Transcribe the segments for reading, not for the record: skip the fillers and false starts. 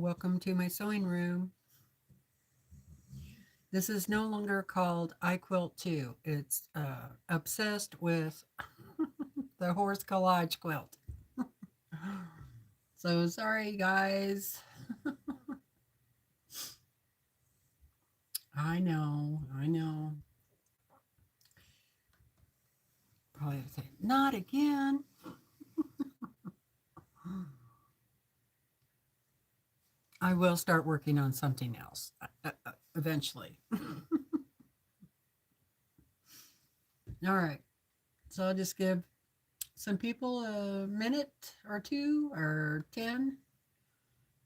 welcome to my sewing room. This is no longer called I Quilt 2. It's obsessed with the horse collage quilt. So sorry, guys. I know. Probably say, not again. I will start working on something else eventually. All right. So I'll just give some people a minute or two or 10,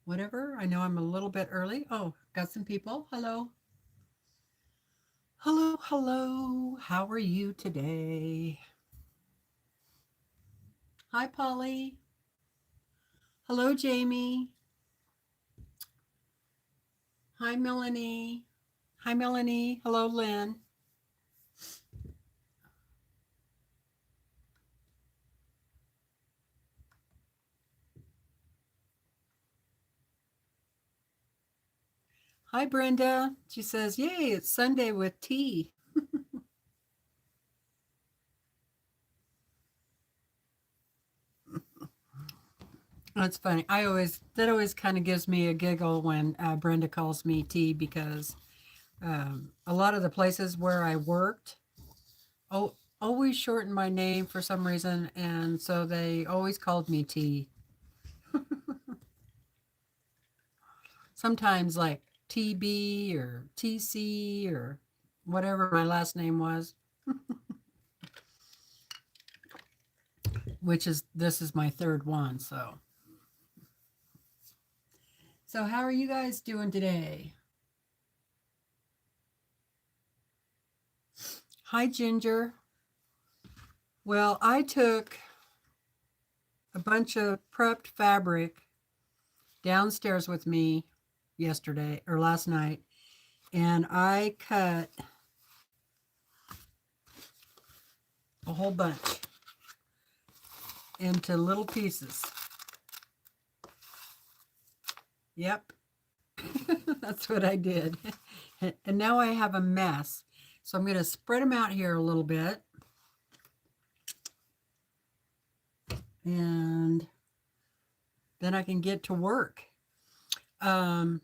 whatever. I know I'm a little bit early. Oh, got some people. Hello. Hello, hello. How are you today? Hi, Polly. Hello, Jamie. Hi, Melanie. Hi, Melanie. Hello, Lynn. Hi, Brenda. She says, yay, it's Sunday with tea. That's funny. That always kind of gives me a giggle when Brenda calls me T, because a lot of the places where I worked, always shortened my name for some reason, and so they always called me T. Sometimes like TB or TC or whatever my last name was, this is my third one. So how are you guys doing today? Hi, Ginger. Well, I took a bunch of prepped fabric downstairs with me yesterday or last night, and I cut a whole bunch into little pieces. Yep. That's what I did. And now I have a mess. So I'm going to spread them out here a little bit. And then I can get to work. So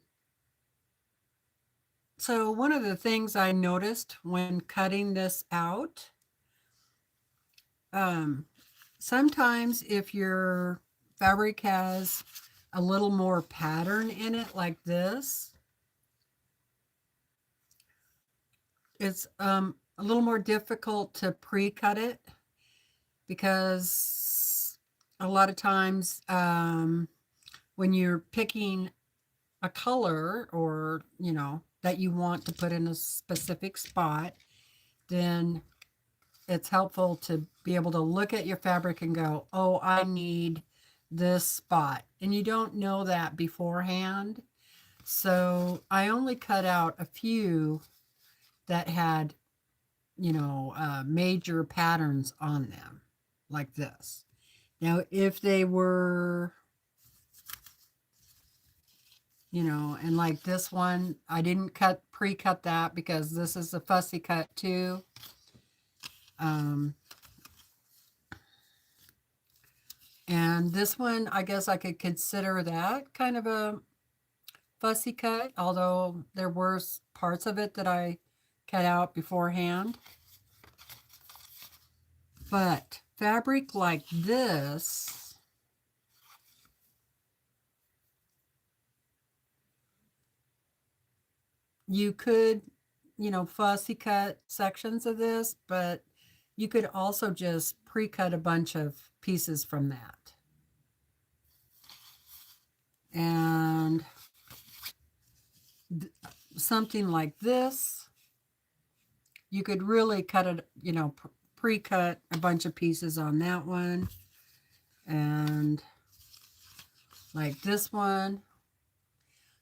one of the things I noticed when cutting this out, sometimes if your fabric has a little more pattern in it like this, it's a little more difficult to pre-cut it, because a lot of times when you're picking a color, or that you want to put in a specific spot, then it's helpful to be able to look at your fabric and go, oh, I need this spot. And you don't know that beforehand. So I only cut out a few that had, major patterns on them, like this. Now, if they were, and like this one, I didn't pre-cut that because this is a fussy cut too. And this one, I guess I could consider that kind of a fussy cut, although there were parts of it that I cut out beforehand. But fabric like this, you could, fussy cut sections of this, but you could also just pre-cut a bunch of pieces from that. And something like this, you could really cut it, pre-cut a bunch of pieces on that one. And like this one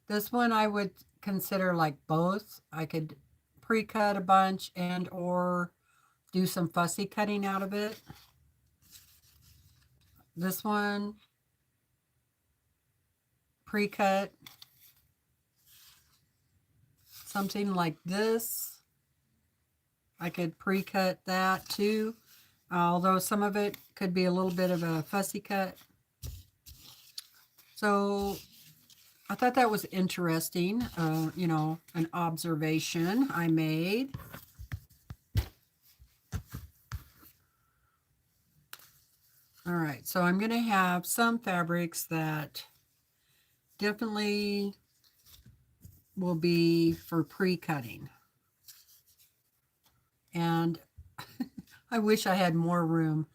I would consider like both. I could pre-cut a bunch and or do some fussy cutting out of it. This one, pre-cut, something like this. I could pre-cut that too, although some of it could be a little bit of a fussy cut. So I thought that was interesting, you know, an observation I made. All right, so I'm going to have some fabrics that definitely will be for pre-cutting. And I wish I had more room.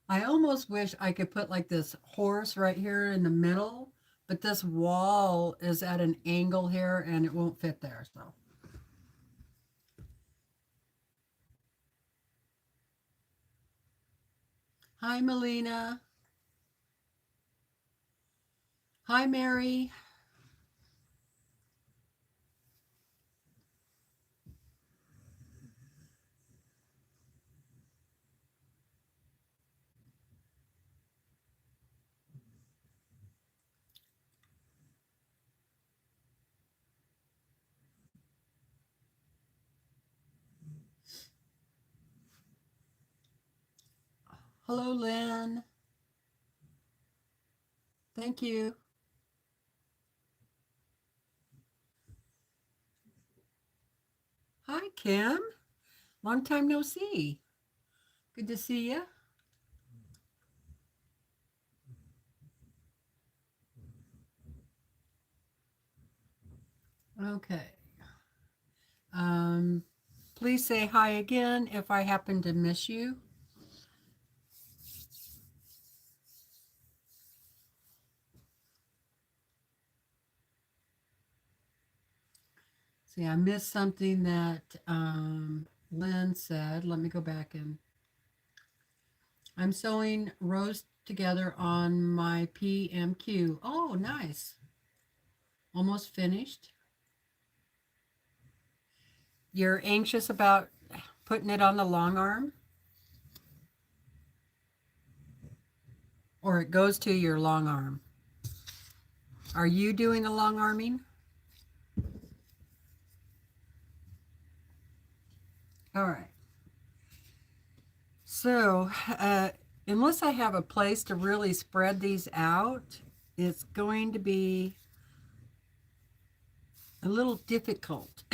I almost wish I could put like this horse right here in the middle, but this wall is at an angle here and it won't fit there. So, hi, Melina. Hi, Mary. Hello, Lynn. Thank you. Hi, Kim. Long time no see. Good to see you. Okay. Please say hi again if I happen to miss you. See, I missed something that Lynn said. Let me go back and I'm sewing rows together on my PMQ. Oh, nice. Almost finished. You're anxious about putting it on the long arm? Or it goes to your long arm? Are you doing the long arming? All right. So, unless I have a place to really spread these out, it's going to be a little difficult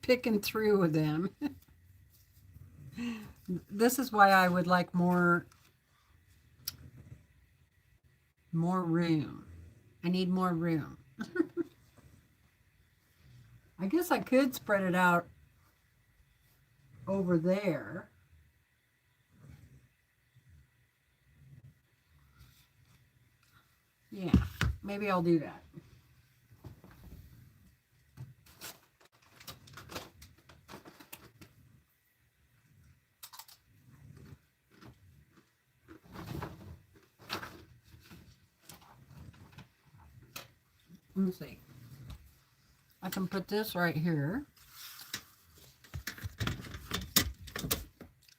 picking through them. This is why I would like more room. I need more room. I guess I could spread it out over there. Yeah, maybe I'll do that. Let me see. I can put this right here.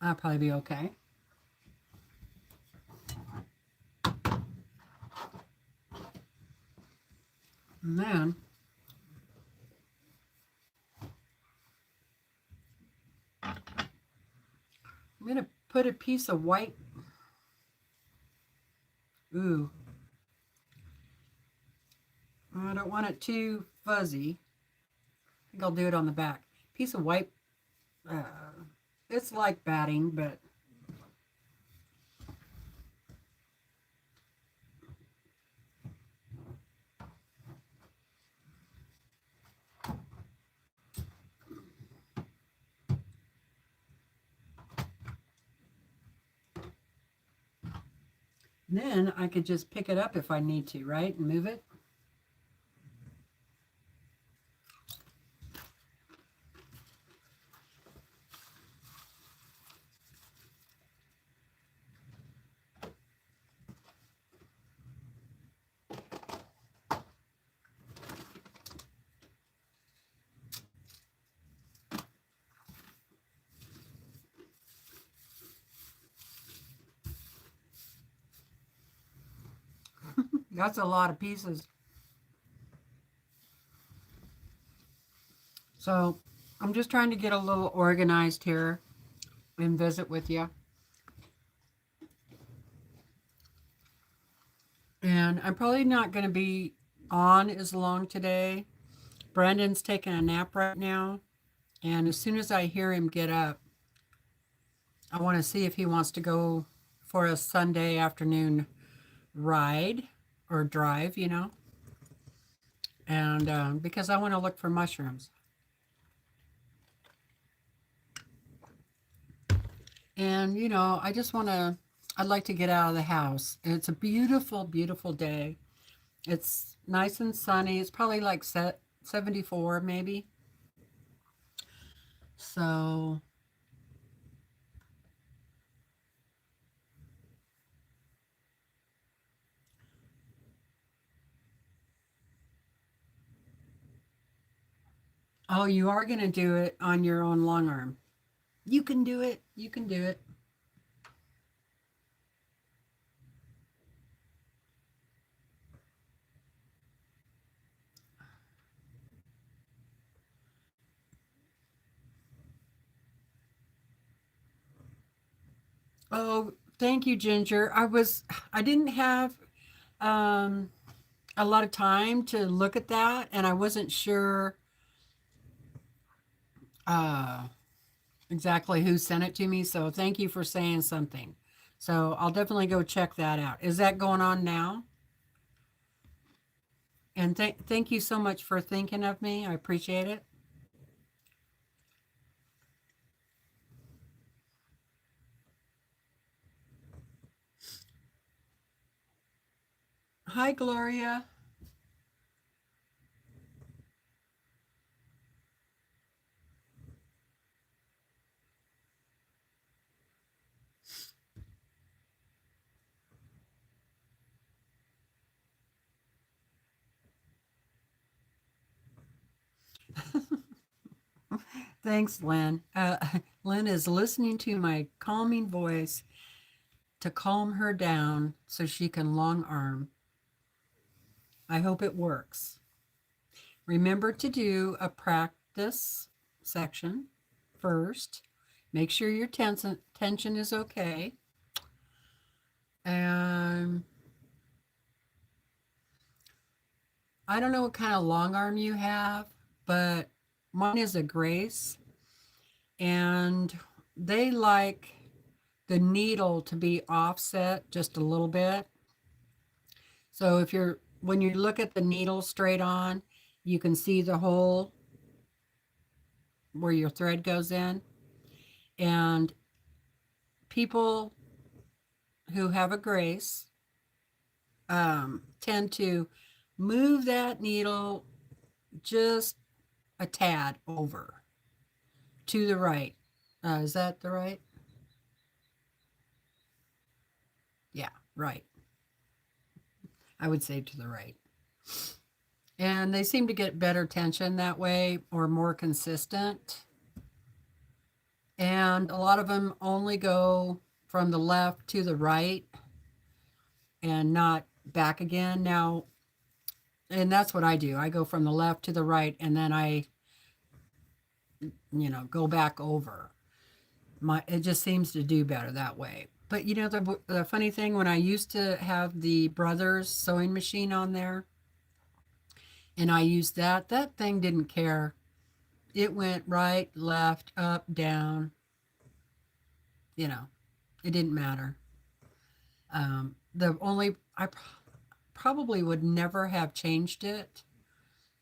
That'll probably be okay. And then I'm going to put a piece of white. Ooh. I don't want it too fuzzy. I think I'll do it on the back. Piece of white. It's like batting, but then I could just pick it up if I need to, right? And move it. That's a lot of pieces. So I'm just trying to get a little organized here and visit with you. And I'm probably not going to be on as long today. Brandon's taking a nap right now. And as soon as I hear him get up, I want to see if he wants to go for a Sunday afternoon ride or drive, you know, and because I want to look for mushrooms. And, you know, I just want to, I'd like to get out of the house. And it's a beautiful, beautiful day. It's nice and sunny. It's probably like 74 maybe. So, oh, you are going to do it on your own long arm. You can do it. You can do it. Oh, thank you, Ginger. I didn't have um, a lot of time to look at that, and I wasn't sure uh, exactly who sent it to me. So thank you for saying something. So I'll definitely go check that out. Is that going on now? And thank you so much for thinking of me. I appreciate it. Hi, Gloria. Thanks, Lynn. Lynn is listening to my calming voice to calm her down so she can long arm. I hope it works. Remember to do a practice section first. Make sure your tension is okay. And I don't know what kind of long arm you have, but mine is a Grace, and they like the needle to be offset just a little bit. So when you look at the needle straight on, you can see the hole where your thread goes in. And people who have a Grace tend to move that needle just a tad over to the right. Is that the right? Yeah, right. I would say to the right. And they seem to get better tension that way or more consistent. And a lot of them only go from the left to the right and not back again. Now, and that's what I do. I go from the left to the right and then go back over. It just seems to do better that way. But the funny thing, when I used to have the Brothers sewing machine on there and I used that thing didn't care. It went right, left, up, down, you know, it didn't matter. The only, probably would never have changed it,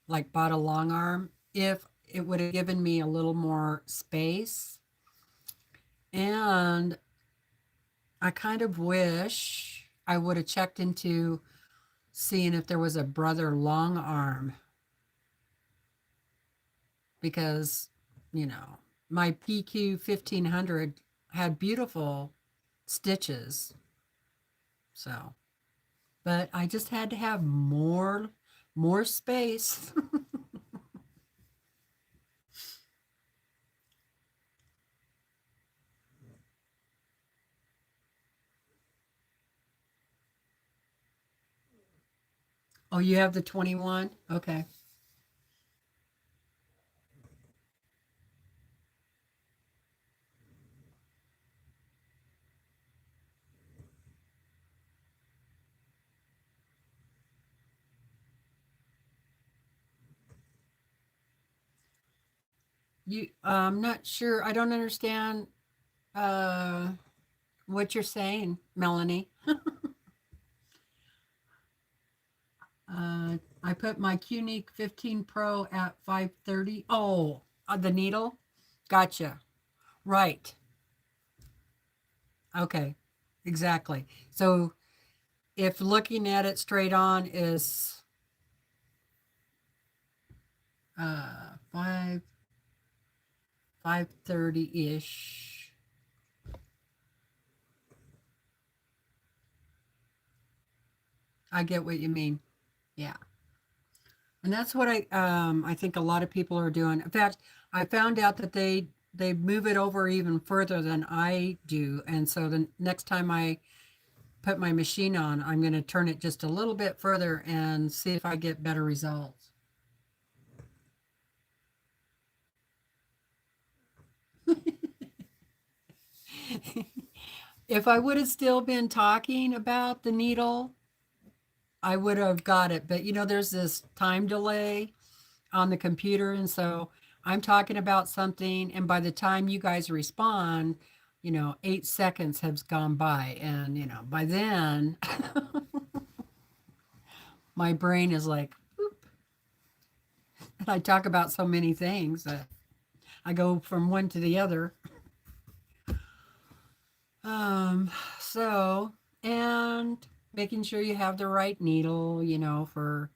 like bought a long arm, if it would have given me a little more space. And I kind of wish I would have checked into seeing if there was a brother long arm because, my PQ 1500 had beautiful stitches. So, but I just had to have more space. Oh, you have the 21? Okay. I'm not sure. I don't understand what you're saying, Melanie. I put my Qnique 15 Pro at 530. Oh, the needle? Gotcha. Right. Okay. Exactly. So if looking at it straight on is 530-ish. I get what you mean. Yeah. And that's what I think a lot of people are doing. In fact, I found out that they move it over even further than I do. And so the next time I put my machine on, I'm going to turn it just a little bit further and see if I get better results. If I would have still been talking about the needle, I would have got it. But there's this time delay on the computer. And so I'm talking about something. And by the time you guys respond, 8 seconds has gone by. And, by then, my brain is like, whoop. And I talk about so many things that I go from one to the other. So, and making sure you have the right needle, for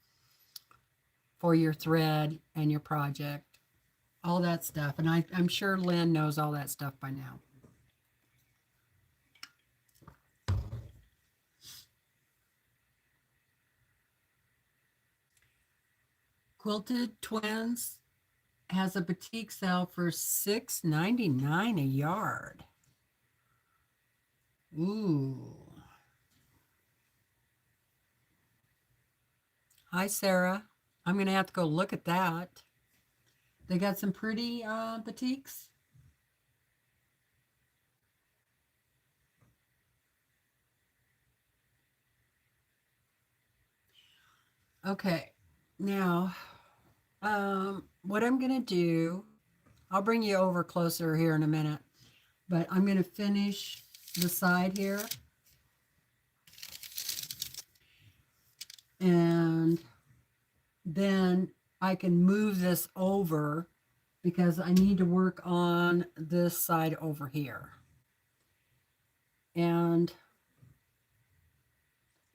your thread and your project, all that stuff. And I'm sure Lynn knows all that stuff by now. Quilted Twins has a boutique sale for $6.99 a yard. Ooh. Hi, Sarah. I'm going to have to go look at that. They got some pretty boutiques. Okay. Now, what I'm going to do, I'll bring you over closer here in a minute, but I'm going to finish the side here. And then I can move this over because I need to work on this side over here. And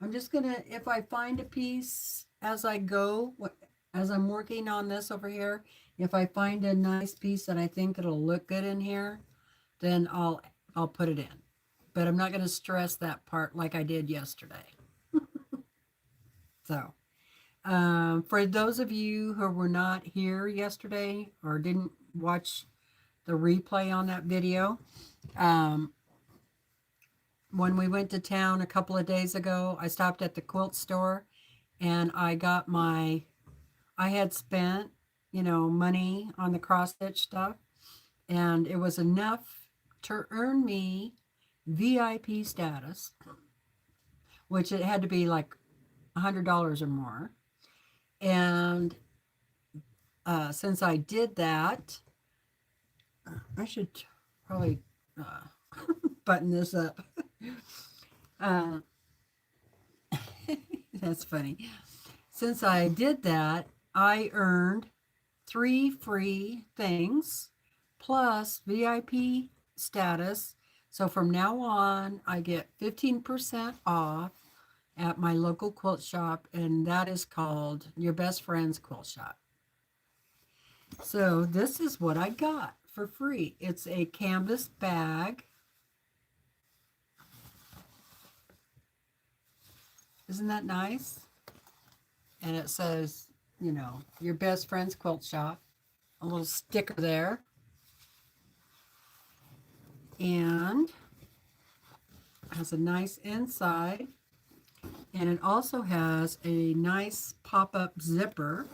I'm just gonna, if I find a piece as I go, as I'm working on this over here, if I find a nice piece that I think it'll look good in here, then I'll put it in. But I'm not going to stress that part like I did yesterday. So, for those of you who were not here yesterday or didn't watch the replay on that video, when we went to town a couple of days ago, I stopped at the quilt store and I got I had spent, money on the cross stitch stuff, and it was enough to earn me VIP status, which it had to be like $100 or more. And since I did that, I should probably button this up. That's funny. Since I did that, I earned 3 free things plus VIP status. So from now on, I get 15% off at my local quilt shop, and that is called Your Best Friend's Quilt Shop. So this is what I got for free. It's a canvas bag. Isn't that nice? And it says, Your Best Friend's Quilt Shop. A little sticker there. And it has a nice inside. And it also has a nice pop-up zipper.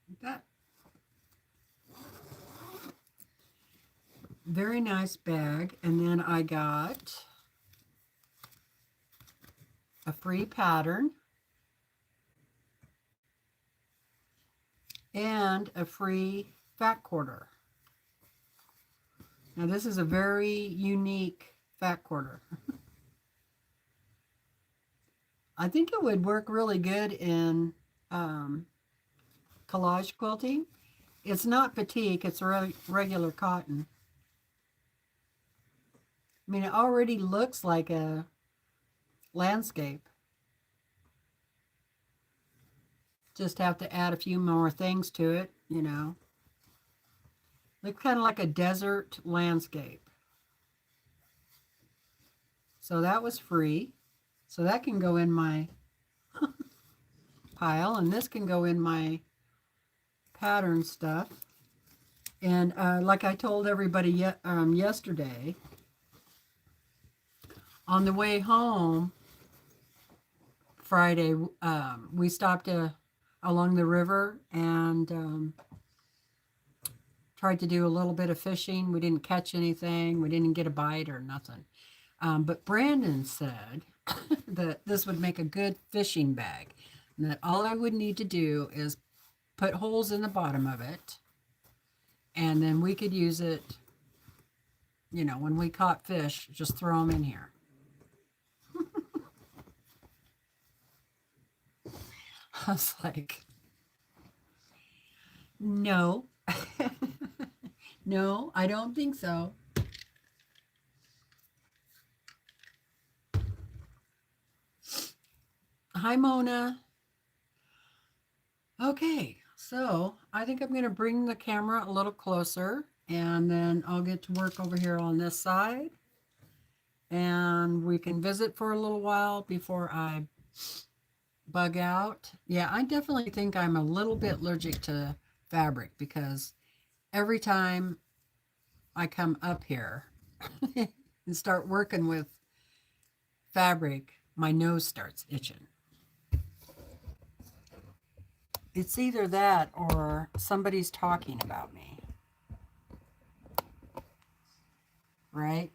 Like that. Very nice bag. And then I got a free pattern. and a free fat quarter. Now this is a very unique fat quarter. I think it would work really good in collage quilting. It's not batik, it's regular cotton. I mean, it already looks like a landscape. Just have to add a few more things to it, you know. Looks kind of like a desert landscape. So that was free. So that can go in my pile, and this can go in my pattern stuff. And like I told everybody yesterday, on the way home Friday, we stopped along the river and tried to do a little bit of fishing. We didn't catch anything. We didn't get a bite or nothing. But Brandon said that this would make a good fishing bag, and that all I would need to do is put holes in the bottom of it, and then we could use it, you know, when we caught fish, just throw them in here. I was like, no, no, I don't think so. Hi, Mona. Okay, so I think I'm going to bring the camera a little closer, and then I'll get to work over here on this side, and we can visit for a little while before I bug out. Yeah, I definitely think I'm a little bit allergic to fabric, because every time I come up here and start working with fabric, my nose starts itching. It's either that or somebody's talking about me, right?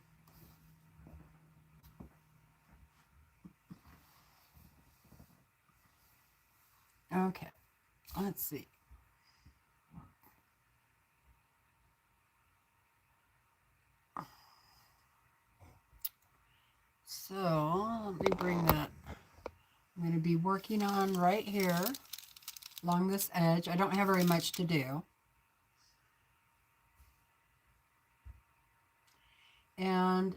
Okay, let's see. So let me bring that. I'm going to be working on right here along this edge. I don't have very much to do. And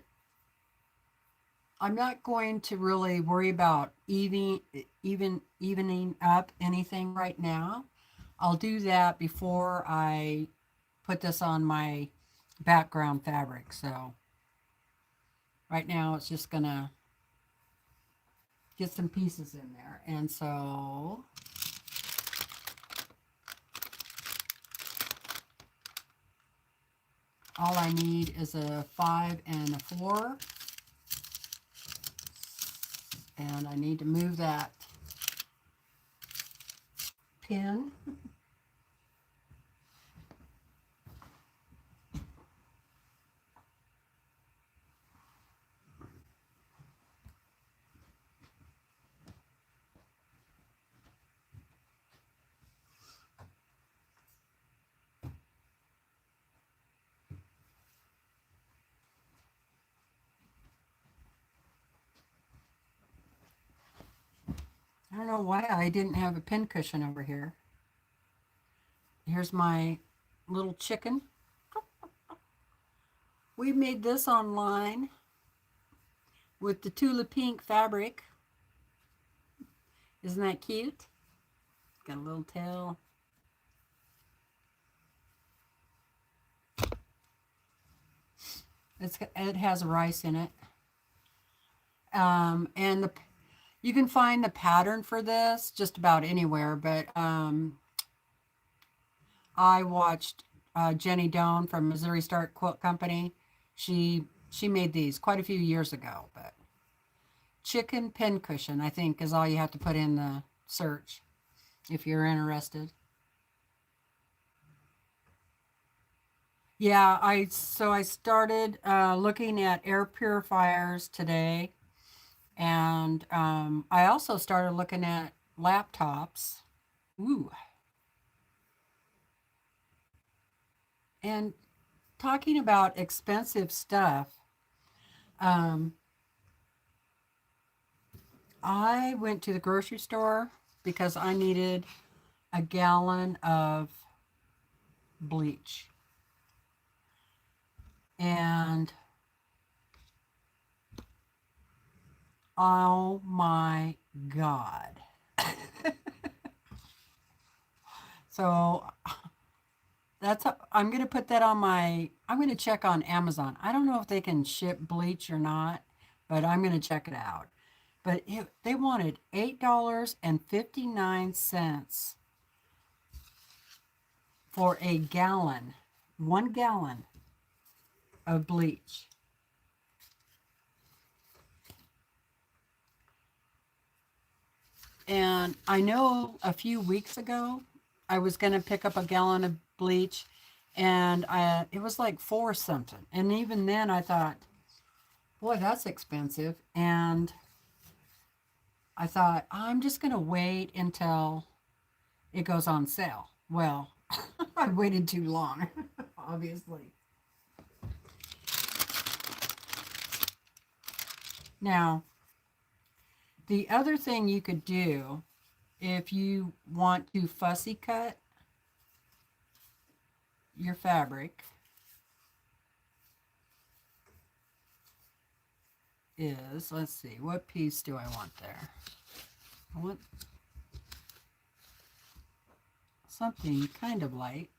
I'm not going to really worry about evening up anything right now. I'll do that before I put this on my background fabric. So right now it's just gonna get some pieces in there. And so all I need is a 5 and a 4. And I need to move that pin. I don't know why I didn't have a pin cushion over here. Here's my little chicken. We made this online with the Tula Pink fabric. Isn't that cute? Got a little tail. It has rice in it. And you can find the pattern for this just about anywhere, but I watched Jenny Doan from Missouri Start Quilt Company. She made these quite a few years ago, but chicken pin cushion, I think, is all you have to put in the search if you're interested. Yeah, I started looking at air purifiers today, and I also started looking at laptops. Ooh, And talking about expensive stuff, um, I went to the grocery store because I needed a gallon of bleach. And oh my God. So I'm going to put that on I'm going to check on Amazon. I don't know if they can ship bleach or not, but I'm going to check it out. But they wanted $8.59 for a gallon, 1 gallon of bleach. And I know a few weeks ago, I was going to pick up a gallon of bleach, and it was like 4 something. And even then I thought, boy, that's expensive. And I thought, I'm just going to wait until it goes on sale. Well, I waited too long, obviously. Now, the other thing you could do if you want to fussy cut your fabric is, let's see, what piece do I want there? I want something kind of light.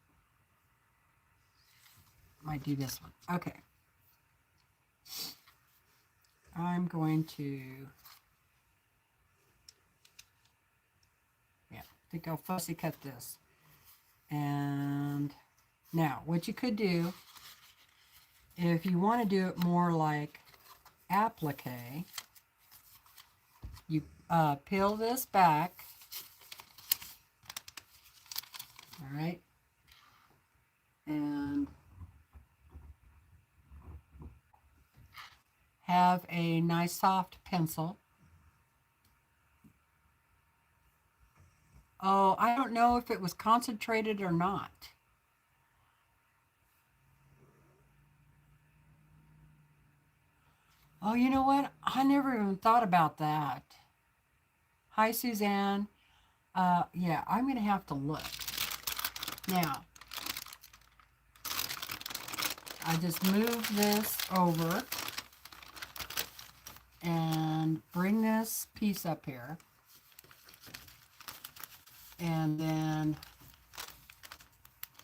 Might do this one. Okay. I'm going to, yeah, I think I'll fussy cut this. And now what you could do, if you want to do it more like applique, you peel this back, all right, and have a nice soft pencil. Oh, I don't know if it was concentrated or not. Oh, you know what? I never even thought about that. Hi, Suzanne. Yeah, I'm going to have to look. Now, I just move this over and bring this piece up here. And then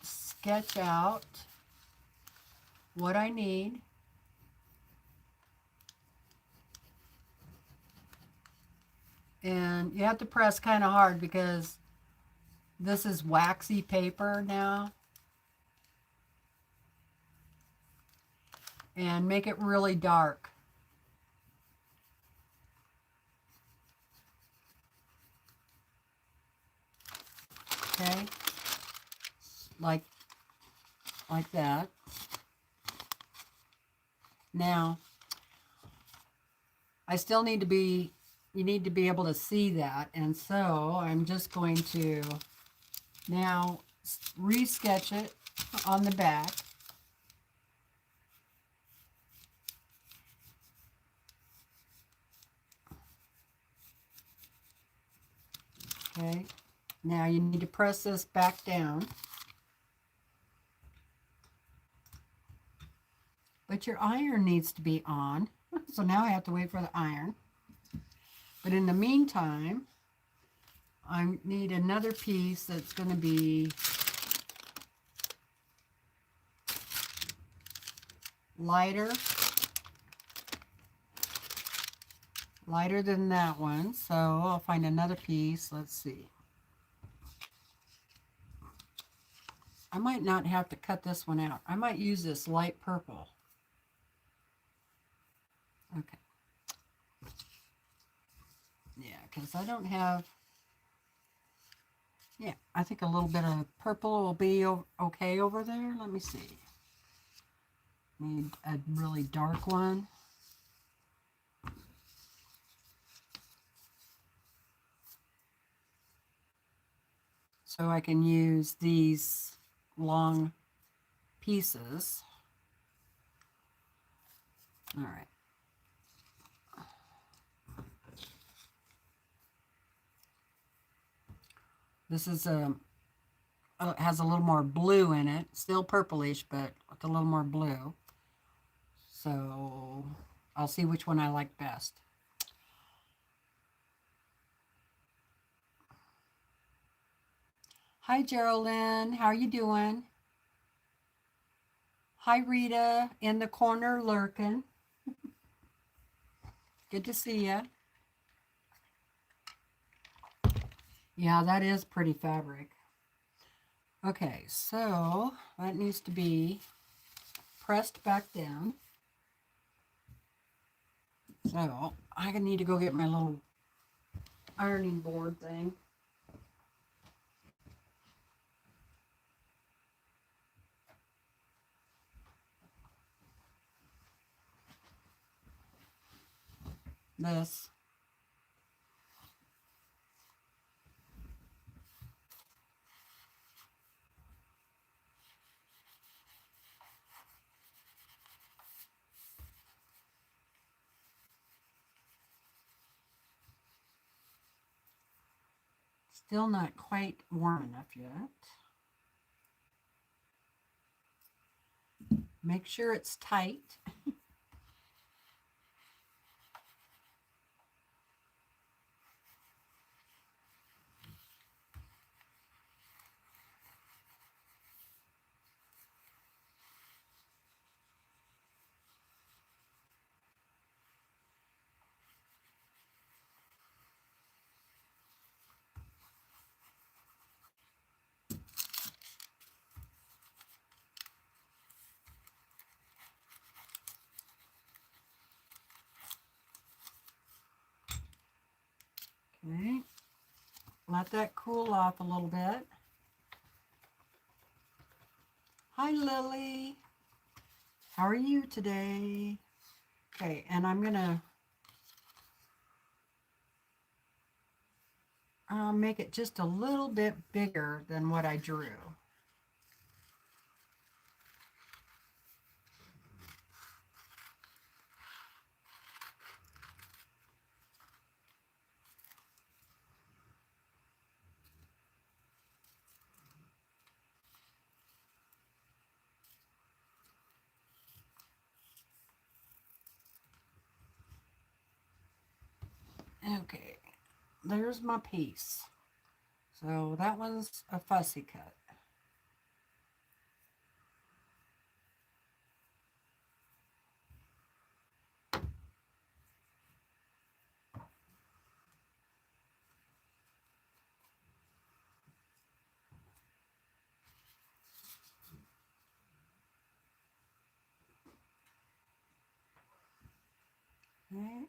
sketch out what I need. And you have to press kind of hard because this is waxy paper now. And make it really dark. Okay, like that. Now, I still need to be, you need to be able to see that, and so I'm just going to now re-sketch it on the back. Okay, now you need to press this back down. But your iron needs to be on. So now I have to wait for the iron. But in the meantime, I need another piece that's going to be lighter than that one. So I'll find another piece. Let's see. I might not have to cut this one out. I might use this light purple. Okay. Yeah, because I don't have, yeah, I think a little bit of purple will be okay over there. Let me see. Need a really dark one. So I can use these long pieces. All right. This is has a little more blue in it. Still purplish, but with a little more blue. So I'll see which one I like best. Hi, Geraldine. How are you doing? Hi, Rita, in the corner lurking. Good to see you. Yeah, that is pretty fabric. Okay, so that needs to be pressed back down. So I need to go get my little ironing board thing. This. Still not quite warm enough yet. Make sure it's tight. Okay, let that cool off a little bit. Hi, Lily. How are you today? Okay, and I'm gonna make it just a little bit bigger than what I drew. Okay, there's my piece. So that one's a fussy cut. Okay.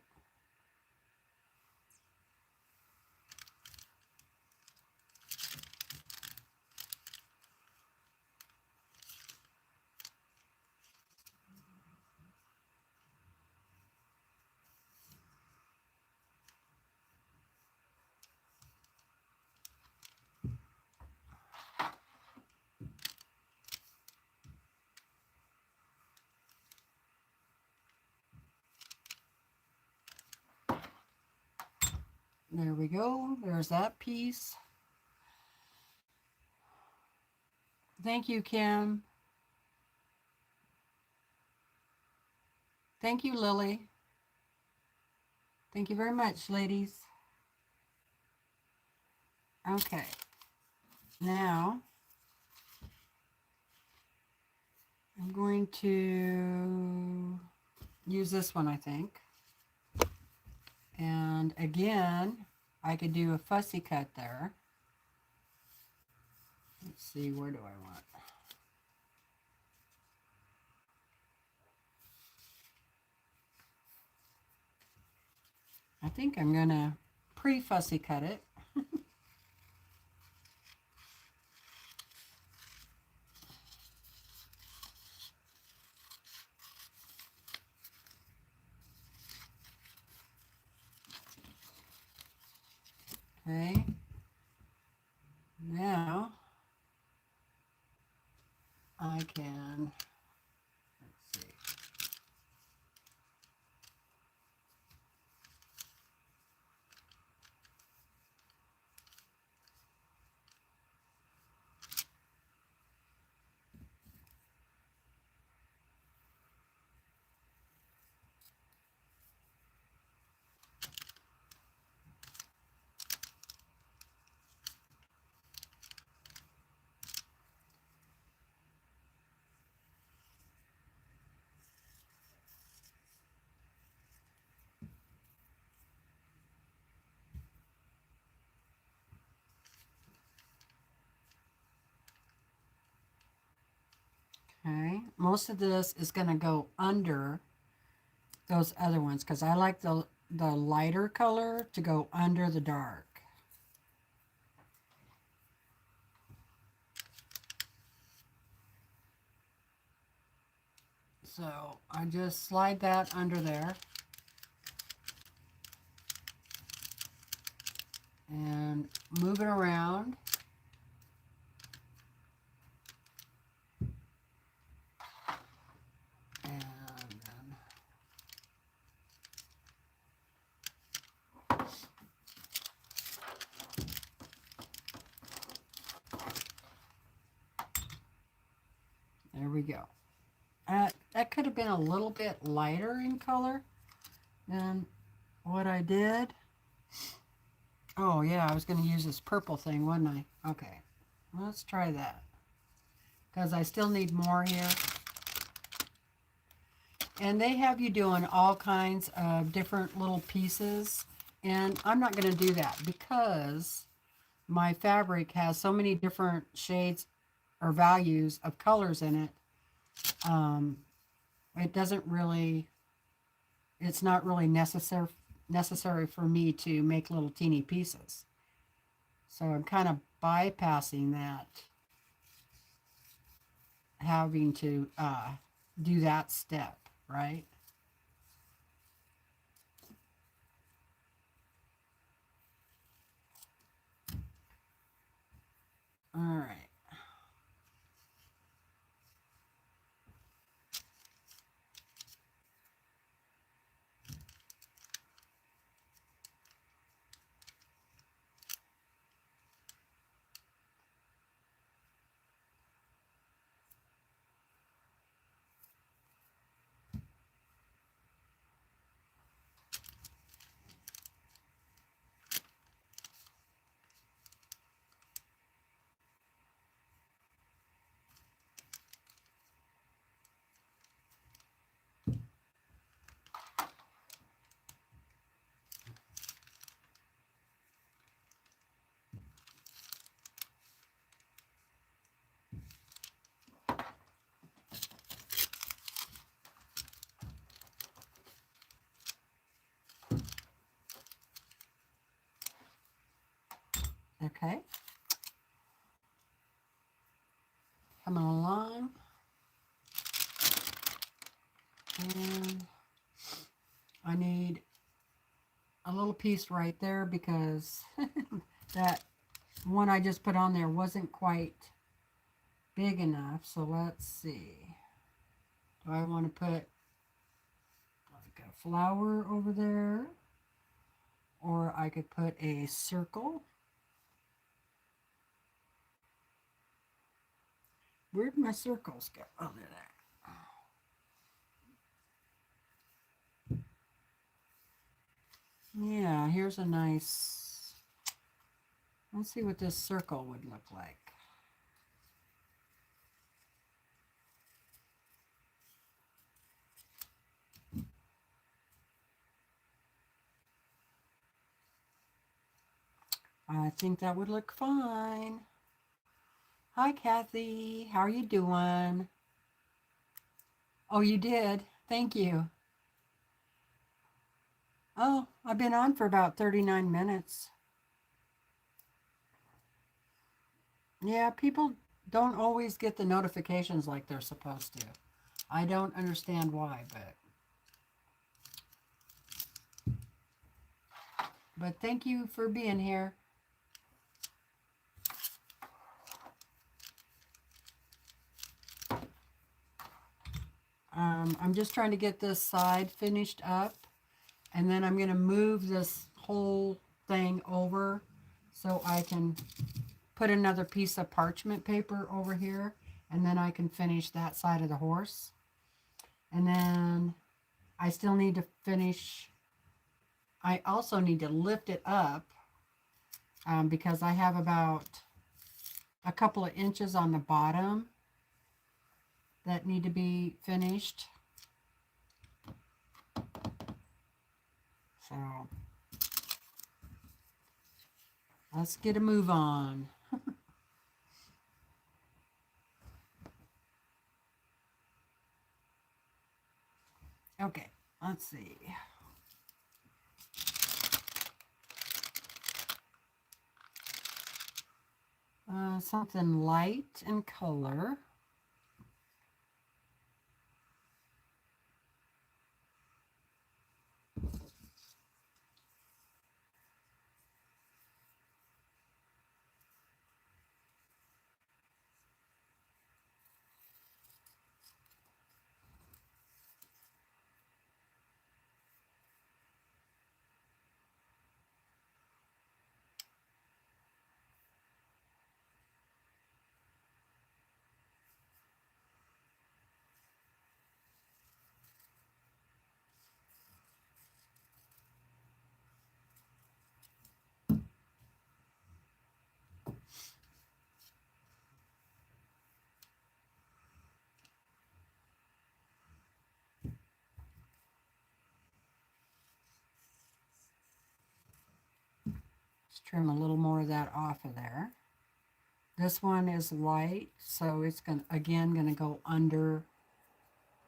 There we go. There's that piece. Thank you, Kim. Thank you, Lily. Thank you very much, ladies. Okay. Now, I'm going to use this one, I think. And again, I could do a fussy cut there. Let's see, where do I want? I think I'm gonna pre-fussy cut it. Okay. Now I can Okay, most of this is going to go under those other ones because I like the lighter color to go under the dark. So I just slide that under there and move it around. And then there we go. That could have been a little bit lighter in color than what I did. Oh yeah, I was going to use this purple thing, wasn't I? Okay, let's try that. Because I still need more here. And they have you doing all kinds of different little pieces. And I'm not going to do that because my fabric has so many different shades or values of colors in it. It doesn't really, it's not really necessary for me to make little teeny pieces. So I'm kind of bypassing that, having to do that step, right? All right. Okay. Coming along. And I need a little piece right there because that one I just put on there wasn't quite big enough. So let's see. Do I want to put like a flower over there? Or I could put a circle. Where'd my circles go? Oh, they're there. Yeah, here's a nice, let's see what this circle would look like. I think that would look fine. Hi, Kathy. How are you doing? Oh, you did? Thank you. Oh, I've been on for about 39 minutes. Yeah, people don't always get the notifications like they're supposed to. I don't understand why, but thank you for being here. I'm just trying to get this side finished up, and then I'm going to move this whole thing over so I can put another piece of parchment paper over here, and then I can finish that side of the horse. And then I still need to finish, I also need to lift it up because I have about a couple of inches on the bottom that need to be finished. So let's get a move on. Okay, let's see. Something light in color. Just trim a little more of that off of there. This one is light, so it's going to go under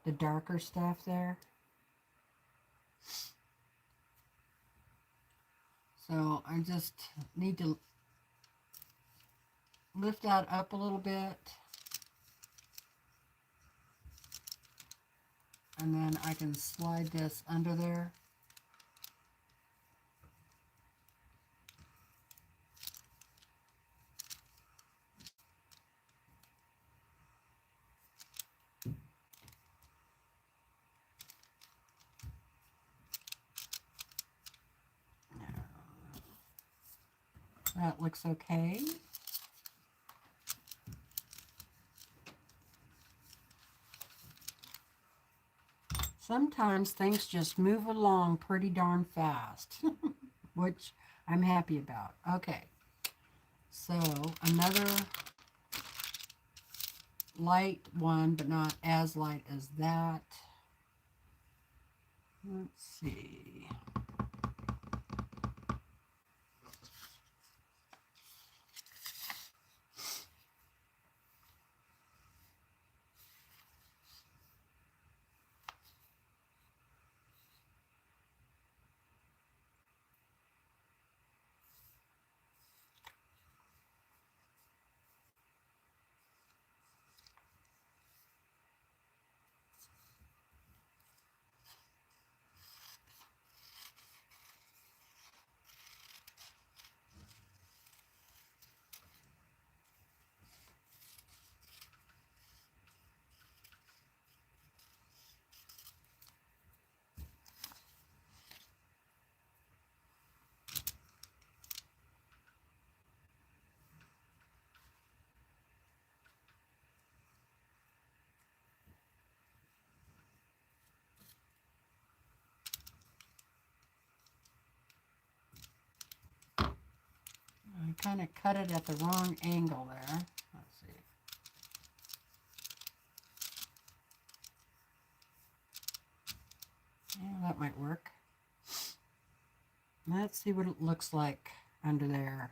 the darker stuff there. So I just need to lift that up a little bit. And then I can slide this under there. That looks okay. Sometimes things just move along pretty darn fast, which I'm happy about. Okay, so another light one, but not as light as that. Let's see. I kind of cut it at the wrong angle there. Let's see. Yeah, that might work. Let's see what it looks like under there.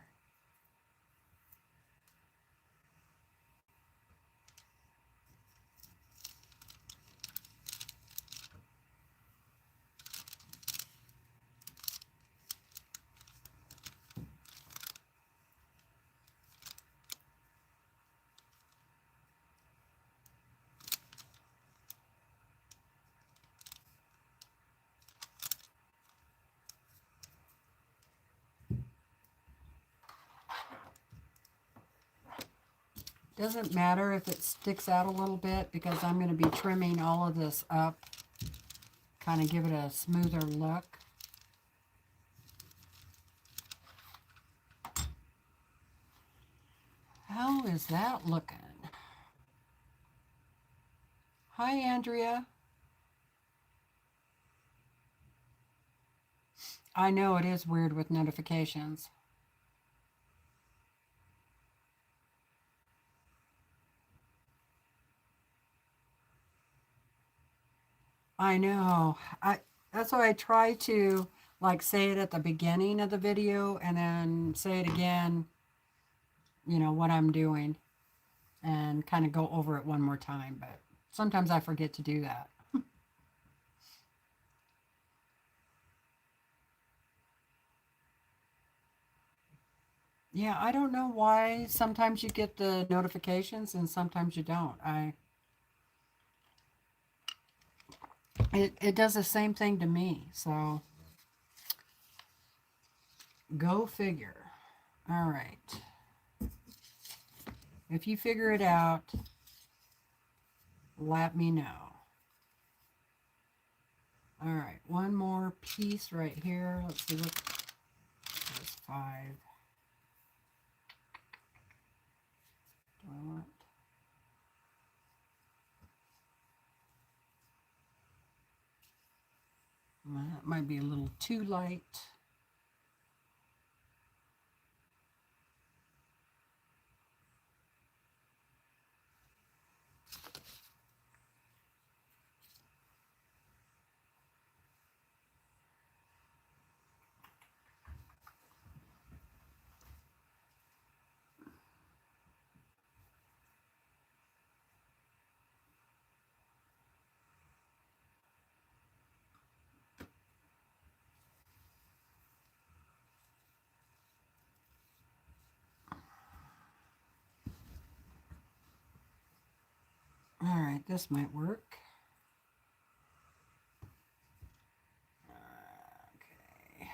Doesn't matter if it sticks out a little bit because I'm going to be trimming all of this up, kind of give it a smoother look. How is that looking? Hi, Andrea. I know it is weird with notifications. I know. That's why I try to like say it at the beginning of the video and then say it again, you know, what I'm doing and kind of go over it one more time, but sometimes I forget to do that. Yeah, I don't know why sometimes you get the notifications and sometimes you don't. It does the same thing to me. So go figure. All right. If you figure it out, let me know. All right, one more piece right here. Let's see what that's 5. Do I want? Well, that might be a little too light. All right, this might work. Okay.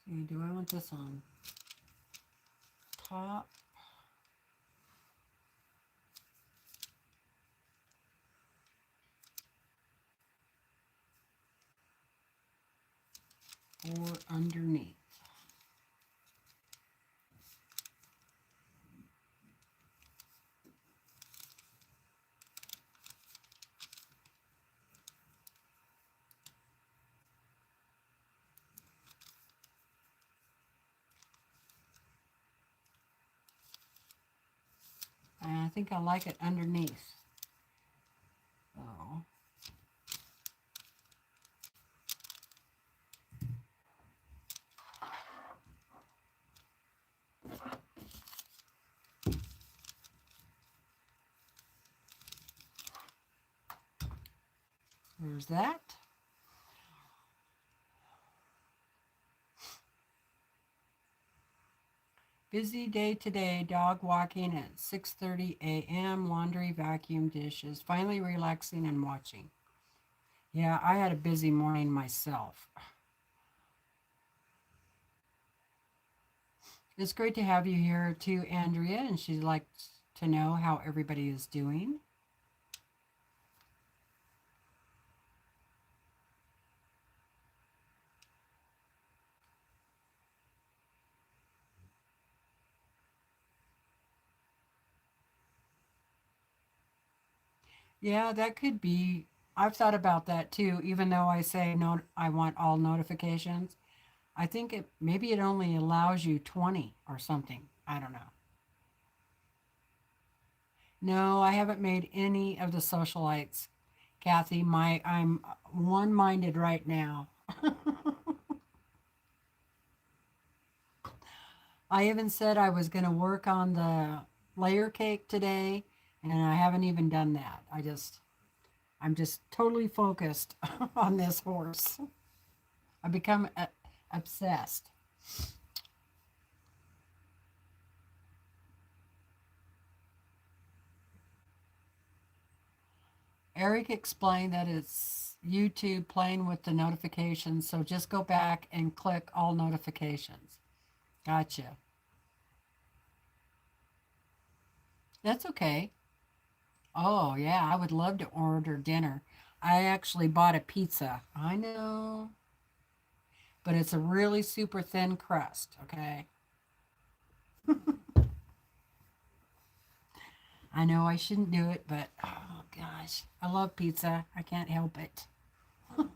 See, do I want this on top? Or underneath? I think I like it underneath. So there's that. Busy day today, dog walking at 6:30 a.m., laundry, vacuum, dishes, finally relaxing and watching. Yeah, I had a busy morning myself. It's great to have you here too, Andrea, and she'd like to know how everybody is doing. Yeah, that could be. I've thought about that too, even though I say no, I want all notifications. I think maybe it only allows you 20 or something. I don't know. No, I haven't made any of the socialites, Kathy. I'm one-minded right now. I even said I was going to work on the layer cake today, and I haven't even done that. I'm just totally focused on this horse. I become obsessed. Eric explained that it's YouTube playing with the notifications, so just go back and click all notifications. Gotcha. That's okay. Oh, yeah, I would love to order dinner. I actually bought a pizza. I know, but it's a really super thin crust, okay? I know I shouldn't do it, but oh gosh, I love pizza. I can't help it. All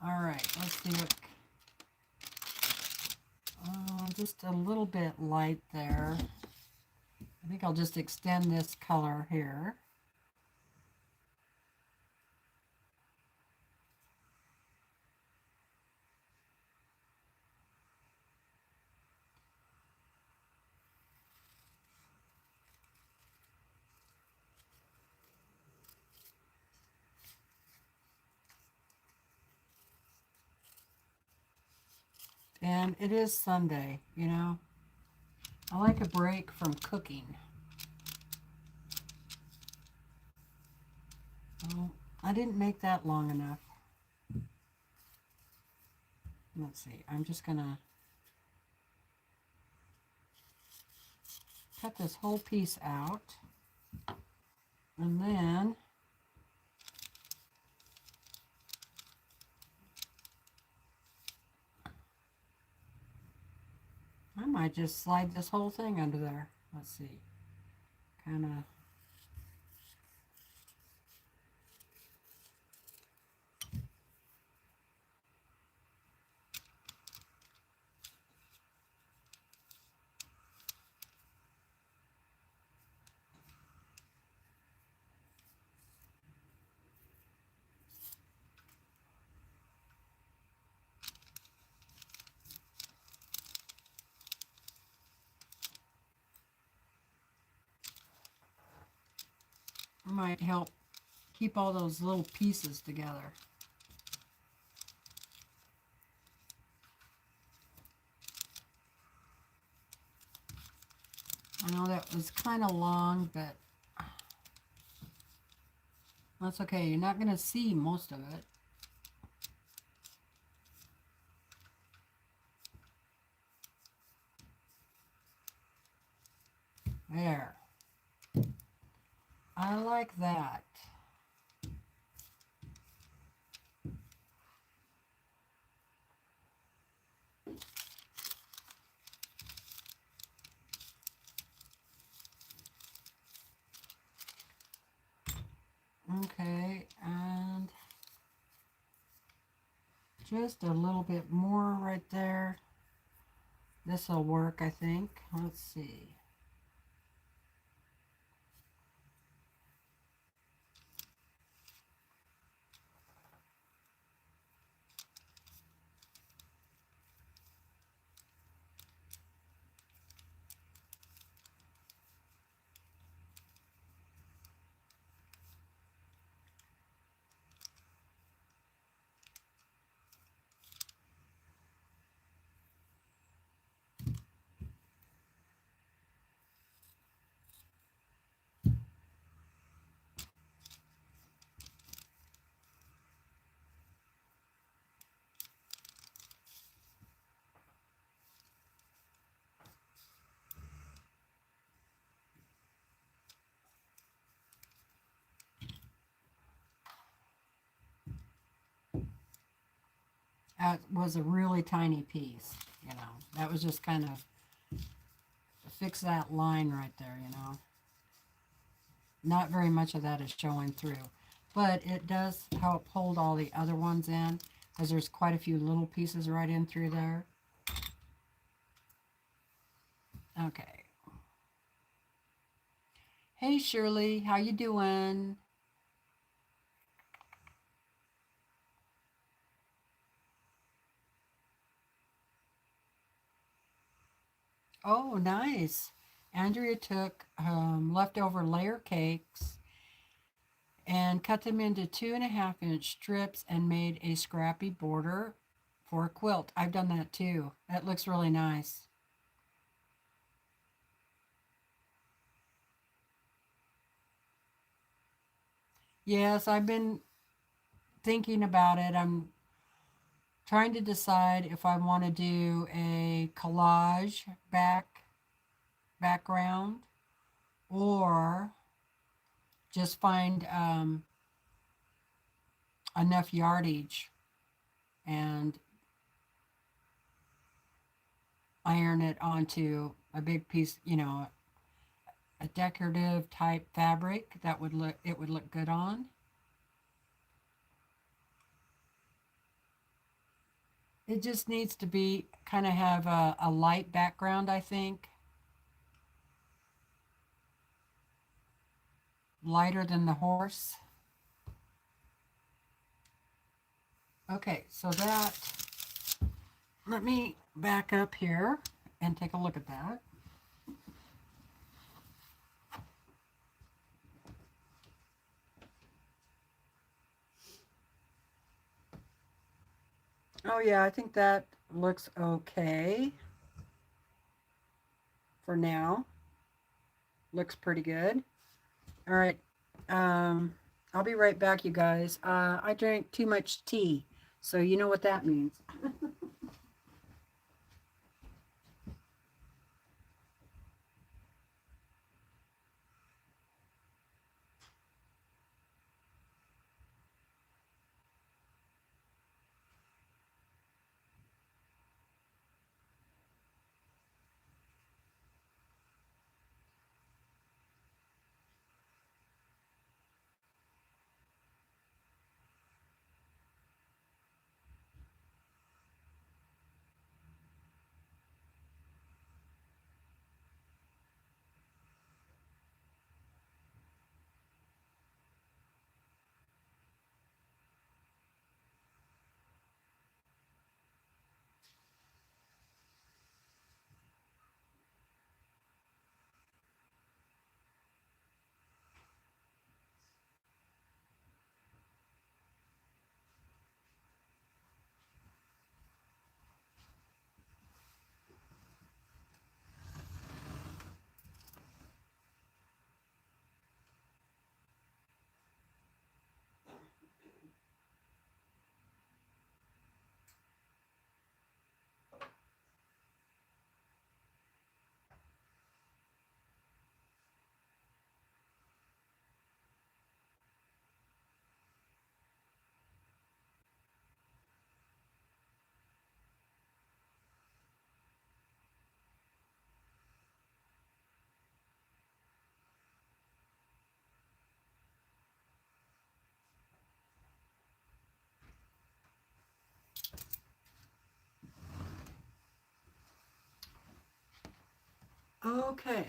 right, let's do it. Just a little bit light there. I think I'll just extend this color here. And it is Sunday, you know. I like a break from cooking. Oh, I didn't make that long enough. Let's see. I'm just going to cut this whole piece out. And then I might just slide this whole thing under there. Let's see. Kind of. Might help keep all those little pieces together. I know that was kind of long, but that's okay. You're not going to see most of it. There. I like that. Okay, and just a little bit more right there. This will work, I think. Let's see. That was a really tiny piece, you know. That was just kind of to fix that line right there, you know. Not very much of that is showing through, but it does help hold all the other ones in because there's quite a few little pieces right in through there. Okay. Hey Shirley, how you doing? Oh, nice. Andrea took leftover layer cakes and cut them into 2.5-inch strips and made a scrappy border for a quilt. I've done that too. That looks really nice. Yes, I've been thinking about it. I'm trying to decide if I want to do a collage back background, or just find enough yardage and iron it onto a big piece, you know, a decorative type fabric that would look, it would look good on. It just needs to be kind of have a light background, I think. Lighter than the horse. Okay, so that, let me back up here and take a look at that. Oh yeah, I think that looks okay for now. Looks pretty good. All right. I'll be right back, you guys. I drank too much tea, so you know what that means. Okay.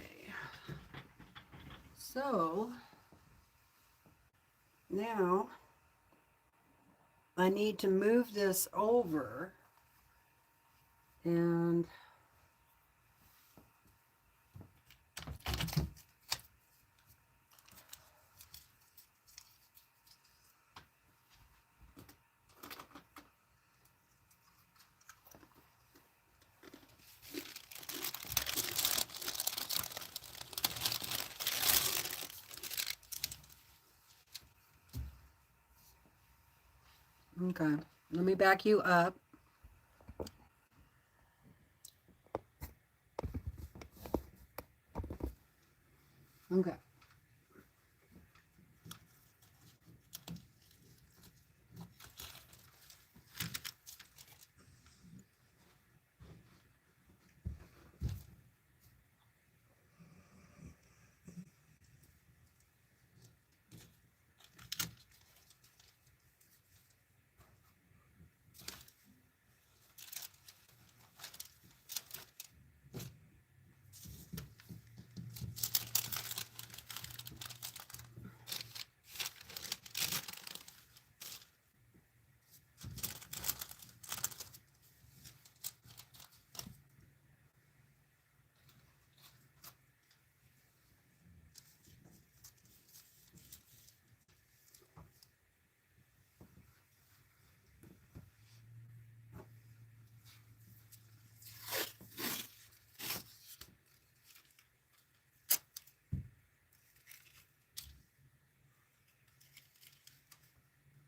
So now I need to move this over and okay, let me back you up. Okay.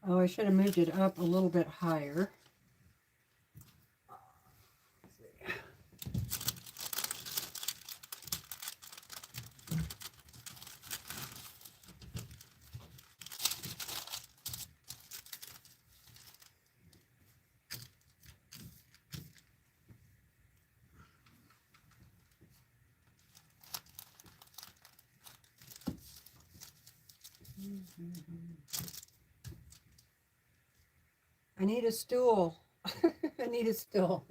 Oh, I should have moved it up a little bit higher. I need a stool. I need a stool.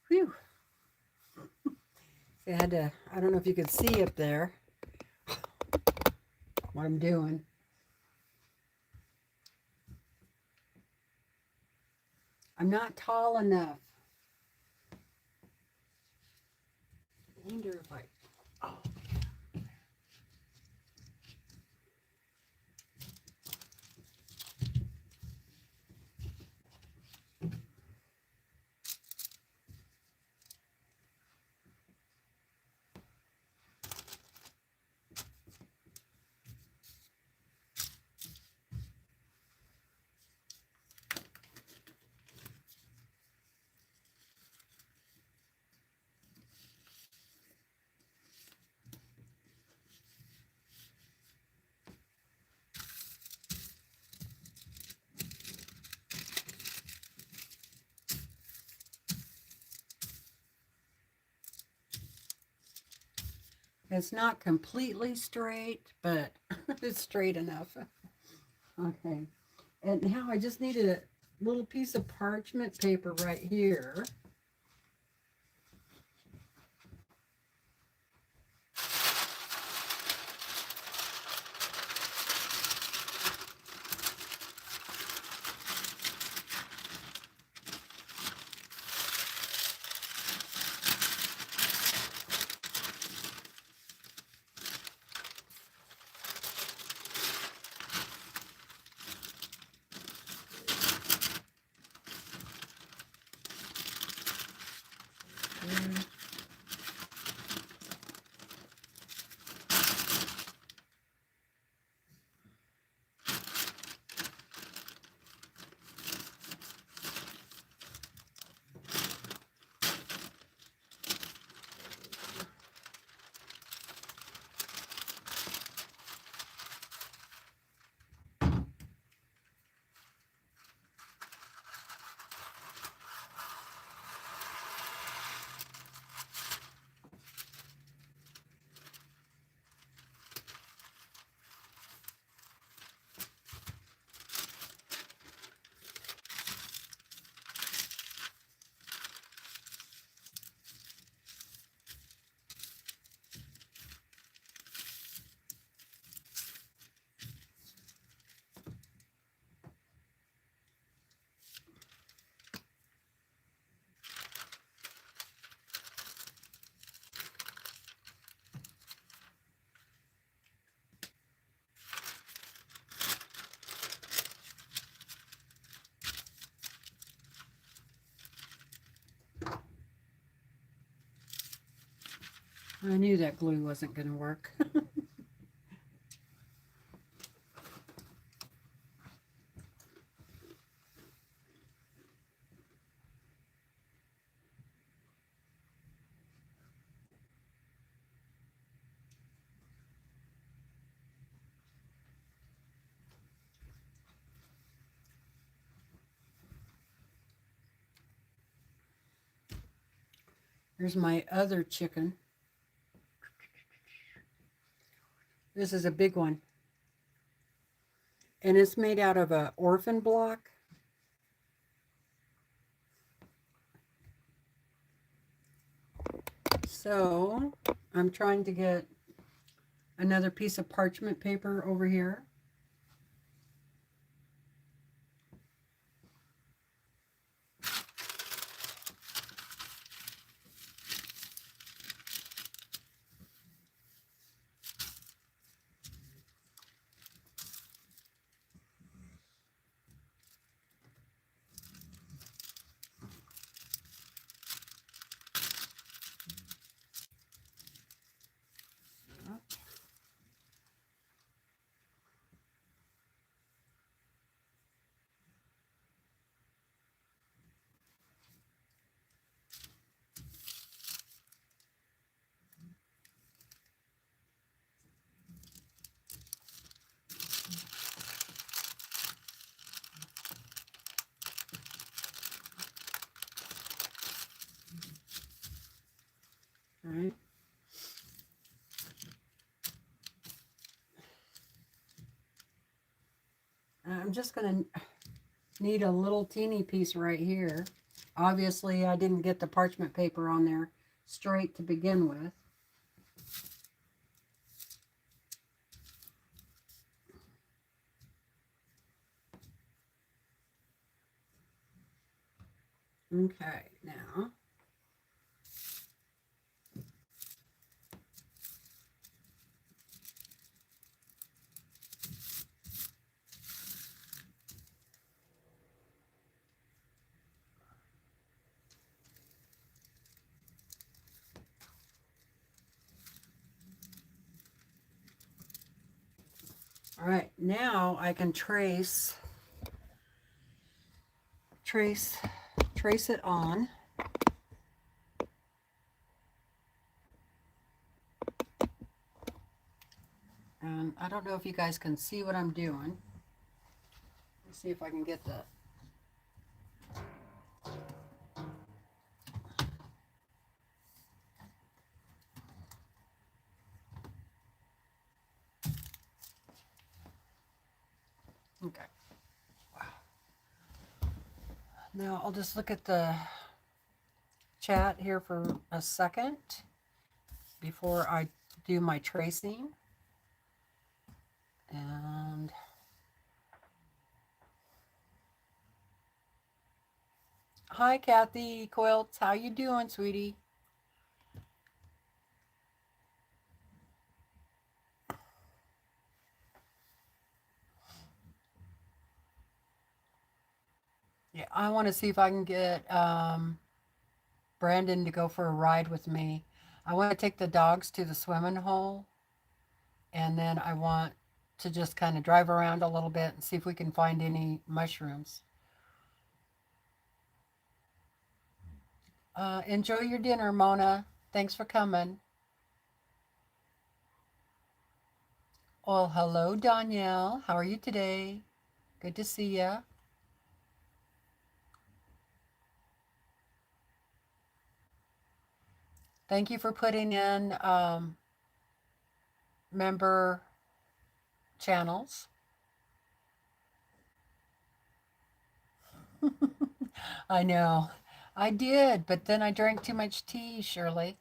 Whew. I had to, I don't know if you could see up there what I'm doing. I'm not tall enough. I wonder if I, oh. It's not completely straight, but it's straight enough. Okay. And now I just need a little piece of parchment paper right here. I knew that glue wasn't going to work. Here's my other chicken. This is a big one. And it's made out of a orphan block. So I'm trying to get another piece of parchment paper over here. All right. I'm just going to need a little teeny piece right here. Obviously, I didn't get the parchment paper on there straight to begin with. Okay, now all right, now I can trace it on. And I don't know if you guys can see what I'm doing. Let's see if I can get the okay. Now I'll just look at the chat here for a second before I do my tracing. And hi Kathy Quilts, how you doing, sweetie? Yeah, I want to see if I can get Brandon to go for a ride with me. I want to take the dogs to the swimming hole, and then I want to just kind of drive around a little bit and see if we can find any mushrooms. Enjoy your dinner, Mona. Thanks for coming. Well, hello, Danielle. How are you today? Good to see you. Thank you for putting in member channels. I know. I did, but then I drank too much tea, Shirley.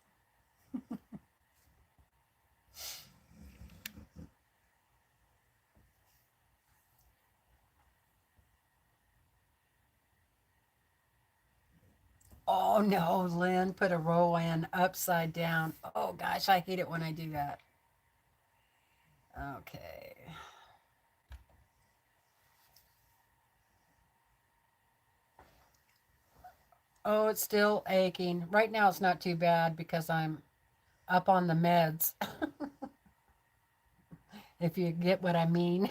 Oh no, Lynn put a roll in upside down. Oh gosh, I hate it when I do that. Okay. Oh, it's still aching. Right now it's not too bad because I'm up on the meds, if you get what I mean.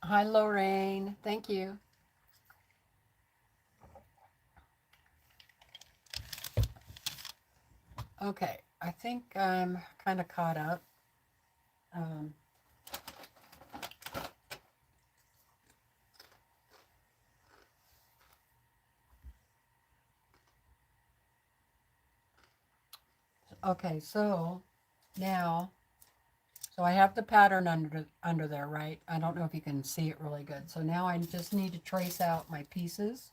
Hi, Lorraine. Thank you. Okay, I think I'm kind of caught up. Um, okay, so now, so I have the pattern under there, right? I don't know if you can see it really good. So now I just need to trace out my pieces.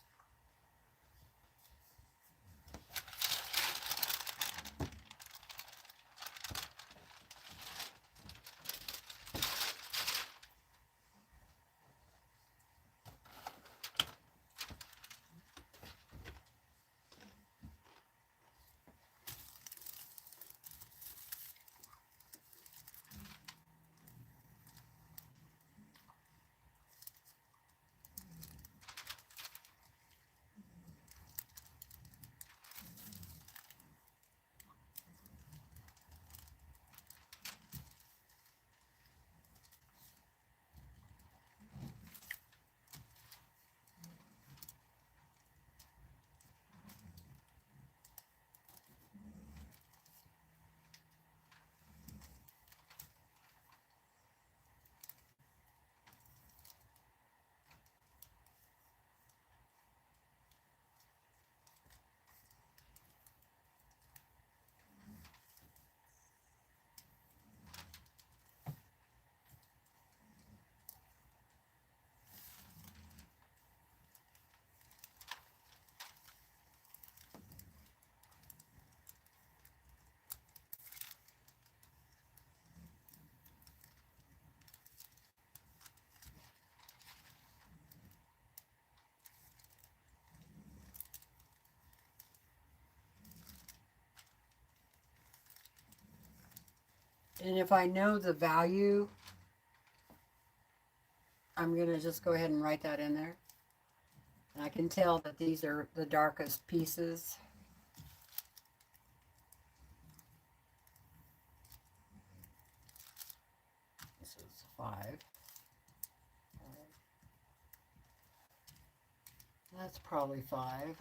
And if I know the value, I'm going to just go ahead and write that in there. And I can tell that these are the darkest pieces. This is 5. That's probably 5.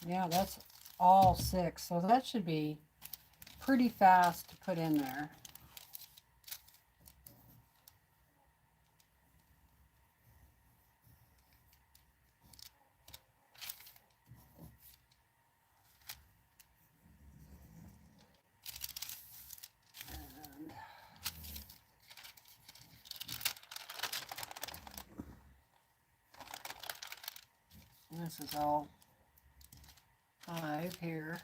Yeah, that's all 6. So that should be pretty fast to put in there. And this is all 5 here.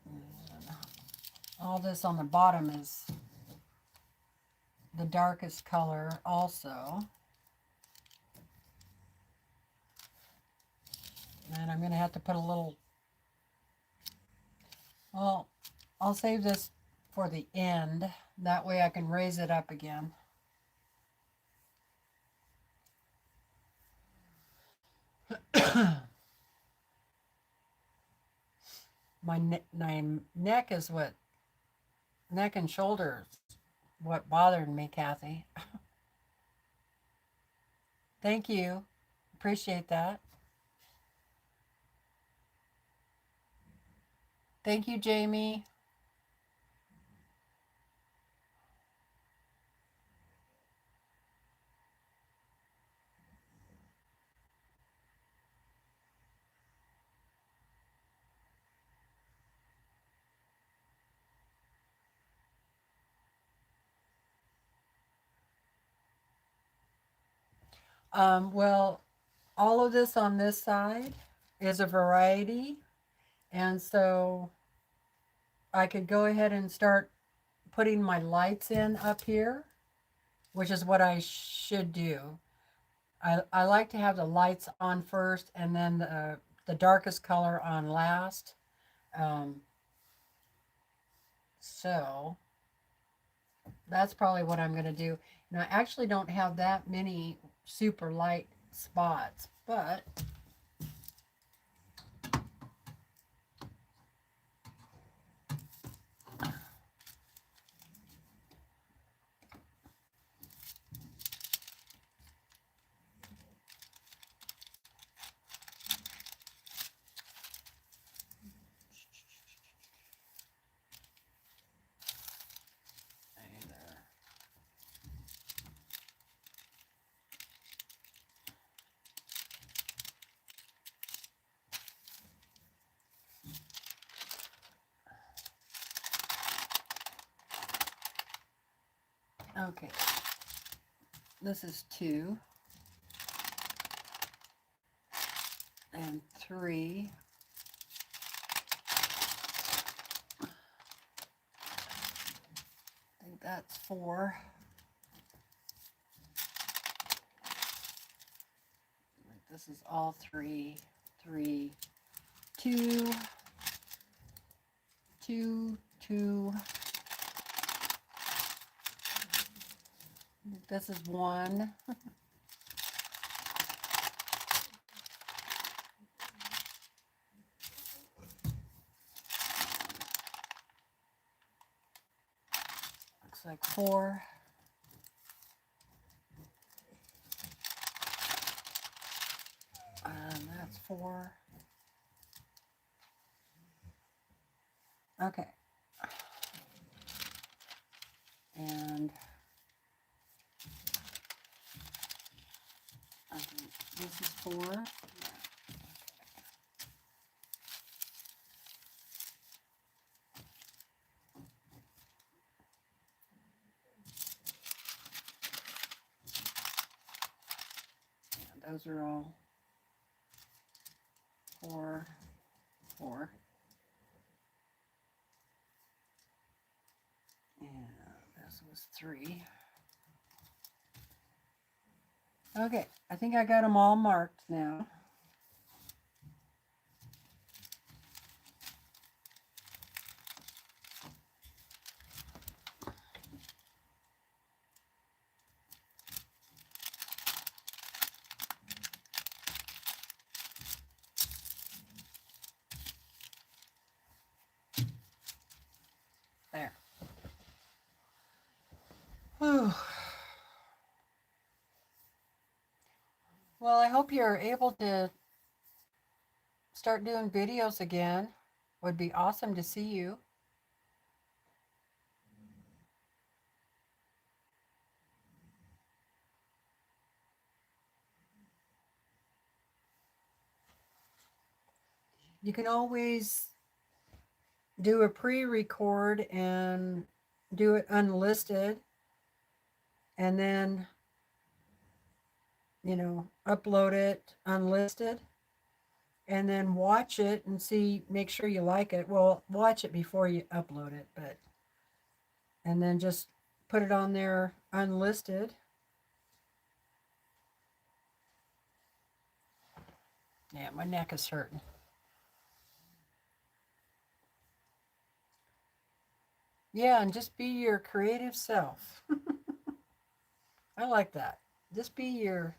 And all this on the bottom is the darkest color also. And I'm going to have to put a little, well, I'll save this for the end. That way I can raise it up again. My neck is what, neck and shoulders, what bothered me, Kathy. Thank you. Appreciate that. Thank you, Jamie. Well, all of this on this side is a variety. And so I could go ahead and start putting my lights in up here, which is what I should do. I like to have the lights on first and then the darkest color on last. So that's probably what I'm going to do. Now, I actually don't have that many super light spots, but okay. This is 2 and 3. I think that's 4. This is all 3, 3, 2, 2, 2. This is 1. Looks like 4. And that's 4. Okay. And I think this is 4. And those are all 4, 4. And this was 3. Okay, I think I got them all marked now. There. Whew. Well, I hope you're able to start doing videos again. Would be awesome to see you. You can always do a pre-record and do it unlisted, and then, you know, upload it unlisted, and then watch it and see, make sure you like it. Well, watch it before you upload it, but, and then just put it on there unlisted. Yeah, my neck is hurting. Yeah, and just be your creative self. I like that. Just be your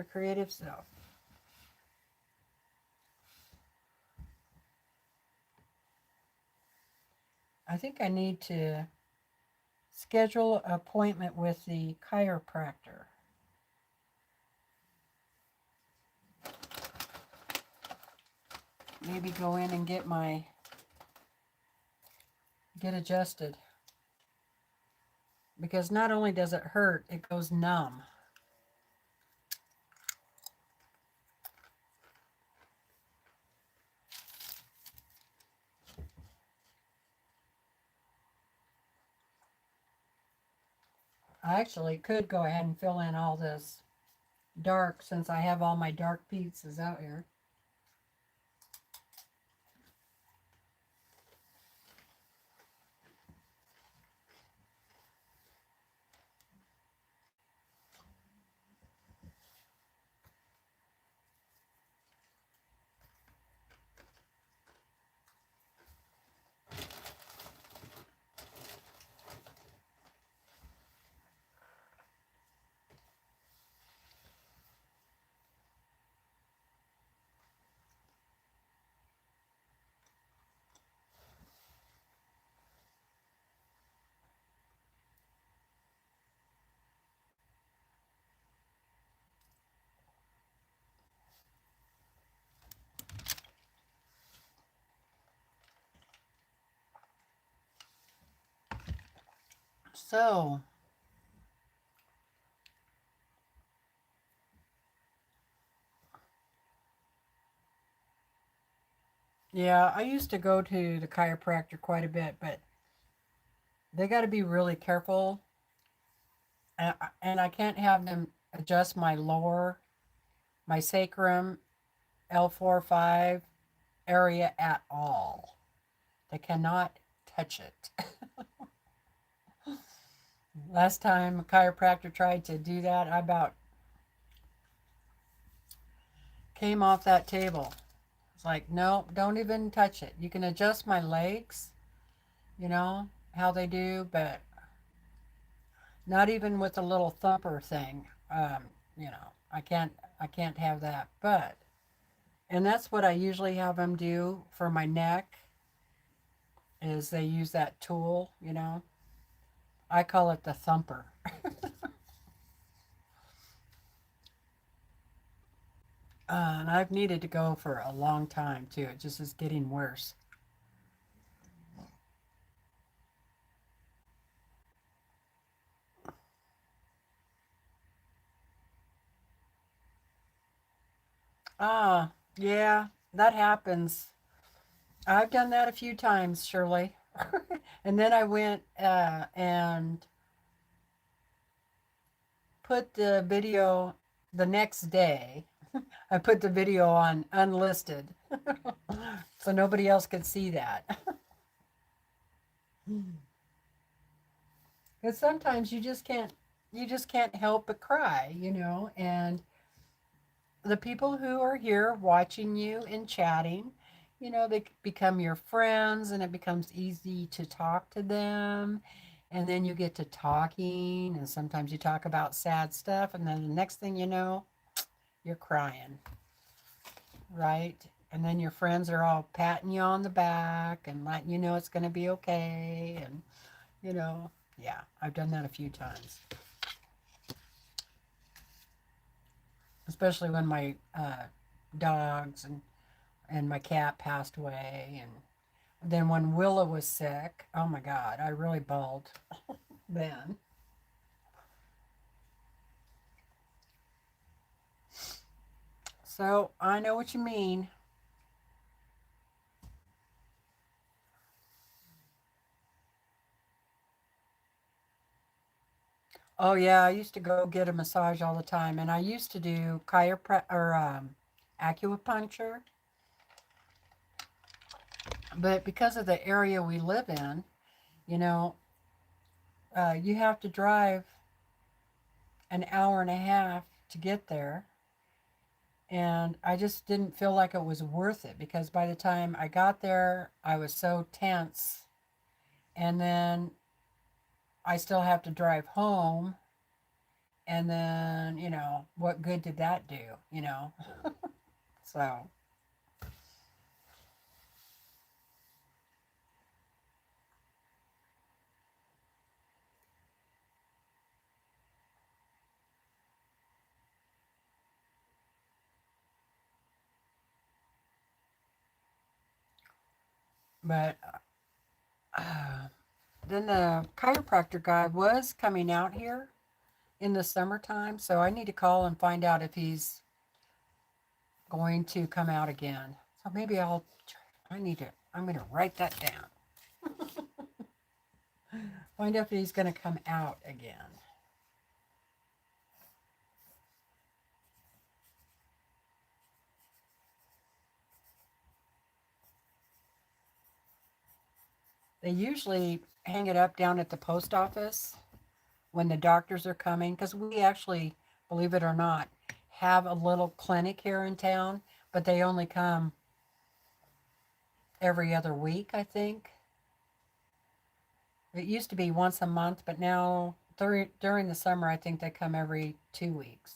creative self. I think I need to schedule an appointment with the chiropractor. Maybe go in and get adjusted. Because not only does it hurt, it goes numb. I actually could go ahead and fill in all this dark since I have all my dark pieces out here. So, yeah, I used to go to the chiropractor quite a bit, but they got to be really careful. And I can't have them adjust my lower, my sacrum, L4-5 area at all. They cannot touch it. Last time a chiropractor tried to do that, I about came off that table. It's like, no, don't even touch it. You can adjust my legs, you know, how they do, but not even with a little thumper thing. You know, I can't have that. But, and that's what I usually have them do for my neck, is they use that tool, you know. I call it the thumper. And I've needed to go for a long time too. It just is getting worse. Ah, yeah, that happens. I've done that a few times, Shirley. And then I went and put the video the next day. I put the video on unlisted so nobody else could see that. Because sometimes you just can't help but cry, you know, and the people who are here watching you and chatting, you know, they become your friends and it becomes easy to talk to them. And then you get to talking, and sometimes you talk about sad stuff, and then the next thing you know, you're crying, right? And then your friends are all patting you on the back and letting you know it's going to be okay. And, you know, Yeah, I've done that a few times. Especially when my dogs and my cat passed away. And then when Willa was sick, oh my God, I really bawled then. So I know what you mean. Oh yeah, I used to go get a massage all the time, and I used to do acupuncture, but because of the area we live in, you know, you have to drive an hour and a half to get there, and I just didn't feel like it was worth it because by the time I got there, I was so tense, and then I still have to drive home, and then what good did that do? So. But uh, then the chiropractor guy was coming out here in the summertime, so I need to call and find out if he's going to come out again. So maybe I'm going to write that down. Find out if he's going to come out again. They usually hang it up down at the post office when the doctors are coming, because we actually, believe it or not, have a little clinic here in town, but they only come every other week, I think. It used to be once a month, but now during the summer, I think they come every 2 weeks.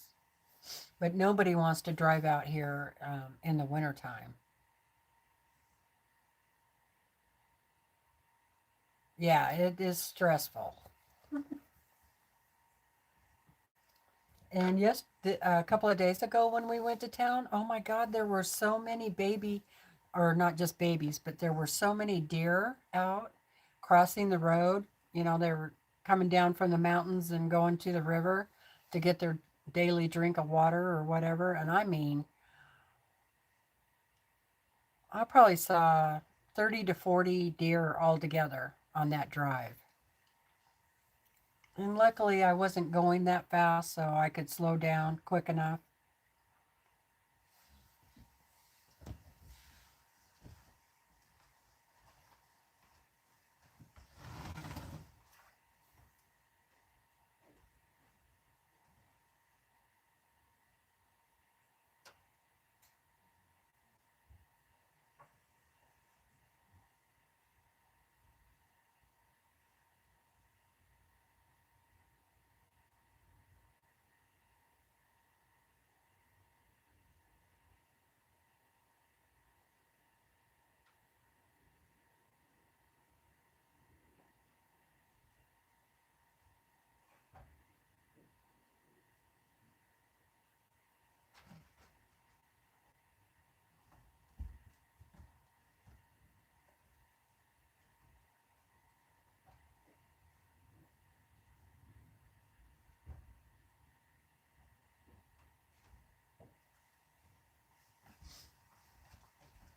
But nobody wants to drive out here in the wintertime. Yeah, it is stressful. And yes, a couple of days ago when we went to town, oh my God, there were so many or not just babies, but there were so many deer out crossing the road. They were coming down from the mountains and going to the river to get their daily drink of water or whatever. And I mean, I probably saw 30 to 40 deer altogether on that drive. And luckily, I wasn't going that fast, so I could slow down quick enough.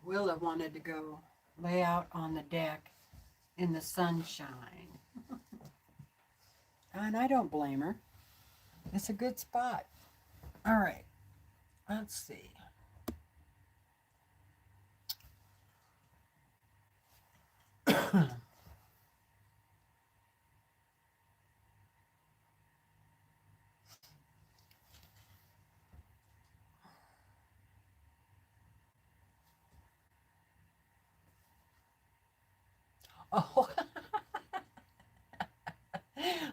Willa wanted to go lay out on the deck in the sunshine. And I don't blame her. It's a good spot. All right, let's see. Oh,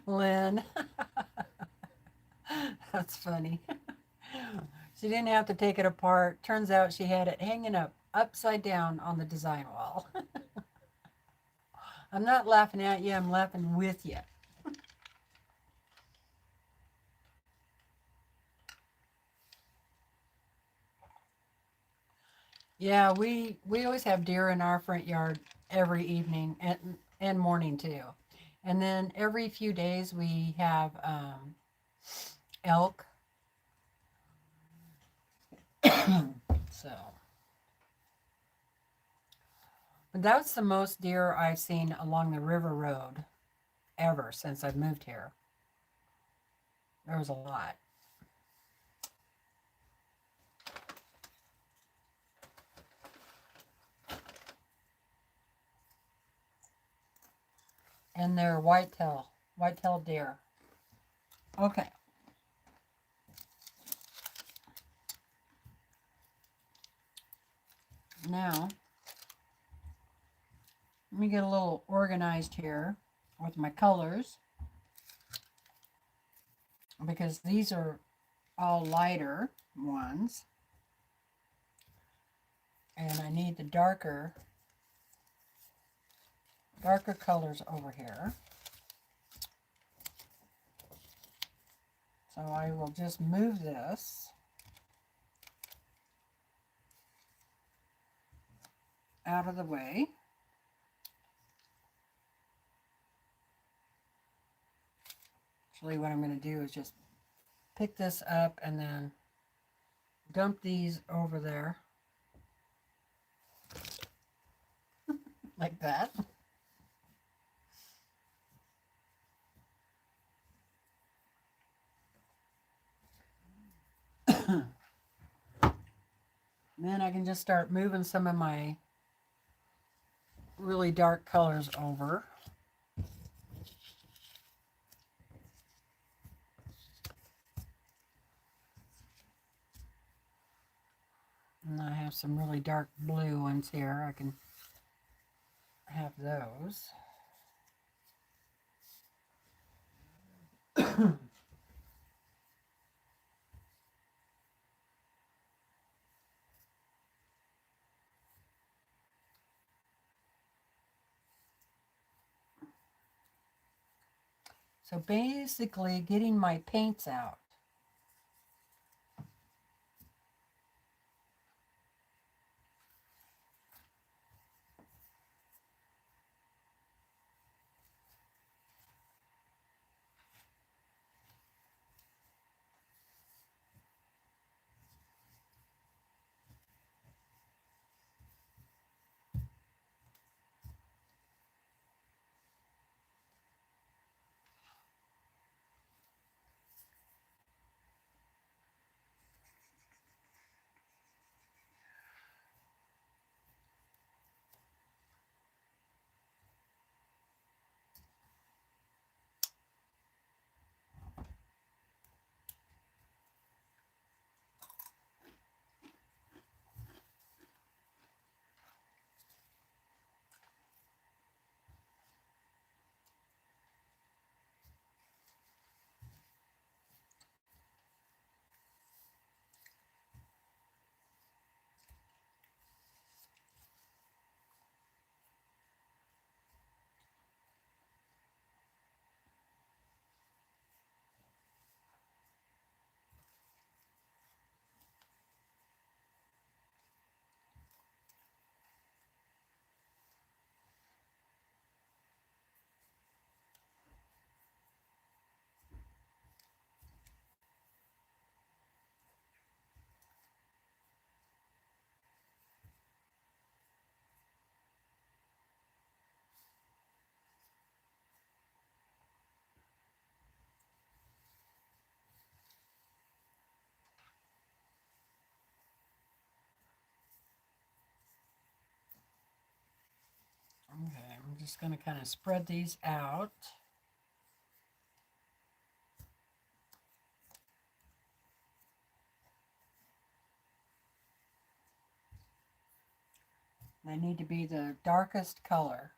Lynn. That's funny. She didn't have to take it apart. Turns out she had it hanging up upside down on the design wall. I'm not laughing at you, I'm laughing with you. Yeah, we always have deer in our front yard every evening and morning too. And then every few days we have elk. So, but that's the most deer I've seen along the river road ever since I've moved here. There was a lot. And they're white-tailed deer. Okay. Now, let me get a little organized here with my colors, because these are all lighter ones. And I need the darker colors over here. So I will just move this out of the way. Actually, what I'm going to do is just pick this up and then dump these over there like that. Then I can just start moving some of my really dark colors over. And I have some really dark blue ones here. I can have those. So basically getting my paints out. Okay, I'm just going to kind of spread these out. They need to be the darkest color.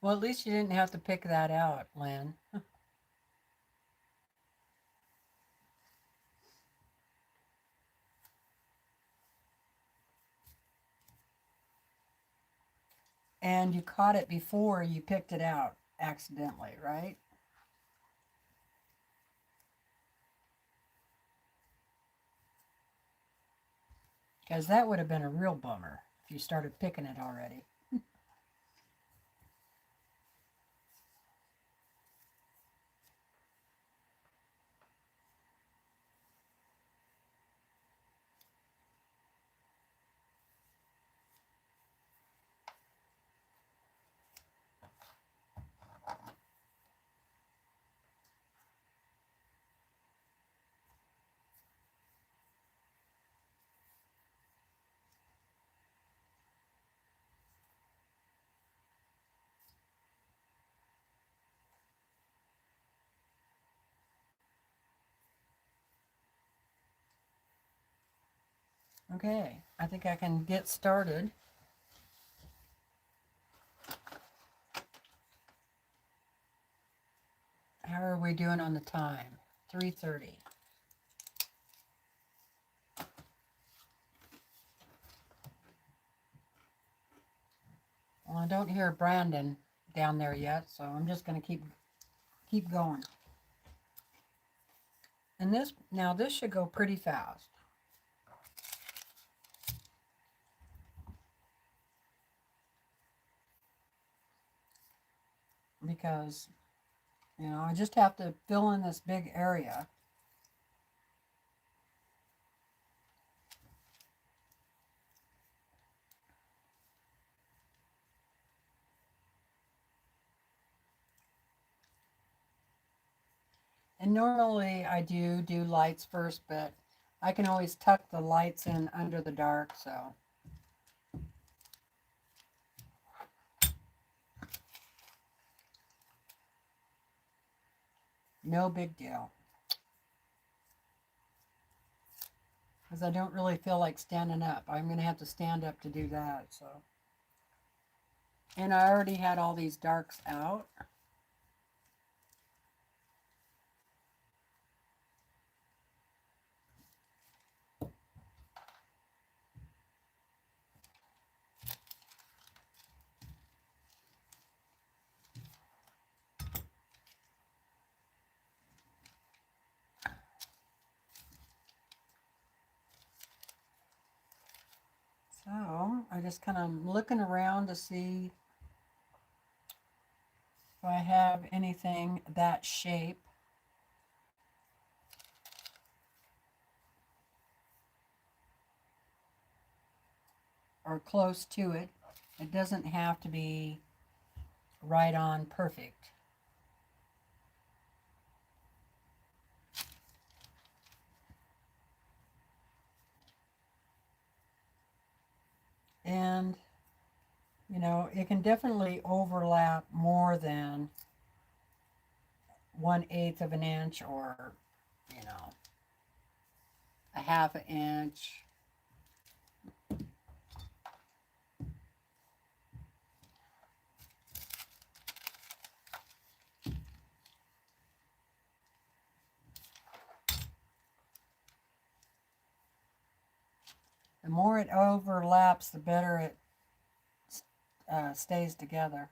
Well, at least you didn't have to pick that out, Lynn. And you caught it before you picked it out accidentally, right? Because that would have been a real bummer if you started picking it already. Okay, I think I can get started. How are we doing on the time? 3:30. Well, I don't hear Brandon down there yet, so I'm just going to keep going. And this should go pretty fast. Because, I just have to fill in this big area. And normally I do lights first, but I can always tuck the lights in under the dark, so. No big deal. Because I don't really feel like standing up. I'm going to have to stand up to do that, so. And I already had all these darks out. So I just kind of looking around to see if I have anything that shape. Or close to it. It doesn't have to be right on perfect. And it can definitely overlap more than 1/8 of an inch or a half an inch. The more it overlaps, the better it stays together.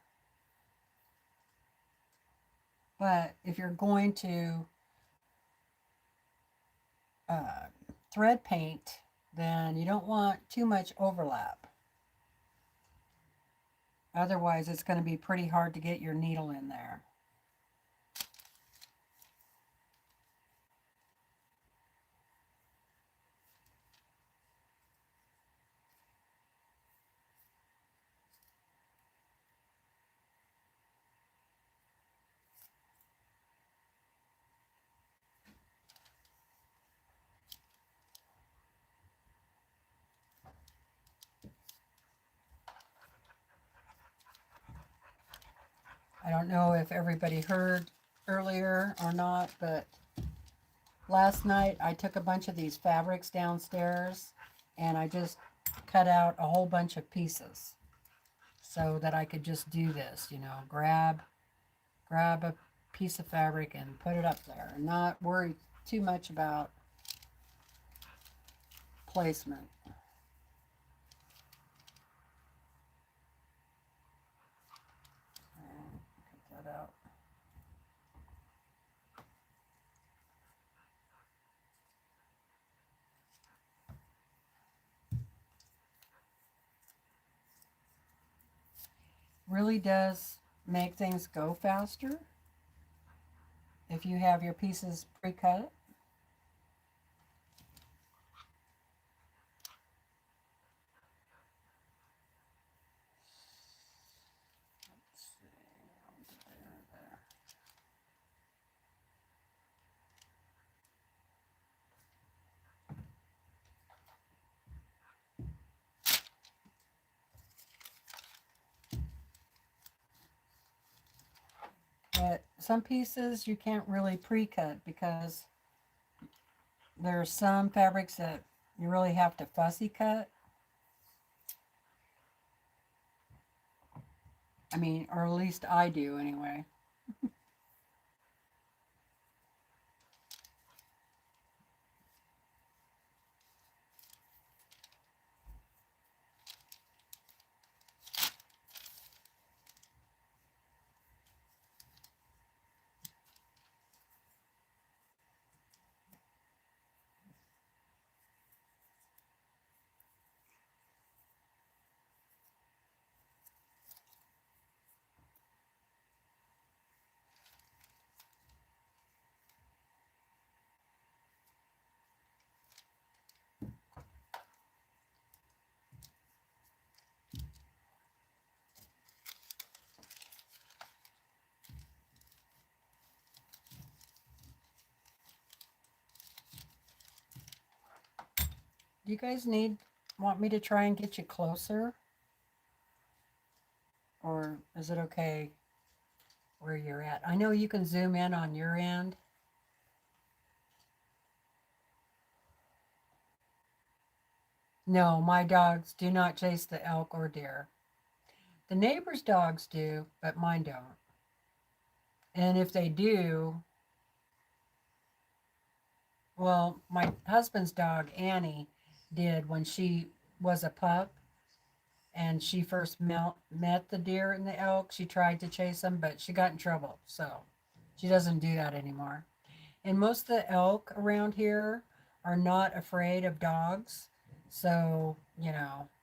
But if you're going to thread paint, then you don't want too much overlap. Otherwise, it's going to be pretty hard to get your needle in there. I don't know if everybody heard earlier or not, but last night I took a bunch of these fabrics downstairs and I just cut out a whole bunch of pieces so that I could just do this, grab a piece of fabric and put it up there and not worry too much about placement. really does make things go faster if you have your pieces pre-cut. But some pieces you can't really pre-cut because there are some fabrics that you really have to fussy cut. I mean, or at least I do anyway. Do you guys want me to try and get you closer? Or is it okay where you're at? I know you can zoom in on your end. No, my dogs do not chase the elk or deer. The neighbors' dogs do, but mine don't. And if they do, well, my husband's dog, Annie, did when she was a pup and she first met the deer and the elk. She tried to chase them, but she got in trouble. So she doesn't do that anymore. And most of the elk around here are not afraid of dogs. So,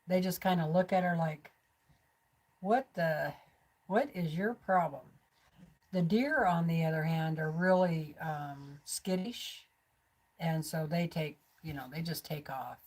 they just kind of look at her like, what is your problem? The deer, on the other hand, are really skittish. And so they just take off.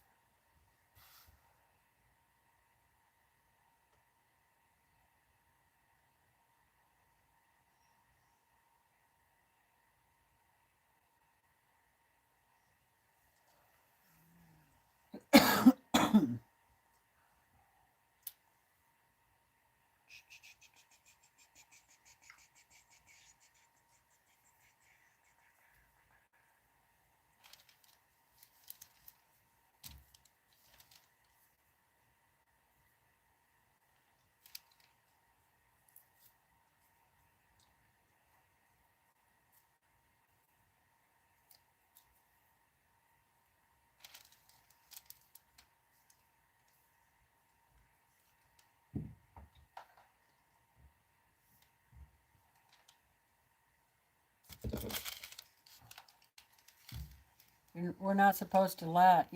We're not supposed to let,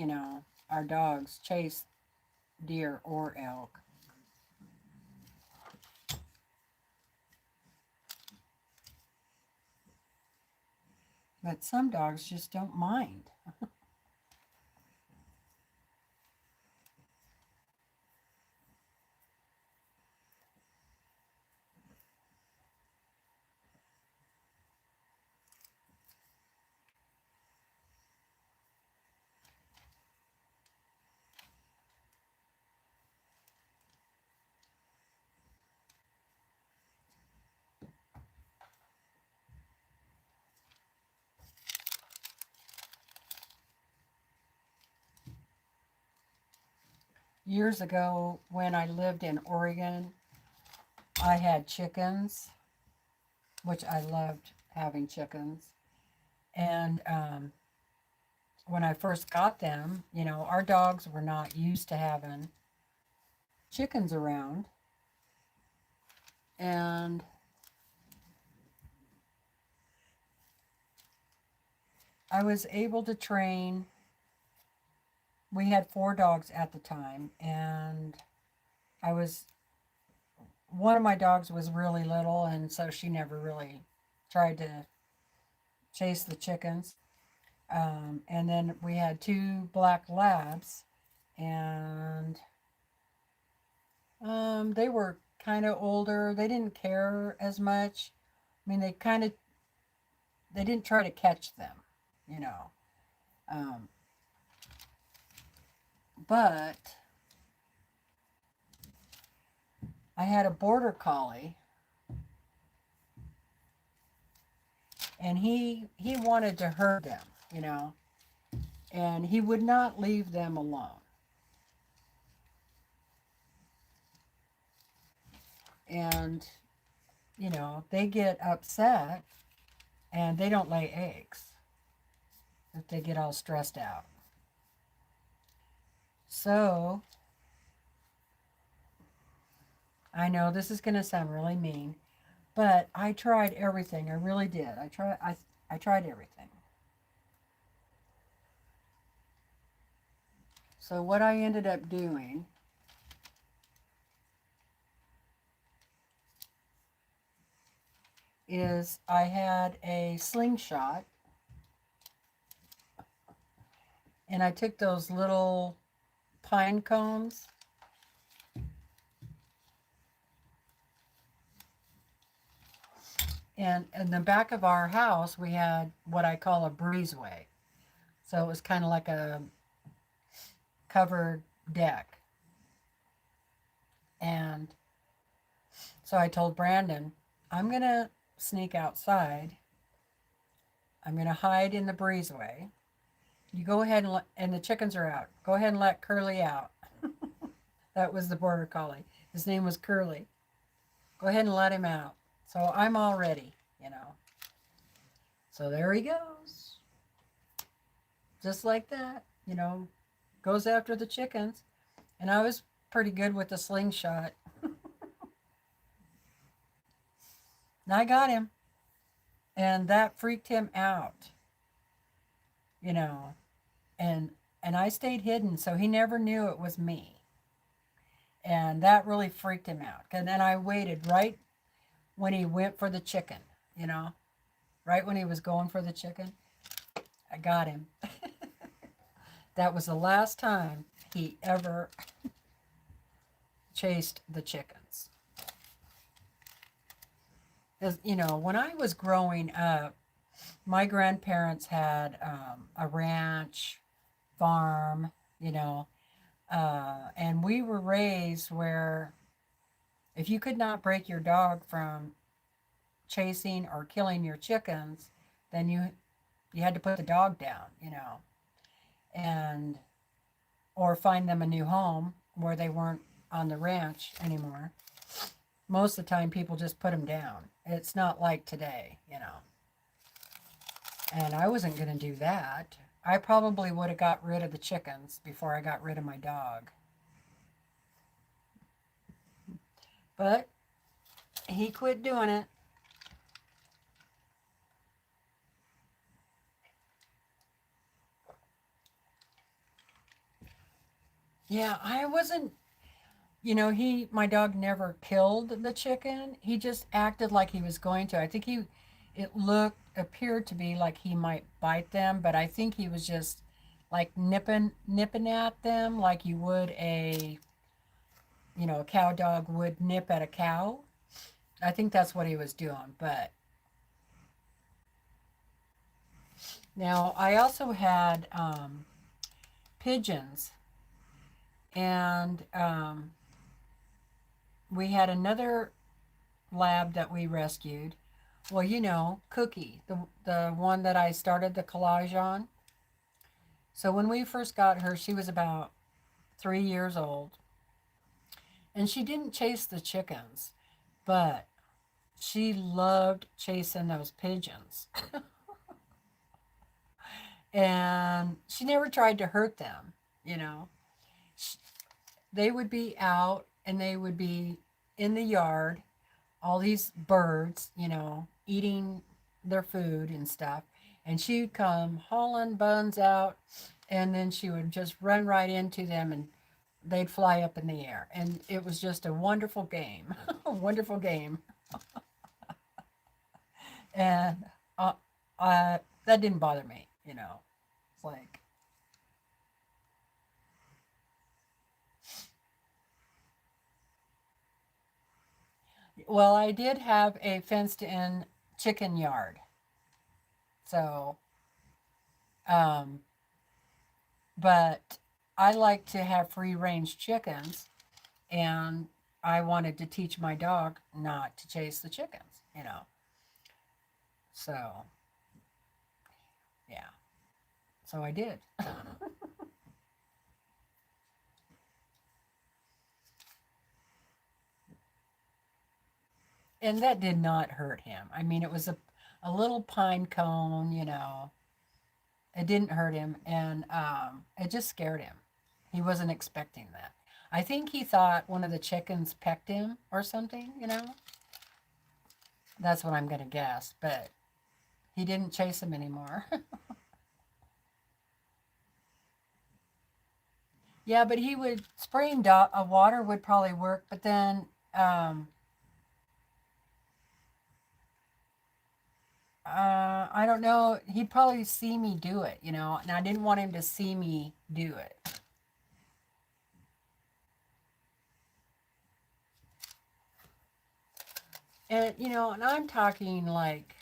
our dogs chase deer or elk. But some dogs just don't mind. Years ago, when I lived in Oregon, I had chickens, which I loved having chickens. And when I first got them, our dogs were not used to having chickens around. And I was able to train. We had 4 dogs at the time, and I was one of my dogs was really little, and so she never really tried to chase the chickens. And then we had two black labs, and they were kind of older. They didn't care as much. I mean, they didn't try to catch them, you know. Um, but I had a border collie, and he wanted to herd them, you know, and he would not leave them alone. And you know, they get upset and they don't lay eggs if they get all stressed out. So I know this is going to sound really mean, but I tried everything. I really did. I tried everything. So what I ended up doing is I had a slingshot, and I took those little pine cones and in the back of our house we had what I call a breezeway. So it was kind of like a covered deck. And so I told Brandon, I'm going to sneak outside. I'm going to hide in the breezeway. You go ahead and the chickens are out. Go ahead and let Curly out. That was the border collie. His name was Curly. Go ahead and let him out. So I'm all ready, you know. So there he goes. Just like that, you know, goes after the chickens. And I was pretty good with the slingshot. And I got him. And that freaked him out, you know. And I stayed hidden, so he never knew it was me. And that really freaked him out. And then I waited right when he went for the chicken, you know, right when he was going for the chicken. I got him. That was the last time he ever chased the chickens. Because, you know, when I was growing up, my grandparents had a ranch, farm, you know, and we were raised where if you could not break your dog from chasing or killing your chickens, then you had to put the dog down, you know, and or find them a new home where they weren't on the ranch anymore. Most of the time, people just put them down. It's not like today, you know. And I wasn't going to do that. I probably would have got rid of the chickens before I got rid of my dog. But he quit doing it. Yeah, I wasn't, you know, my dog never killed the chicken. He just acted like he was going to. I think appeared to be like he might bite them, but I think he was just like nipping at them like you would a cow dog would nip at a cow. I think that's what he was doing. But now I also had pigeons, and we had another lab that we rescued. Well, you know, Cookie, the one that I started the collage on. So when we first got her, she was about 3 years old. And she didn't chase the chickens, but she loved chasing those pigeons. And she never tried to hurt them, you know. They would be out and they would be in the yard, all these birds, you know, eating their food and stuff. And she'd come hauling buns out, and then she would just run right into them and they'd fly up in the air. And it was just a wonderful game, a wonderful game. And that didn't bother me, you know. It's like, well, I did have a fenced in chicken yard. So, um, but I like to have free range chickens, and I wanted to teach my dog not to chase the chickens, you know. So, yeah. So I did. And that did not hurt him. I mean, it was a little pine cone, you know. It didn't hurt him, and it just scared him. He wasn't expecting that. I think he thought one of the chickens pecked him or something, you know. That's what I'm going to guess, but he didn't chase him anymore. Yeah, but he would spraying water would probably work, but then I don't know. He'd probably see me do it, you know, and I didn't want him to see me do it. And, you know, and I'm talking like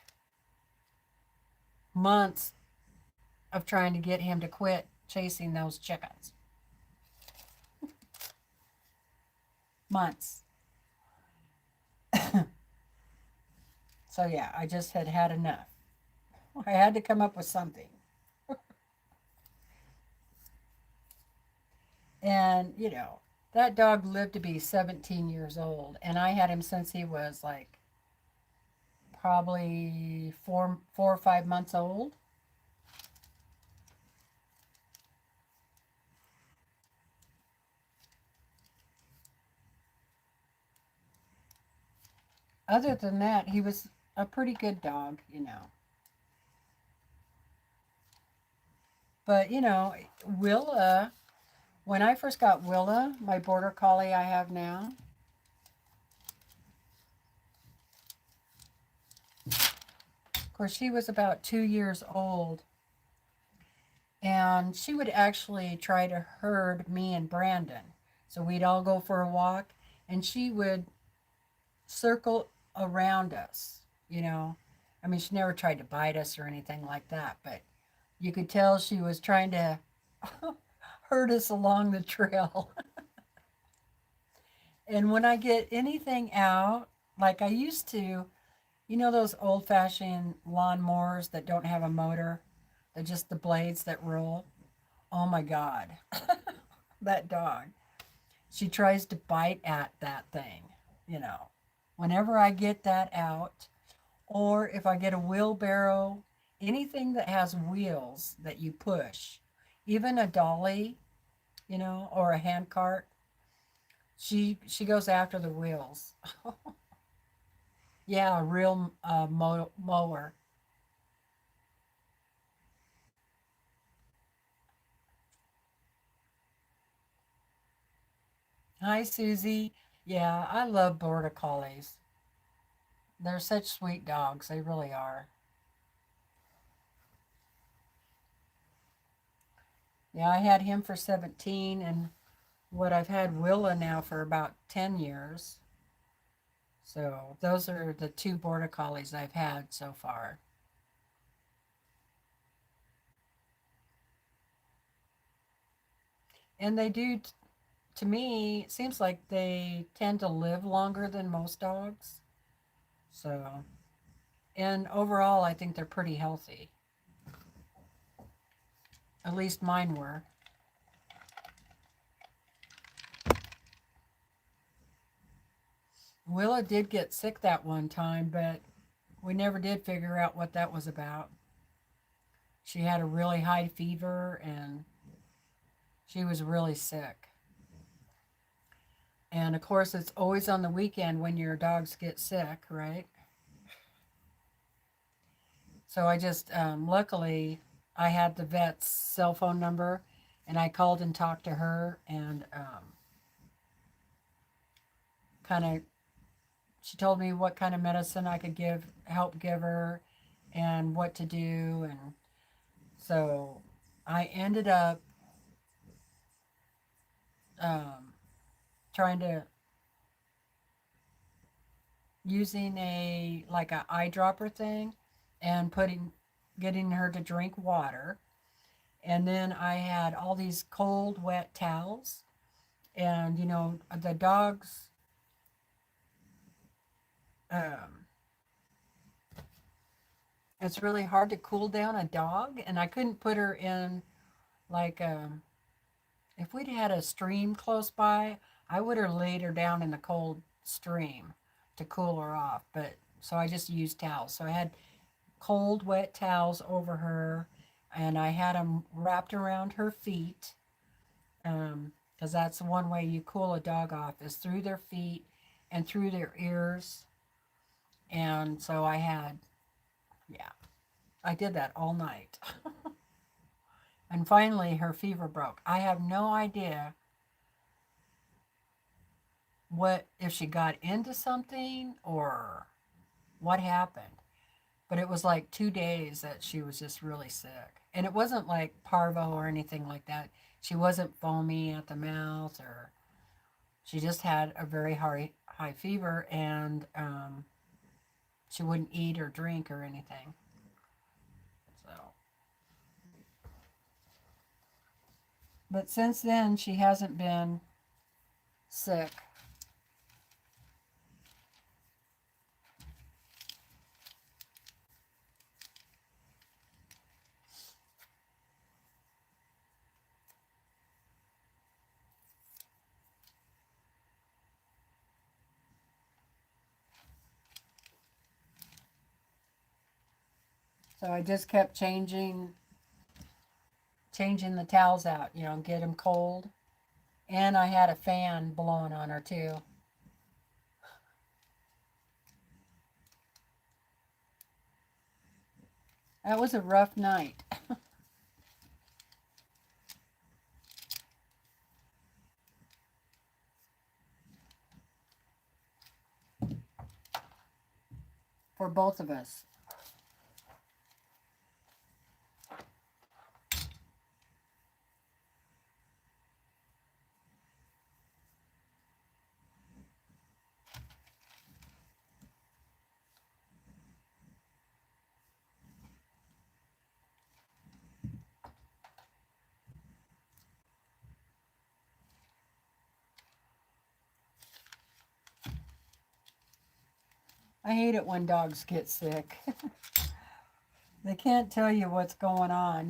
months of trying to get him to quit chasing those chickens. Months. So, yeah, I just had had enough. I had to come up with something. And, you know, that dog lived to be 17 years old, and I had him since he was like probably 4 or 5 months old. Other than that, he was a pretty good dog, you know. But, you know, Willa, when I first got Willa, my border collie I have now, of course, she was about 2 years old, and she would actually try to herd me and Brandon. So we'd all go for a walk, and she would circle around us, you know. I mean, she never tried to bite us or anything like that, but you could tell she was trying to herd us along the trail. And when I get anything out, like I used to, you know, those old fashioned lawnmowers that don't have a motor, they're just the blades that roll. Oh my God, that dog. She tries to bite at that thing, you know. Whenever I get that out, or if I get a wheelbarrow, anything that has wheels that you push, even a dolly, you know, or a hand cart, she goes after the wheels. Yeah, a real mower. Hi, Susie. Yeah, I love border collies. They're such sweet dogs. They really are. Yeah, I had him for 17, and what I've had Willa now for about 10 years. So those are the two border collies I've had so far. And they do, to me, it seems like they tend to live longer than most dogs. So, and overall, I think they're pretty healthy. At least mine were. Willa did get sick that one time, but we never did figure out what that was about. She had a really high fever and she was really sick. And of course, it's always on the weekend when your dogs get sick, right? So I just, luckily, I had the vet's cell phone number, And I called and talked to her and kind of, she told me what kind of medicine I could help give her and what to do. And so I ended up um, trying to using like a eyedropper thing and getting her to drink water. And then I had all these cold, wet towels. And, the dogs, um, it's really hard to cool down a dog. And I couldn't put her in, like, if we'd had a stream close by, I would have laid her down in the cold stream to cool her off. But so I just used towels. So I had cold, wet towels over her, and I had them wrapped around her feet. Because that's one way you cool a dog off is through their feet and through their ears. And so yeah, I did that all night. And finally, her fever broke. I have no idea if she got into something or what happened. But it was like 2 days that she was just really sick. And it wasn't like parvo or anything like that. She wasn't foamy at the mouth, or she just had a very high fever, and she wouldn't eat or drink or anything. So, but since then, she hasn't been sick. So I just kept changing the towels out, get them cold. And I had a fan blowing on her too. That was a rough night. For both of us. I hate it when dogs get sick. They can't tell you what's going on.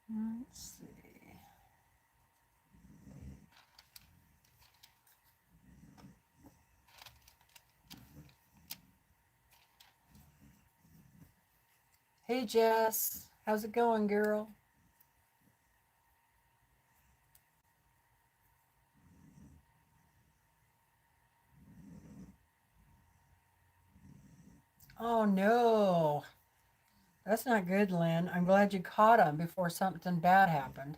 Let's see. Hey, Jess. How's it going, girl? Oh, no. That's not good, Lynn. I'm glad you caught him before something bad happened.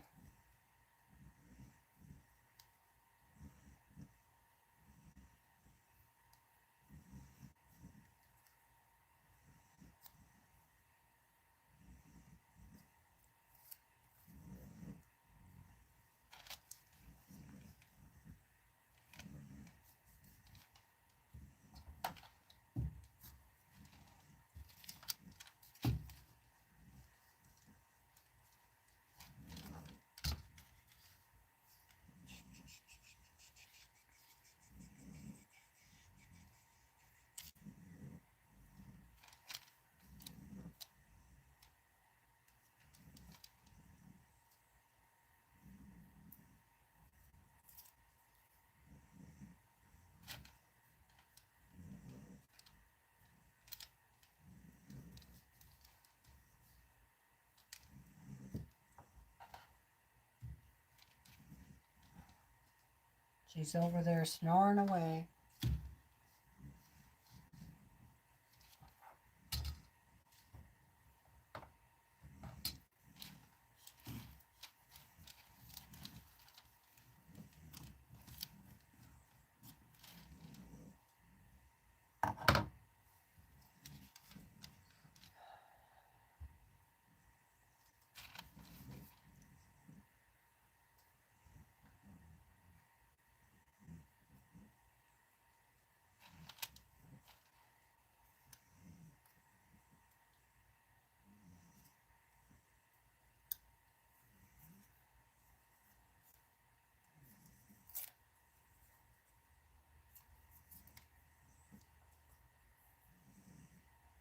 She's over there snoring away.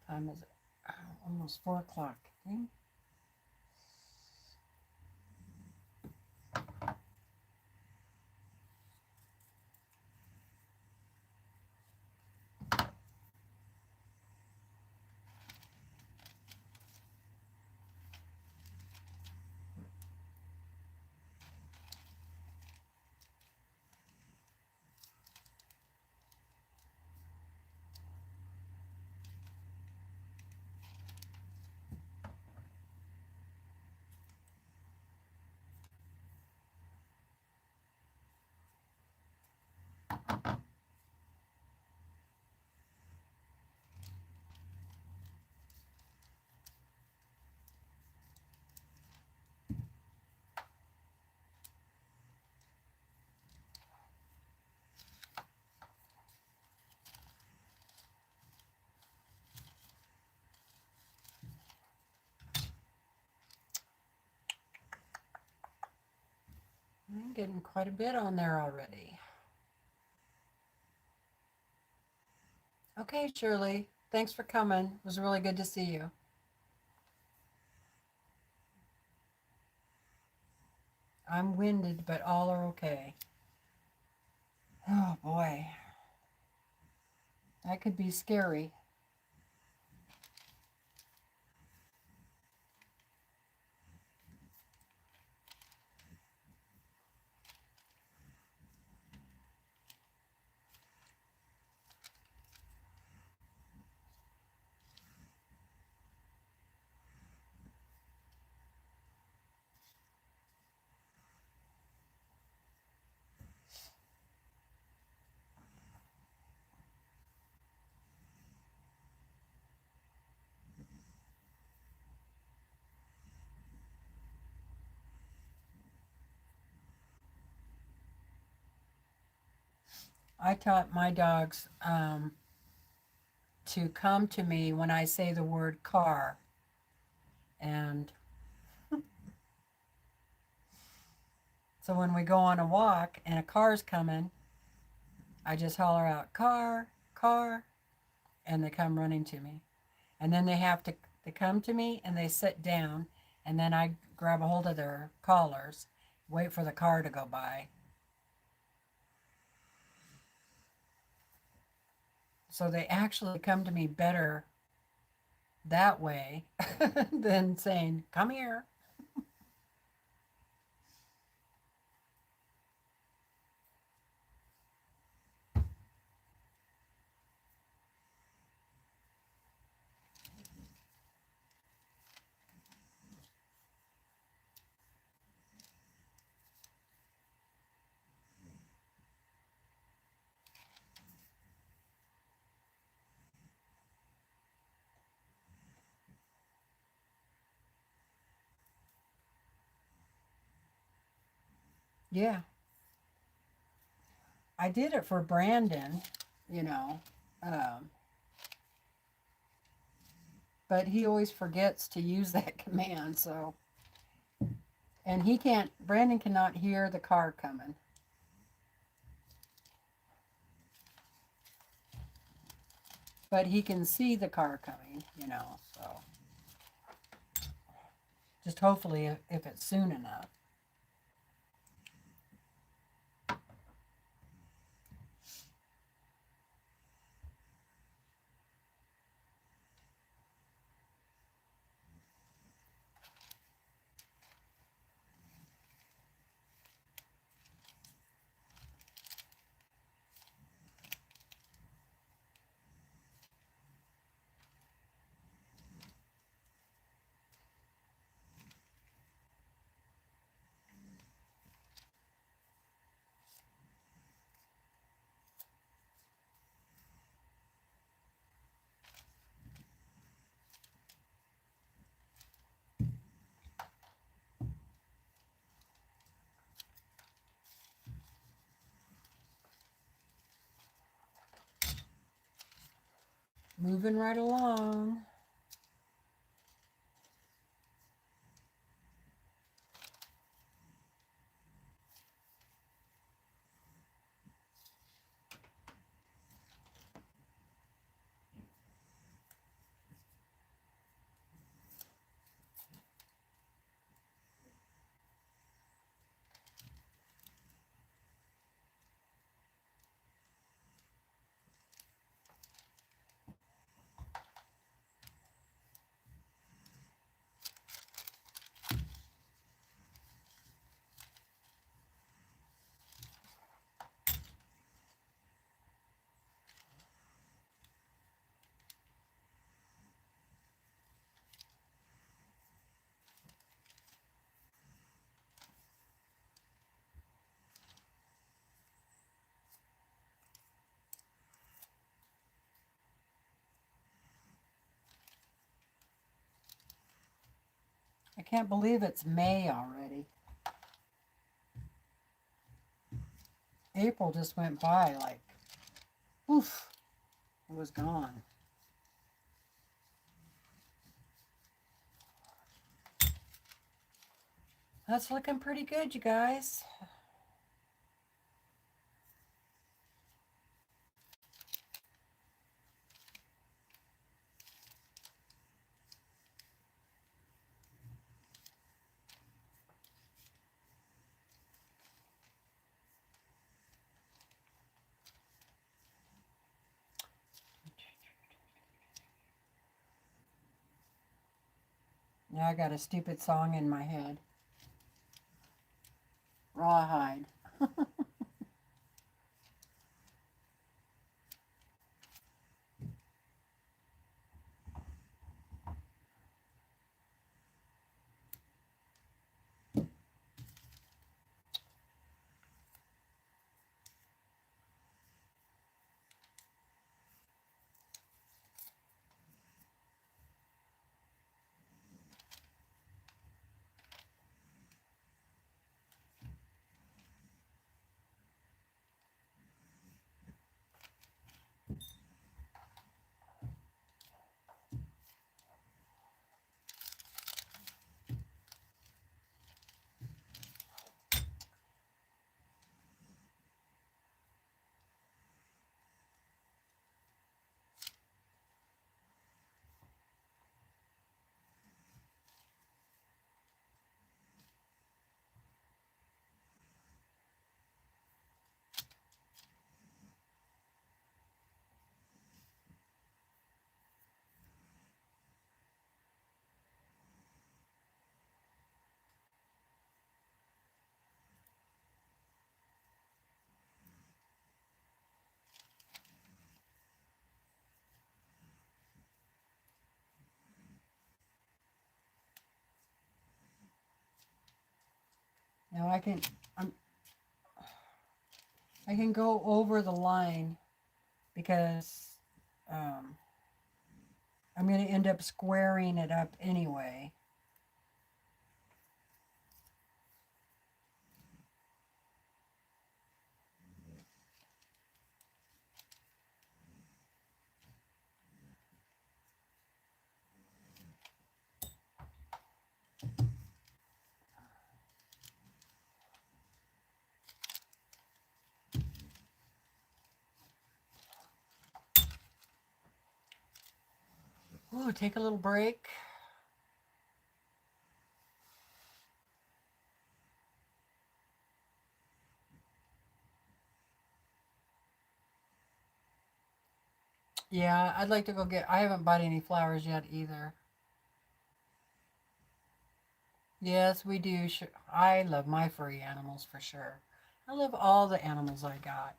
Time is almost 4 o'clock. I'm getting quite a bit on there already. Okay, Shirley. Thanks for coming. It was really good to see you. I'm winded, but all are okay. Oh boy. That could be scary. I taught my dogs to come to me when I say the word car. And so when we go on a walk and a car's coming, I just holler out, car, car, and they come running to me. And then they come to me and they sit down, and then I grab a hold of their collars, wait for the car to go by. So they actually come to me better that way than saying, come here. Yeah, I did it for Brandon, you know, um, but he always forgets to use that command. So, and Brandon cannot hear the car coming. But he can see the car coming, so just hopefully if it's soon enough. Moving right along. I can't believe it's May already. April just went by like, oof, it was gone. That's looking pretty good, you guys. Now I got a stupid song in my head. Rawhide. Now I can go over the line because um, I'm going to end up squaring it up anyway. Ooh, take a little break. Yeah, I'd like to go I haven't bought any flowers yet either. Yes, we do. I love my furry animals for sure. I love all the animals I got.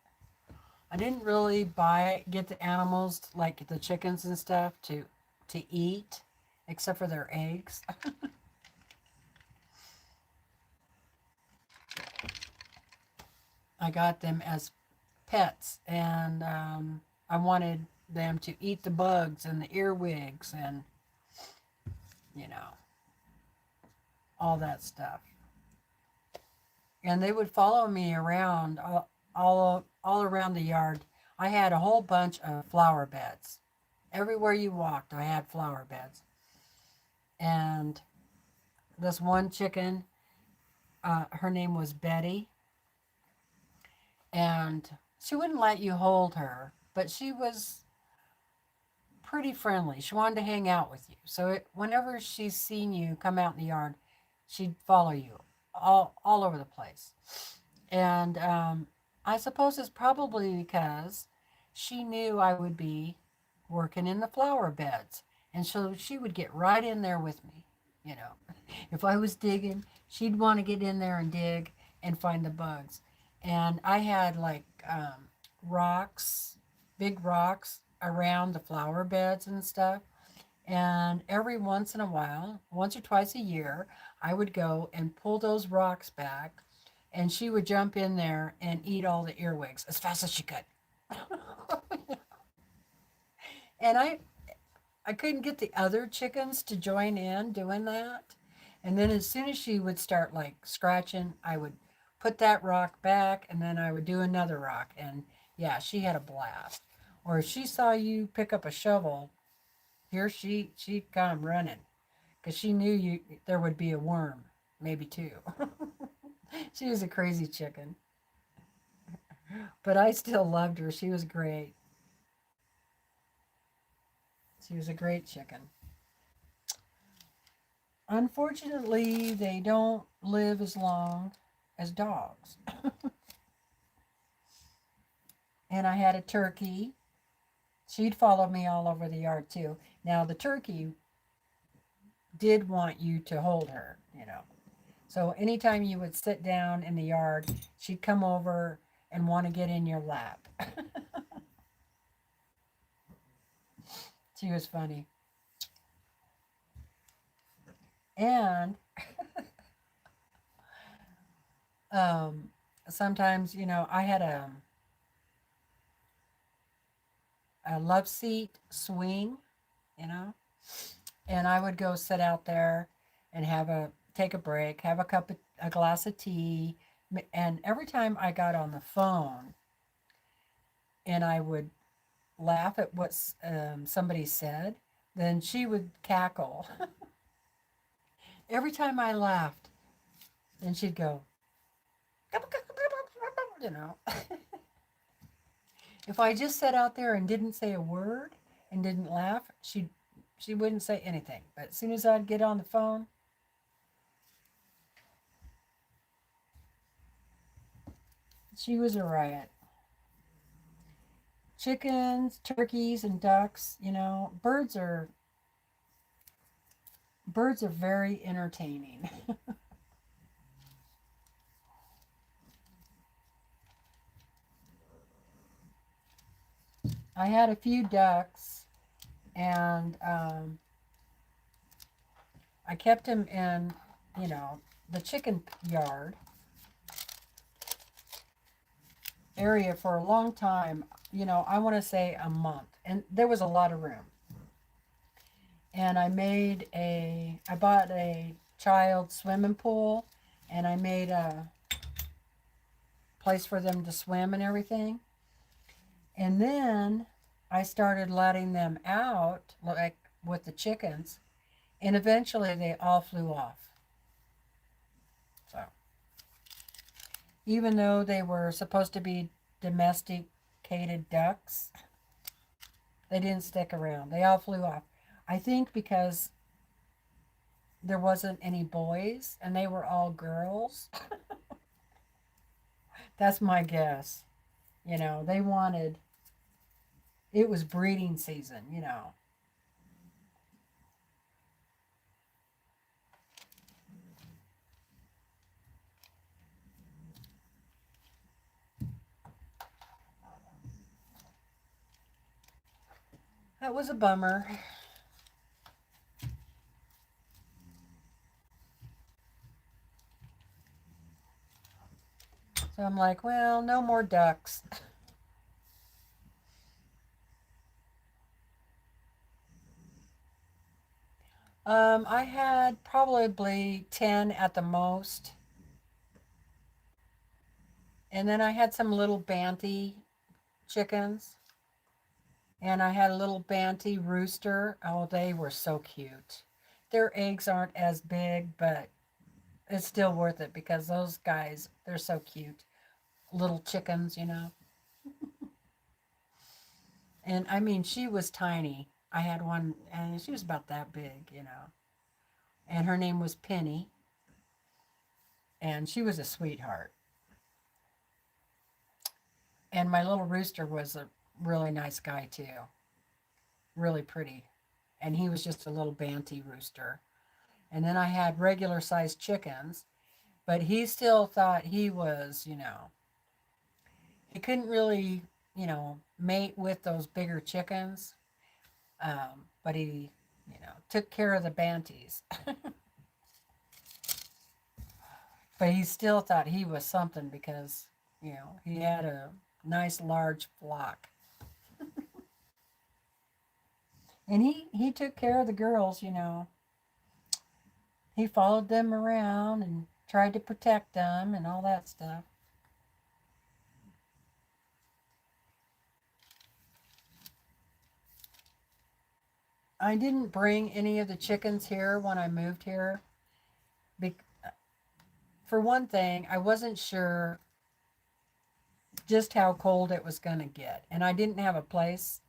I didn't really get the animals like the chickens and stuff to eat, except for their eggs. I got them as pets, and I wanted them to eat the bugs and the earwigs and you know all that stuff. And they would follow me around all around the yard. I had a whole bunch of flower beds, Everywhere you walked, I had flower beds. And this one chicken, her name was Betty, and she wouldn't let you hold her, but she was pretty friendly. She wanted to hang out with you. So whenever she's seen you come out in the yard, she'd follow you all over the place. And I suppose it's probably because she knew I would be working in the flower beds. And so she would get right in there with me. You know, if I was digging, she'd want to get in there and dig and find the bugs. And I had like rocks, big rocks around the flower beds and stuff. And every once in a while, once or twice a year, I would go and pull those rocks back, and she would jump in there and eat all the earwigs as fast as she could. And I couldn't get the other chickens to join in doing that. And then as soon as she would start like scratching, I would put that rock back and then I would do another rock. And yeah, she had a blast. Or if she saw you pick up a shovel, here she'd come running because she knew you there would be a worm, maybe two. She was a crazy chicken, but I still loved her. She was great. She was a great chicken. Unfortunately, they don't live as long as dogs. And I had a turkey. She'd follow me all over the yard too. Now, the turkey did want you to hold her, you know. So anytime you would sit down in the yard, she'd come over and want to get in your lap. She was funny. And um, sometimes, you know, I had a love seat swing, you know, and I would go sit out there and take a break, have a glass of tea, and every time I got on the phone and I would laugh at what somebody said, then she would cackle. Every time I laughed, then she'd go, you know. If I just sat out there and didn't say a word and didn't laugh, she wouldn't say anything. But as soon as I'd get on the phone, she was a riot. Chickens, turkeys, and ducks, you know, birds are very entertaining. I had a few ducks, and I kept them in, you know, the chicken yard area for a long time. You know, I want to say a month, and there was a lot of room. And I bought a child swimming pool, and I made a place for them to swim and everything. And then I started letting them out, like with the chickens, and eventually they all flew off. So even though they were supposed to be domesticated ducks, they didn't stick around. They all flew off. I think because there wasn't any boys and they were all girls. That's my guess. You know, it was breeding season, you know. That was a bummer. So I'm like, well, no more ducks. I had probably 10 at the most. And then I had some little banty chickens. And I had a little banty rooster. Oh, they were so cute. Their eggs aren't as big, but it's still worth it because those guys, they're so cute. Little chickens, you know. And I mean, she was tiny. I had one, and she was about that big, you know. And her name was Penny, and she was a sweetheart. And my little rooster was a really nice guy, too. Really pretty. And he was just a little banty rooster. And then I had regular sized chickens, but he still thought he was, you know, he couldn't really, you know, mate with those bigger chickens. But he, you know, took care of the banties. But he still thought he was something because, you know, he had a nice large flock. And he took care of the girls, you know. He followed them around and tried to protect them and all that stuff. I didn't bring any of the chickens here when I moved here. Be- for one thing, I wasn't sure just how cold it was going to get, and I didn't have a place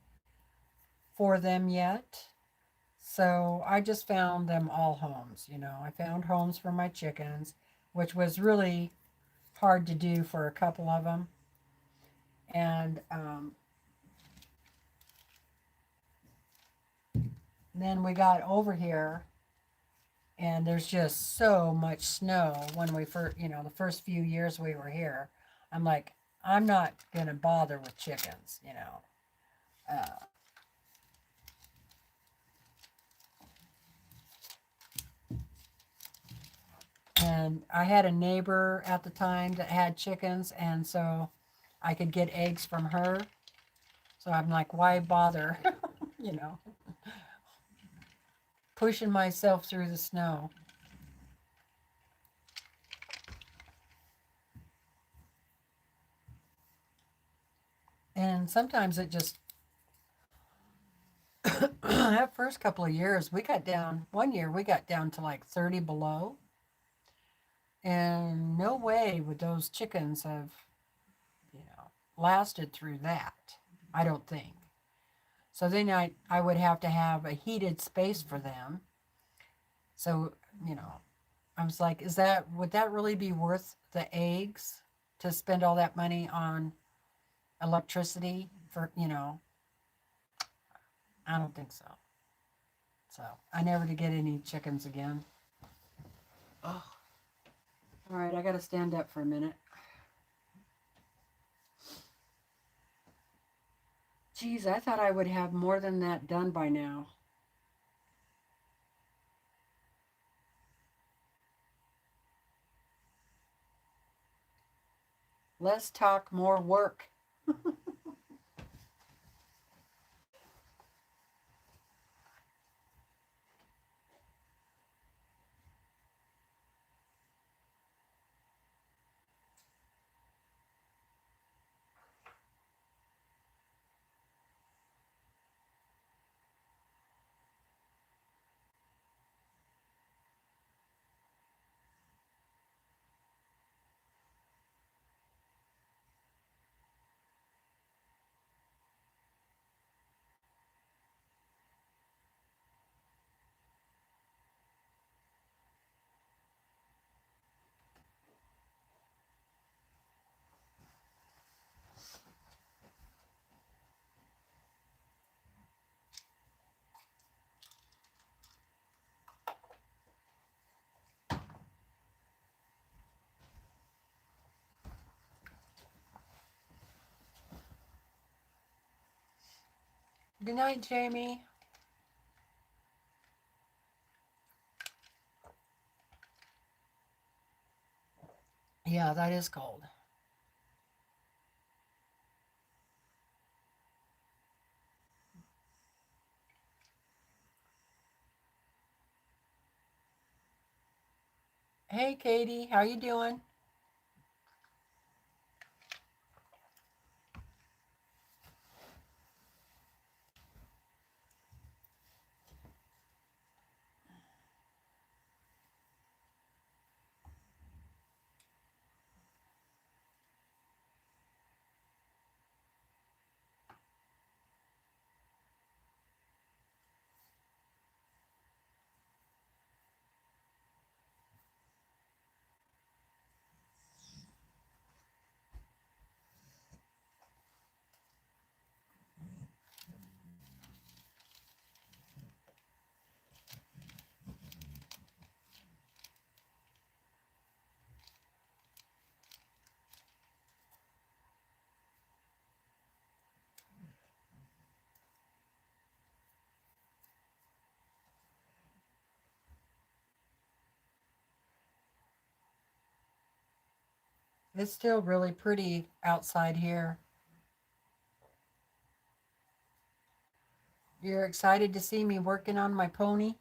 for them yet. So I just found them all homes, you know. I found homes for my chickens, which was really hard to do for a couple of them. And then we got over here, and there's just so much snow when we first, you know, the first few years we were here. I'm like, I'm not going to bother with chickens, you know. Uh, and I had a neighbor at the time that had chickens, and so I could get eggs from her. So I'm like, why bother, you know, pushing myself through the snow? And sometimes it just, that first couple of years, we got down, one year we got down to like 30 below. And no way would those chickens have, you know, lasted through that. I don't think. So then I would have to have a heated space for them. So, you know, I was like, is that, would that really be worth the eggs to spend all that money on electricity for, you know, I don't think so. So I never did get any chickens again. Oh, all right, I got to stand up for a minute. Geez, I thought I would have more than that done by now. Less talk, more work. Good night, Jamie. Yeah, that is cold. Hey, Katie, how you doing? It's still really pretty outside here. You're excited to see me working on my pony?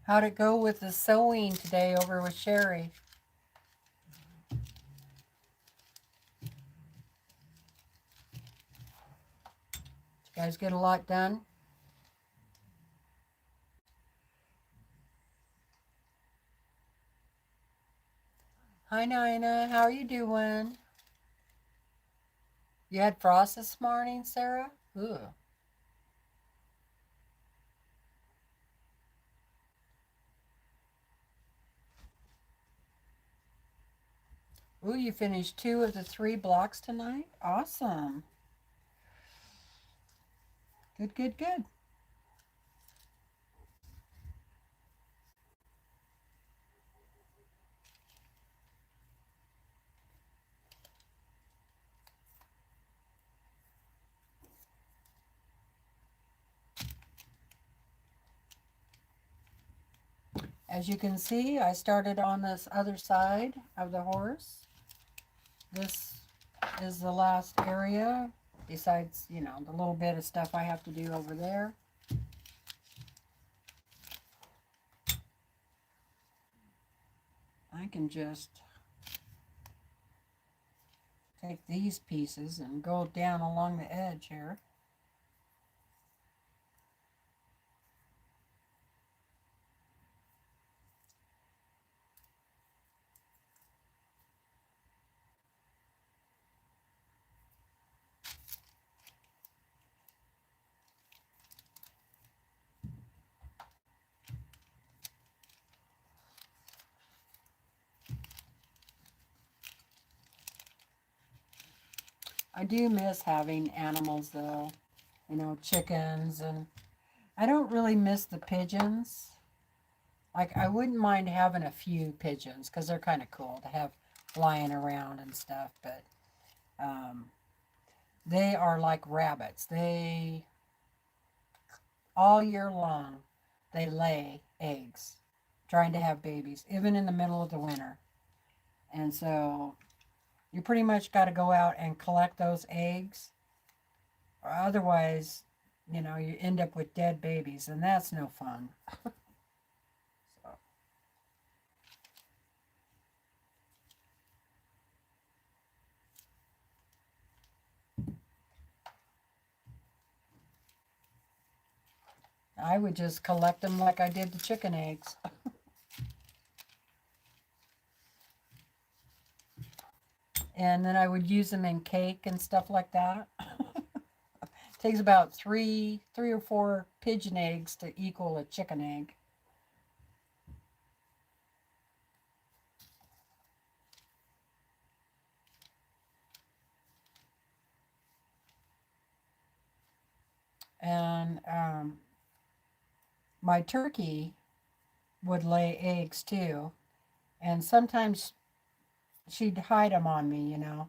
How'd it go with the sewing today over with Sherry? Did you guys get a lot done? Hi, Nina. How are you doing? You had frost this morning, Sarah? Ooh. Ooh, you finished 2 of the 3 blocks tonight? Awesome. Good, good, good. As you can see, I started on this other side of the horse. This is the last area, besides, you know, the little bit of stuff I have to do over there. I can just take these pieces and go down along the edge here. I do miss having animals though, you know, chickens, and I don't really miss the pigeons. Like, I wouldn't mind having a few pigeons because they're kind of cool to have flying around and stuff, but um, they are like rabbits. They, all year long, they lay eggs trying to have babies, even in the middle of the winter. And so you pretty much got to go out and collect those eggs, or otherwise, you know, you end up with dead babies, and that's no fun. So I would just collect them like I did the chicken eggs. And then I would use them in cake and stuff like that. Takes about three or four pigeon eggs to equal a chicken egg. And my turkey would lay eggs too. And sometimes she'd hide them on me, you know.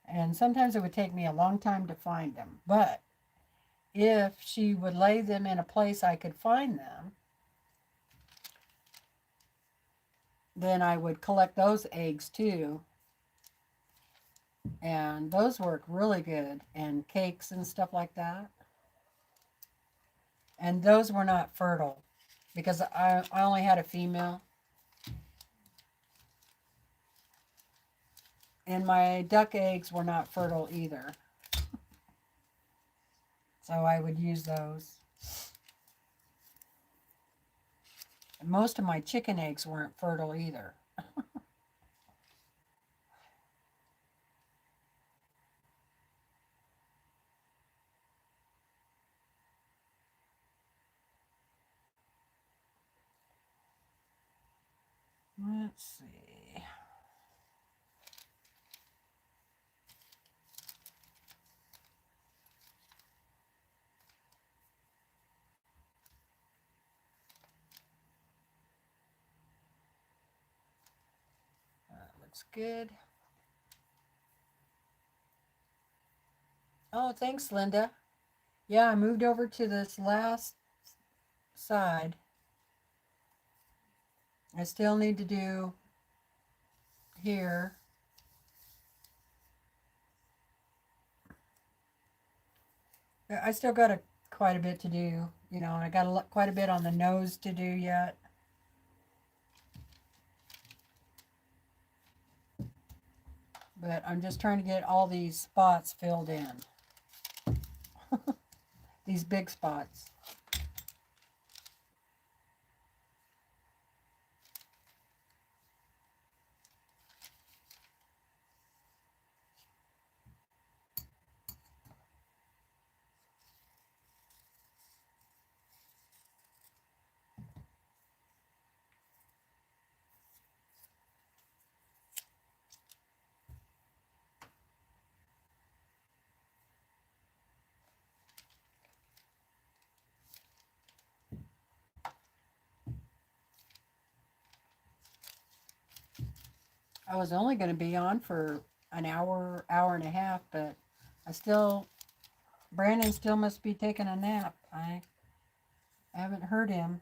And sometimes it would take me a long time to find them. But if she would lay them in a place I could find them, then I would collect those eggs too. And those work really good in cakes and stuff like that. And those were not fertile because I only had a female. And my duck eggs were not fertile either. So I would use those. And most of my chicken eggs weren't fertile either. Let's see. That looks good. Oh, thanks, Linda. Yeah, I moved over to this last side. I still need to do here. I still got quite a bit to do. You know, I got quite a bit on the nose to do yet. But I'm just trying to get all these spots filled in. These big spots. I was only going to be on for an hour, hour and a half, but I still, Brandon still must be taking a nap. I haven't heard him.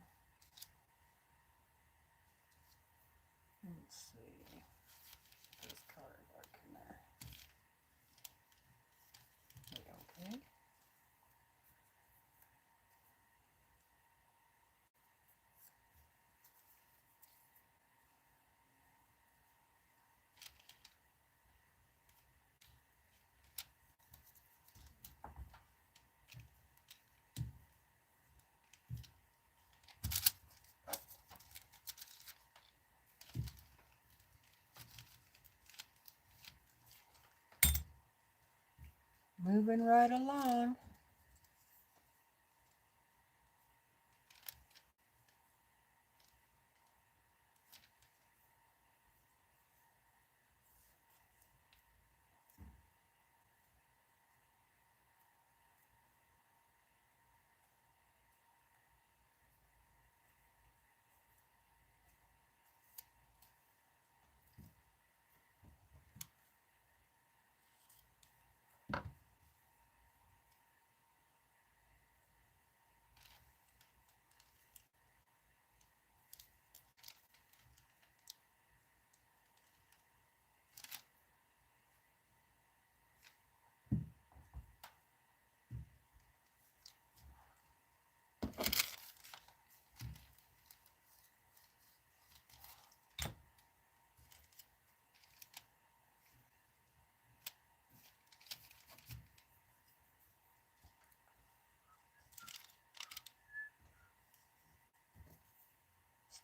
Let's see. This color dark in there. Okay. Moving right along.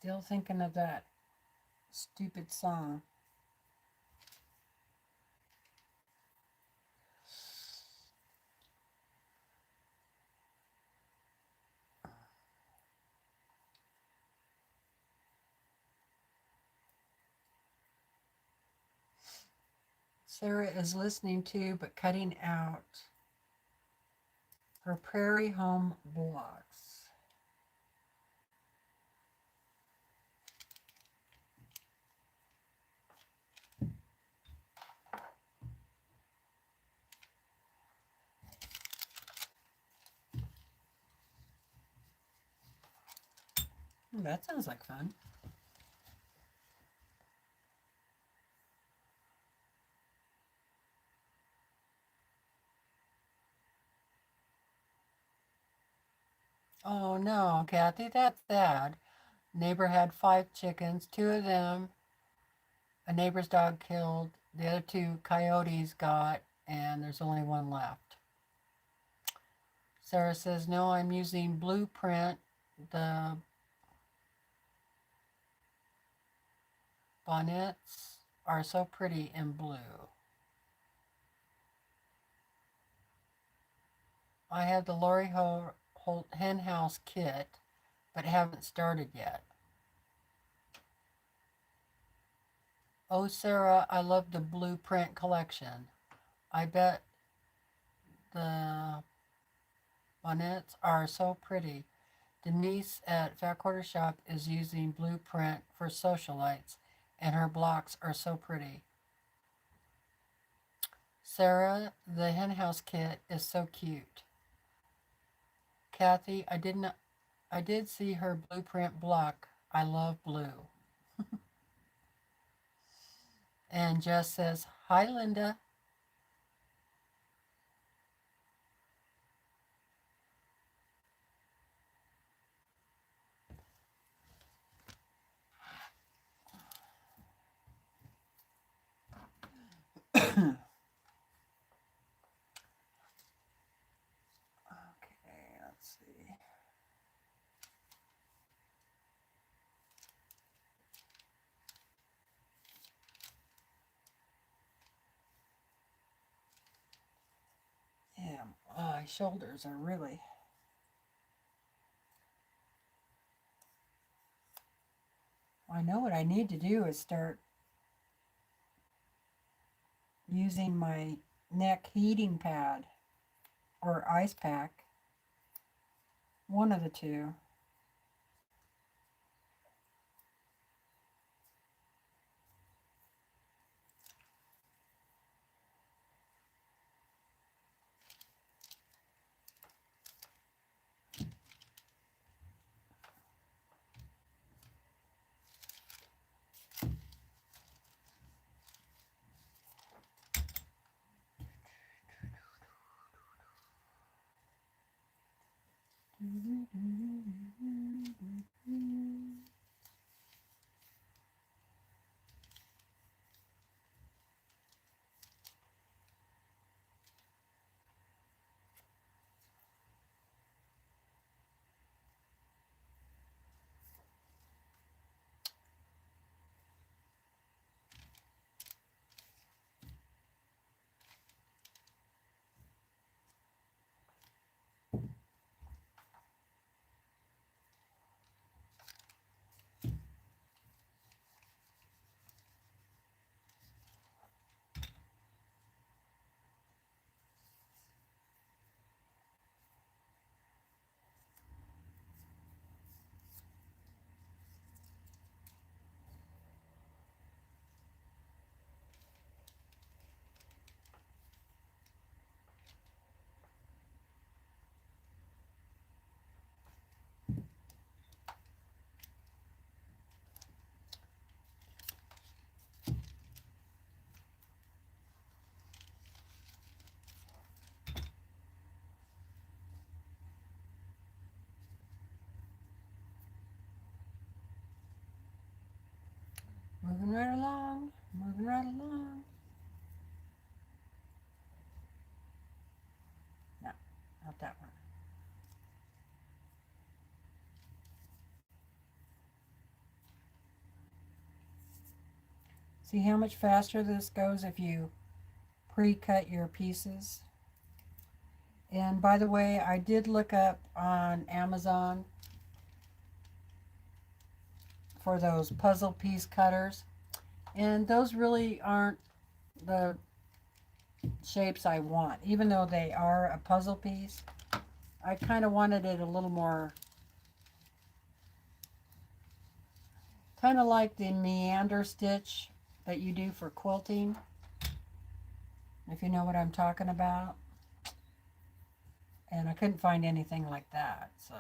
Still thinking of that stupid song. Sarah is listening to, but cutting out her prairie home blocks. That sounds like fun. Oh no, Kathy, that's sad. Neighbor had 5 chickens. 2 of them a neighbor's dog killed. The other 2 coyotes got, and there's only one left. Sarah says, no, I'm using Blueprint. The bonnets are so pretty in blue. I have the Lori Holt hen house kit, but haven't started yet. Oh, Sarah, I love the Blueprint collection. I bet the bonnets are so pretty. Denise at Fat Quarter Shop is using Blueprint for socialites, and her blocks are so pretty. Sarah, the hen house kit is so cute. Kathy, I did see her blueprint block. I love blue. And Jess says, hi, Linda. Okay, let's see. Yeah, my shoulders are really... I know what I need to do is start using my neck heating pad or ice pack. One of the two. Moving right along, moving right along. No, not that one. See how much faster this goes if you pre-cut your pieces? And by the way, I did look up on Amazon for those puzzle piece cutters, and those really aren't the shapes I want. Even though they are a puzzle piece, I kind of wanted it a little more, kind of like the meander stitch that you do for quilting, if you know what I'm talking about. And I couldn't find anything like that, so.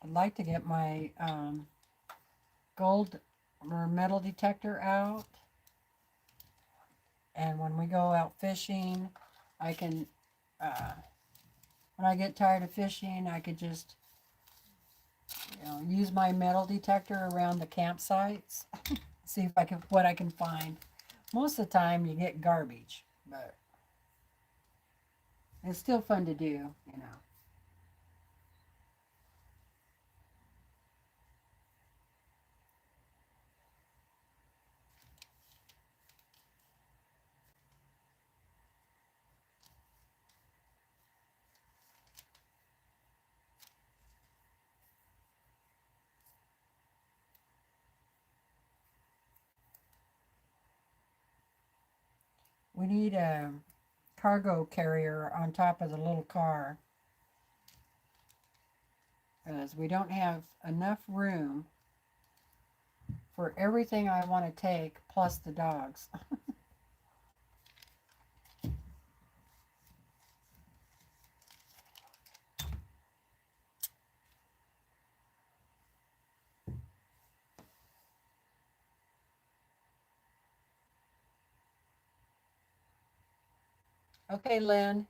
I'd like to get my gold or metal detector out. And when we go out fishing, I can, when I get tired of fishing, I could just, use my metal detector around the campsites. See if I can, what I can find. Most of the time you get garbage, but it's still fun to do. We need a cargo carrier on top of the little car because we don't have enough room for everything I want to take plus the dogs. Okay, Lynn,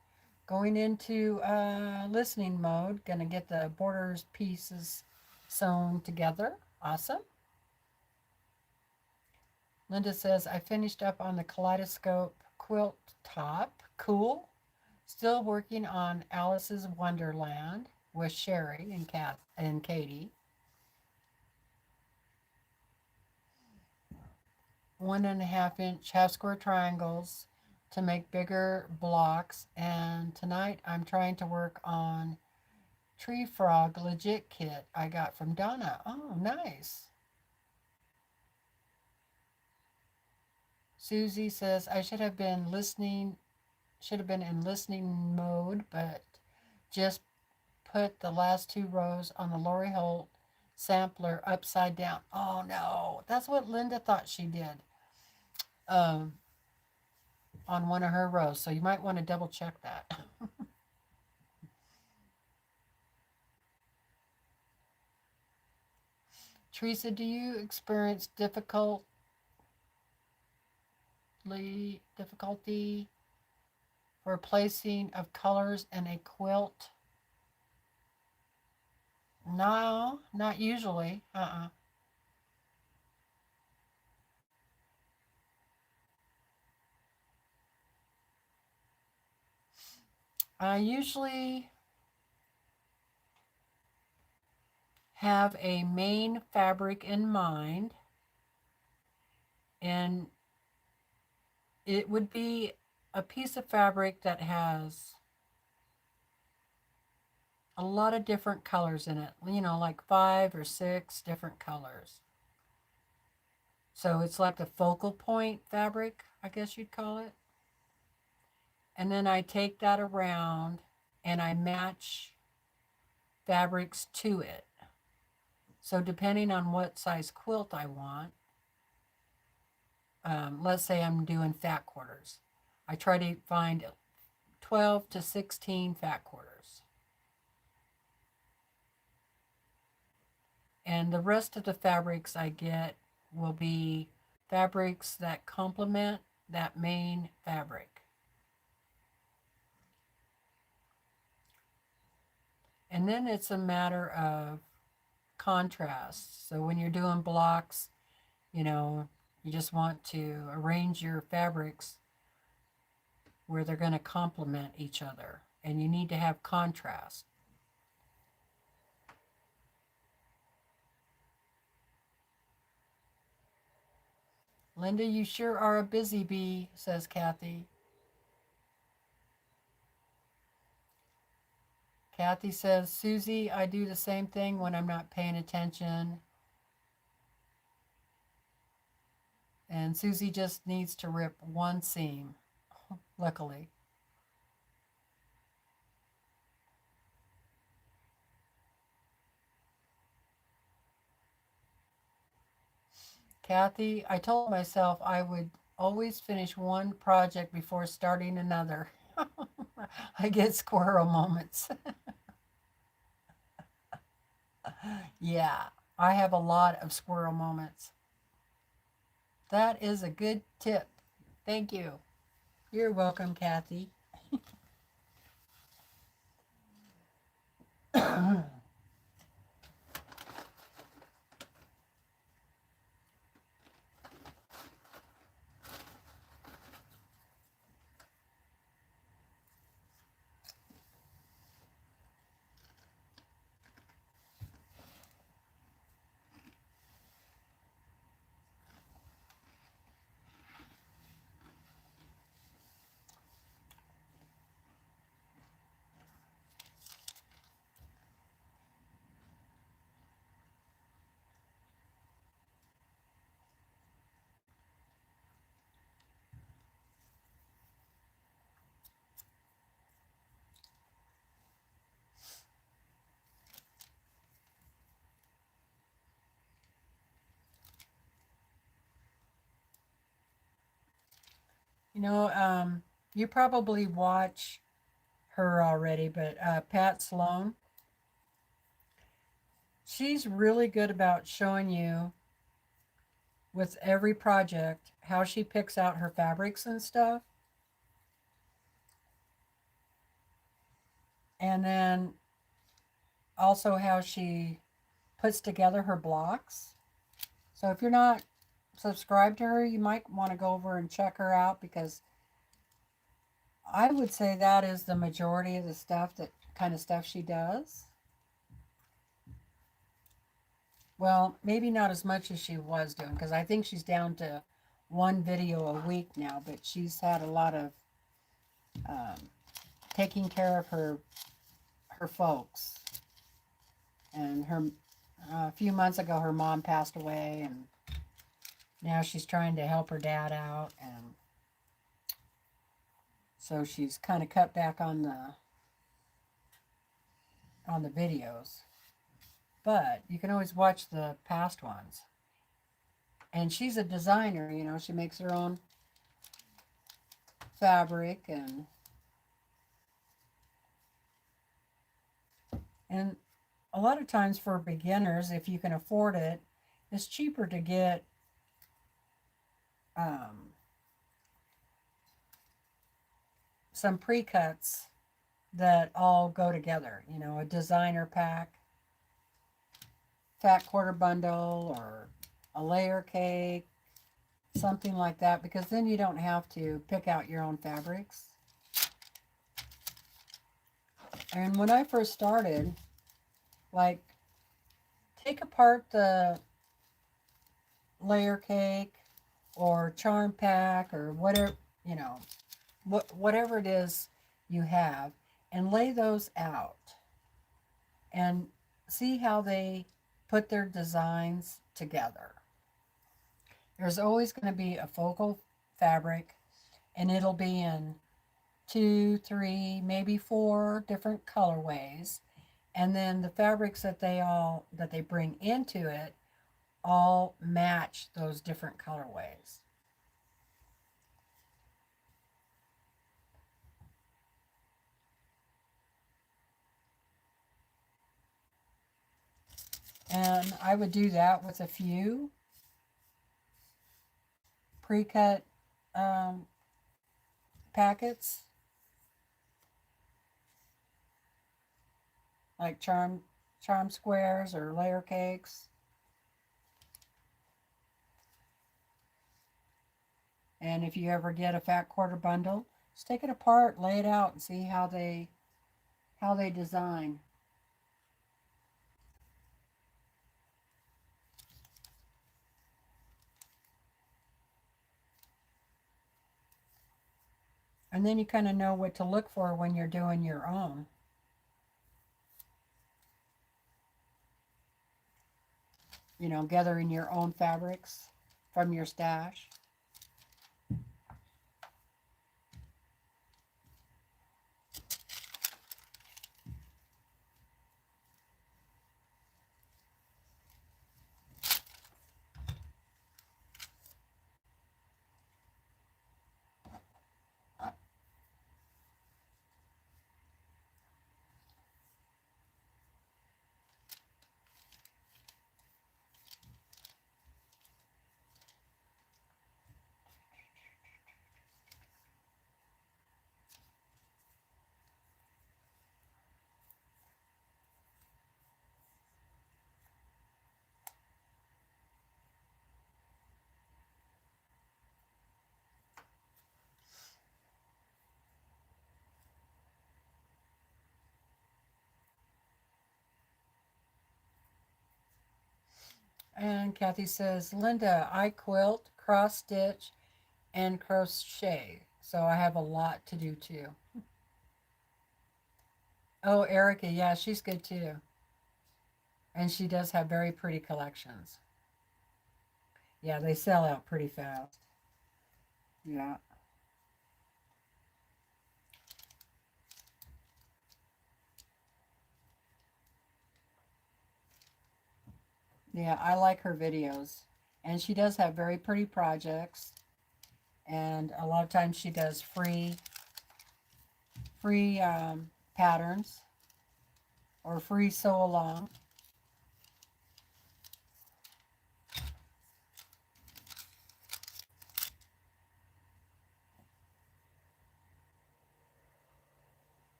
going into listening mode. Gonna get the borders pieces sewn together. Awesome. Linda says, I finished up on the kaleidoscope quilt top. Cool. Still working on Alice's Wonderland with Sherry and Kat and Katie. 1.5 inch half square triangles to make bigger blocks. And tonight I'm trying to work on Tree Frog Legit kit I got from Donna. Oh, nice. Susie says I should have been in listening mode, but just put the last 2 rows on the Lori Holt sampler upside down. Oh no, that's what Linda thought she did on one of her rows. So you might want to double check that. Teresa, do you experience difficulty for placing of colors in a quilt? No, not usually. I usually have a main fabric in mind, and it would be a piece of fabric that has a lot of different colors in it, like 5 or 6 different colors. So it's like the focal point fabric, I guess you'd call it. And then I take that around and I match fabrics to it. So depending on what size quilt I want, let's say I'm doing fat quarters, I try to find 12 to 16 fat quarters. And the rest of the fabrics I get will be fabrics that complement that main fabric. And then it's a matter of contrast. So when you're doing blocks, you just want to arrange your fabrics where they're going to complement each other. And you need to have contrast. Linda, you sure are a busy bee, says Kathy. Kathy says, Susie, I do the same thing when I'm not paying attention. And Susie just needs to rip one seam, luckily. Kathy, I told myself I would always finish one project before starting another. I get squirrel moments. Yeah, I have a lot of squirrel moments. That is a good tip. Thank you. You're welcome, Kathy. You know, you probably watch her already, but Pat Sloan, she's really good about showing you with every project how she picks out her fabrics and stuff. And then also how she puts together her blocks. So if you're not subscribed to her, you might want to go over and check her out because I would say that is the majority of the stuff that kind of stuff she does. Well, maybe not as much as she was doing because I think she's down to one video a week now, but she's had a lot of um, taking care of her folks. And her a few months ago, her mom passed away, and now she's trying to help her dad out, and so she's kind of cut back on the videos. But you can always watch the past ones. And she's a designer, you know, she makes her own fabric and a lot of times for beginners, if you can afford it, it's cheaper to get um, some pre-cuts that all go together. You know, a designer pack, fat quarter bundle, or a layer cake, something like that, because then you don't have to pick out your own fabrics. And when I first started, like, take apart the layer cake or charm pack or whatever, you know, whatever it is you have, and lay those out and see how they put their designs together. There's always going to be a focal fabric, and it'll be in two, three, maybe four different colorways. And then the fabrics that they bring into it all match those different colorways. And I would do that with a few pre-cut um, packets, like charm squares or layer cakes. And if you ever get a fat quarter bundle, just take it apart, lay it out, and see how they design. And then you kind of know what to look for when you're doing your own. You know, gathering your own fabrics from your stash. And Kathy says, Linda, I quilt, cross stitch, and crochet. So I have a lot to do too. Oh, Erica, yeah, she's good too. And she does have very pretty collections. Yeah, they sell out pretty fast. Yeah. Yeah, I like her videos. And she does have very pretty projects. And a lot of times she does free patterns or free sew along.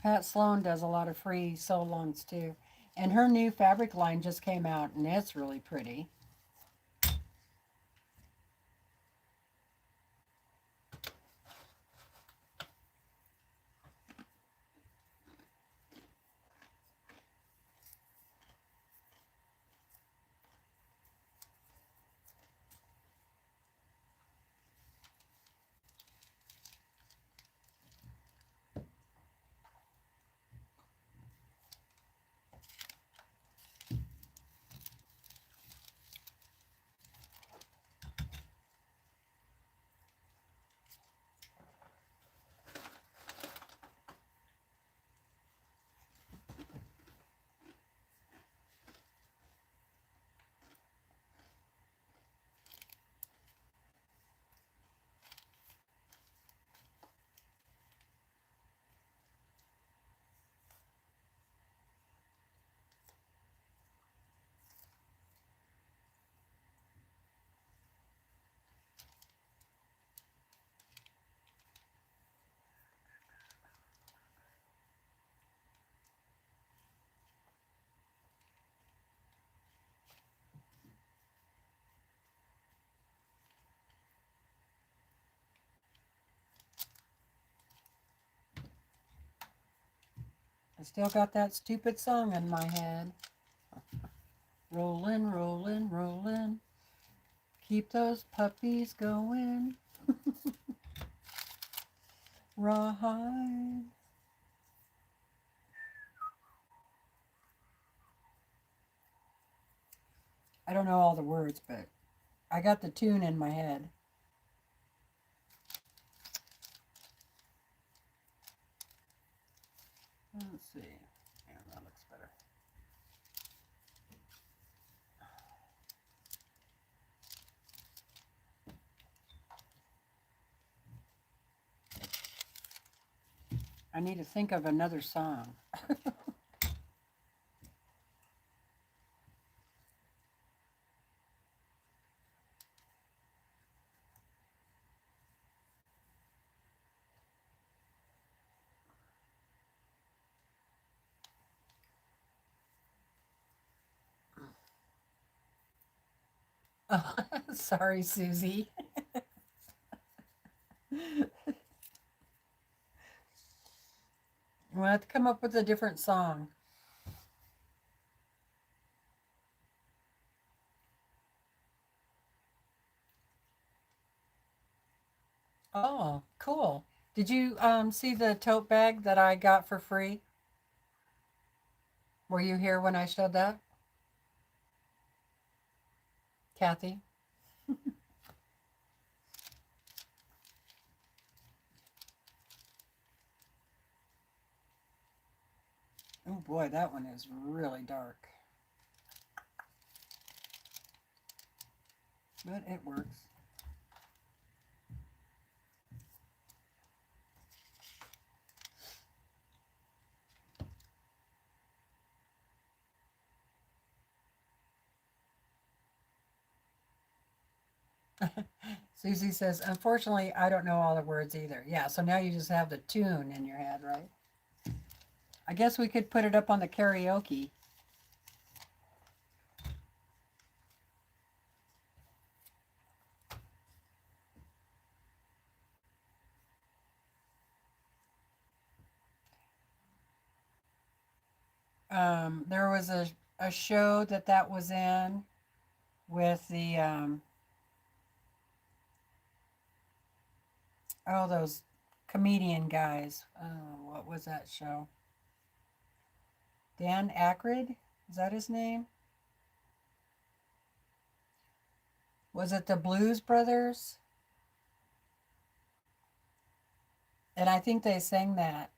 Pat Sloan does a lot of free sew alongs too. And her new fabric line just came out and it's really pretty. I still got that stupid song in my head. Rollin', rollin', rollin'. Keep those puppies going. Rawhide. I don't know all the words, but I got the tune in my head. Let's see. Yeah, that looks better. I need to think of another song. Oh, sorry, Susie. We'll have to come up with a different song. Oh, cool. Did you see the tote bag that I got for free? Were you here when I showed that? Kathy? Oh boy, that one is really dark. But it works. Susie says, unfortunately, I don't know all the words either. Yeah, so now you just have the tune in your head, right? I guess we could put it up on the karaoke. There was a show that was in with the, oh, those comedian guys. Oh, what was that show? Dan Aykroyd? Is that his name? Was it the Blues Brothers? And I think they sang that.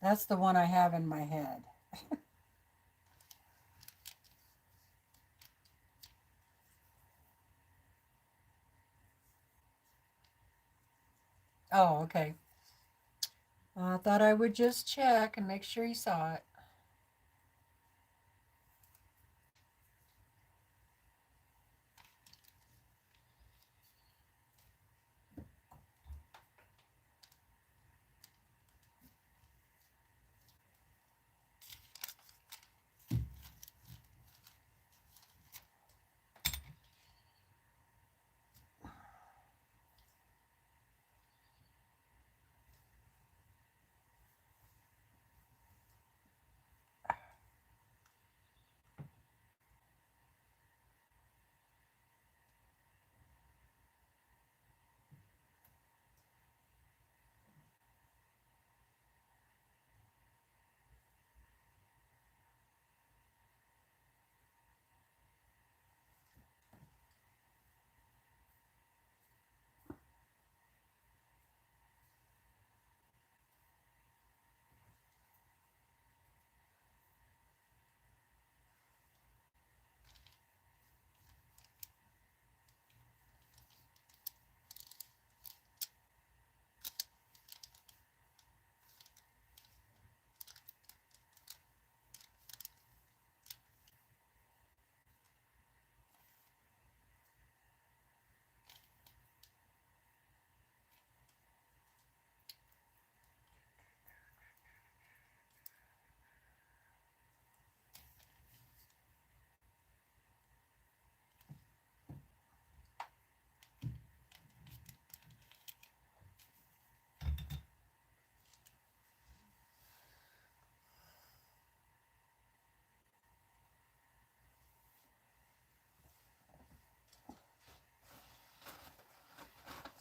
That's the one I have in my head. Oh, okay. I thought I would just check and make sure you saw it.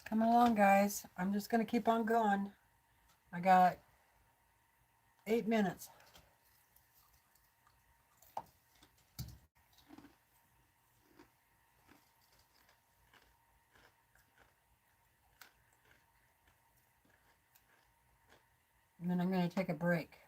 Coming along, guys. I'm just going to keep on going. I got 8 minutes. And then I'm going to take a break.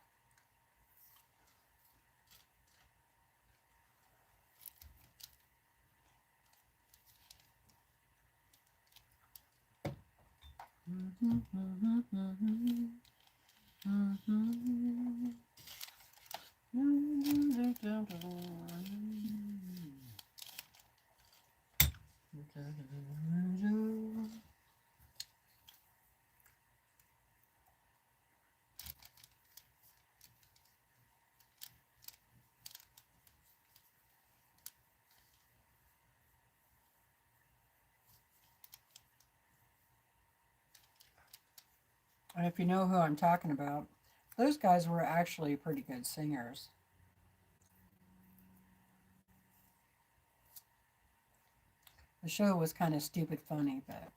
And if you know who I'm talking about, those guys were actually pretty good singers. The show was kind of stupid funny, but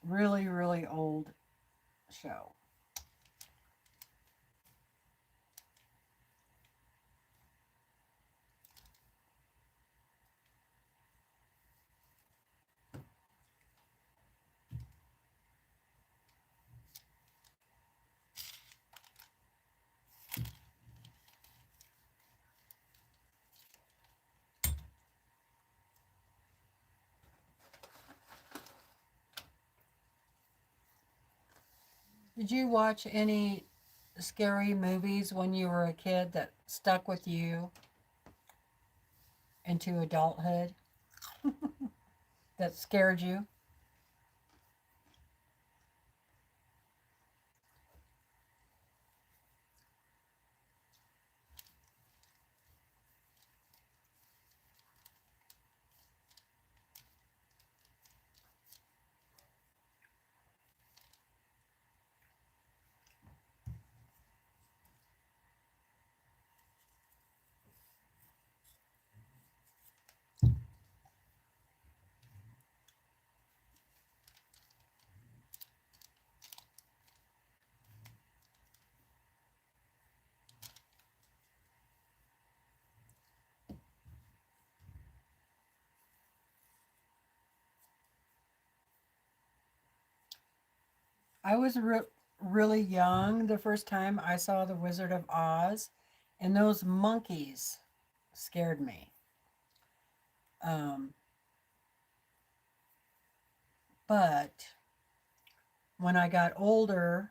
really, really old show. Did you watch any scary movies when you were a kid that stuck with you into adulthood that scared you? I was really young the first time I saw The Wizard of Oz, and those monkeys scared me. Um, but when I got older,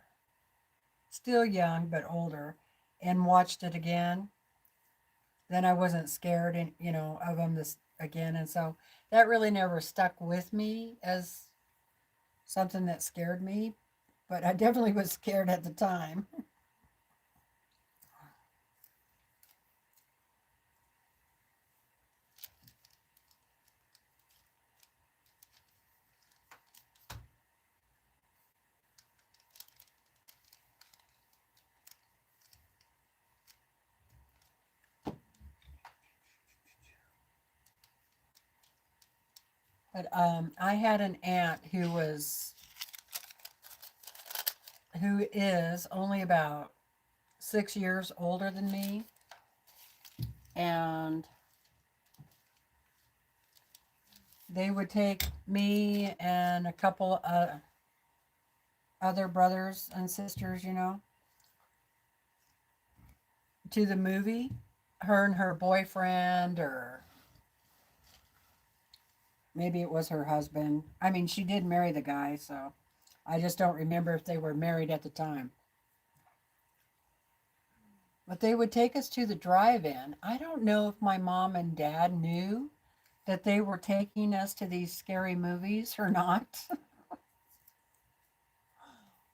still young but older, and watched it again, then I wasn't scared, and of them this again, and so that really never stuck with me as something that scared me. But I definitely was scared at the time. But I had an aunt who is only about 6 years older than me, and they would take me and a couple other brothers and sisters, to the movie. Her and her boyfriend, or maybe it was her husband. I mean, she did marry the guy, so I just don't remember if they were married at the time. But they would take us to the drive-in. I don't know if my mom and dad knew that they were taking us to these scary movies or not.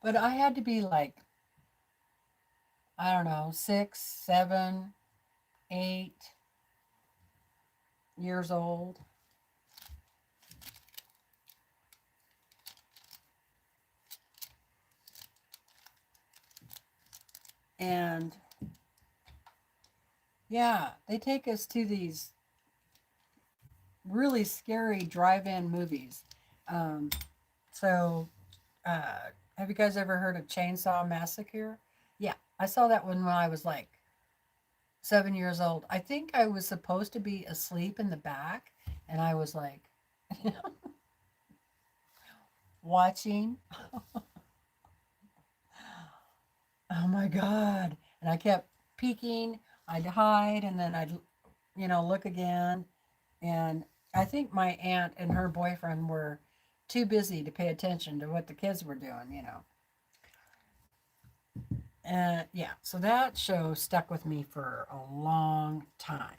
But I had to be like, I don't know, 6, 7, 8 years old. And yeah, they take us to these really scary drive-in movies. Um, so, have you guys ever heard of Chainsaw Massacre? Yeah, I saw that one when I was like 7 years old. I think I was supposed to be asleep in the back, and I was like watching. Oh my God. And I kept peeking. I'd hide, and then I'd, look again. And I think my aunt and her boyfriend were too busy to pay attention to what the kids were doing. And yeah, so that show stuck with me for a long time.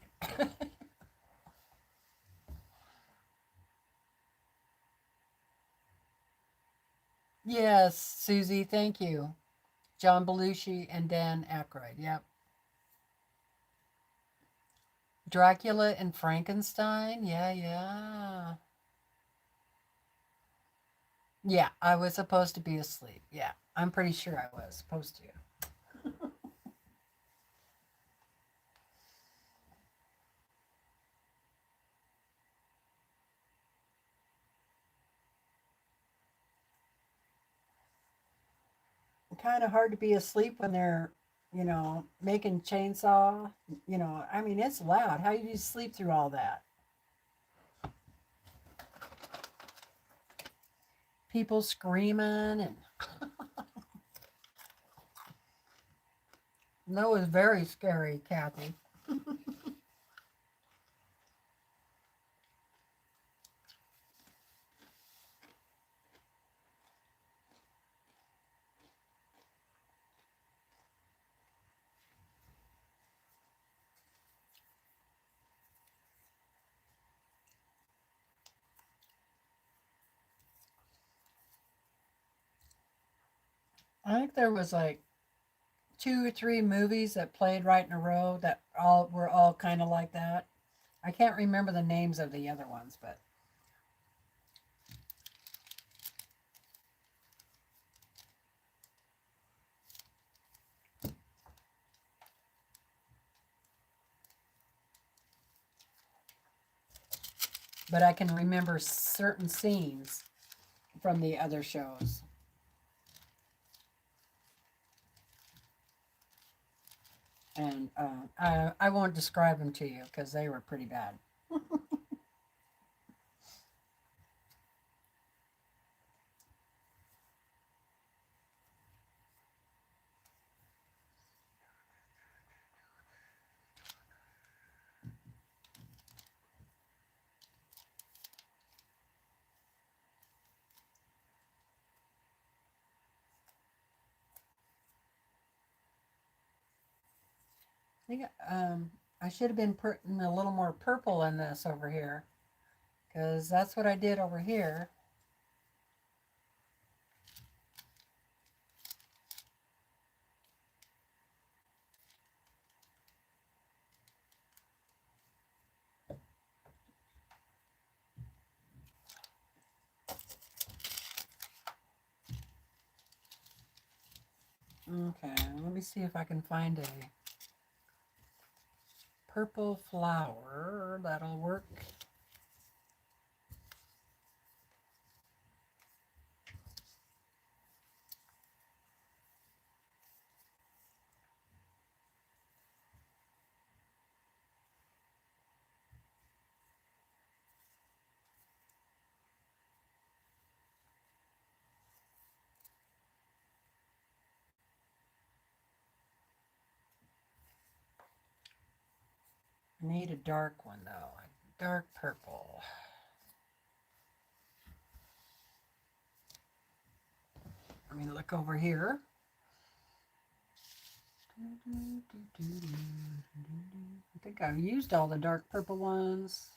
Yes, Susie, thank you. John Belushi and Dan Aykroyd. Yep. Dracula and Frankenstein. Yeah, yeah. Yeah, I was supposed to be asleep. Yeah, I'm pretty sure I was supposed to. Kind of hard to be asleep when they're, making chainsaw. I mean, it's loud. How do you sleep through all that? People screaming, and that was very scary, Kathy. I think there was like 2 or 3 movies that played right in a row that all were all kind of like that. I can't remember the names of the other ones, but I can remember certain scenes from the other shows. And I won't describe them to you because they were pretty bad. I think I should have been putting a little more purple in this over here because that's what I did over here. Okay, let me see if I can find a purple flower that'll work. I need a dark one though, a dark purple. Let me look over here. I think I've used all the dark purple ones.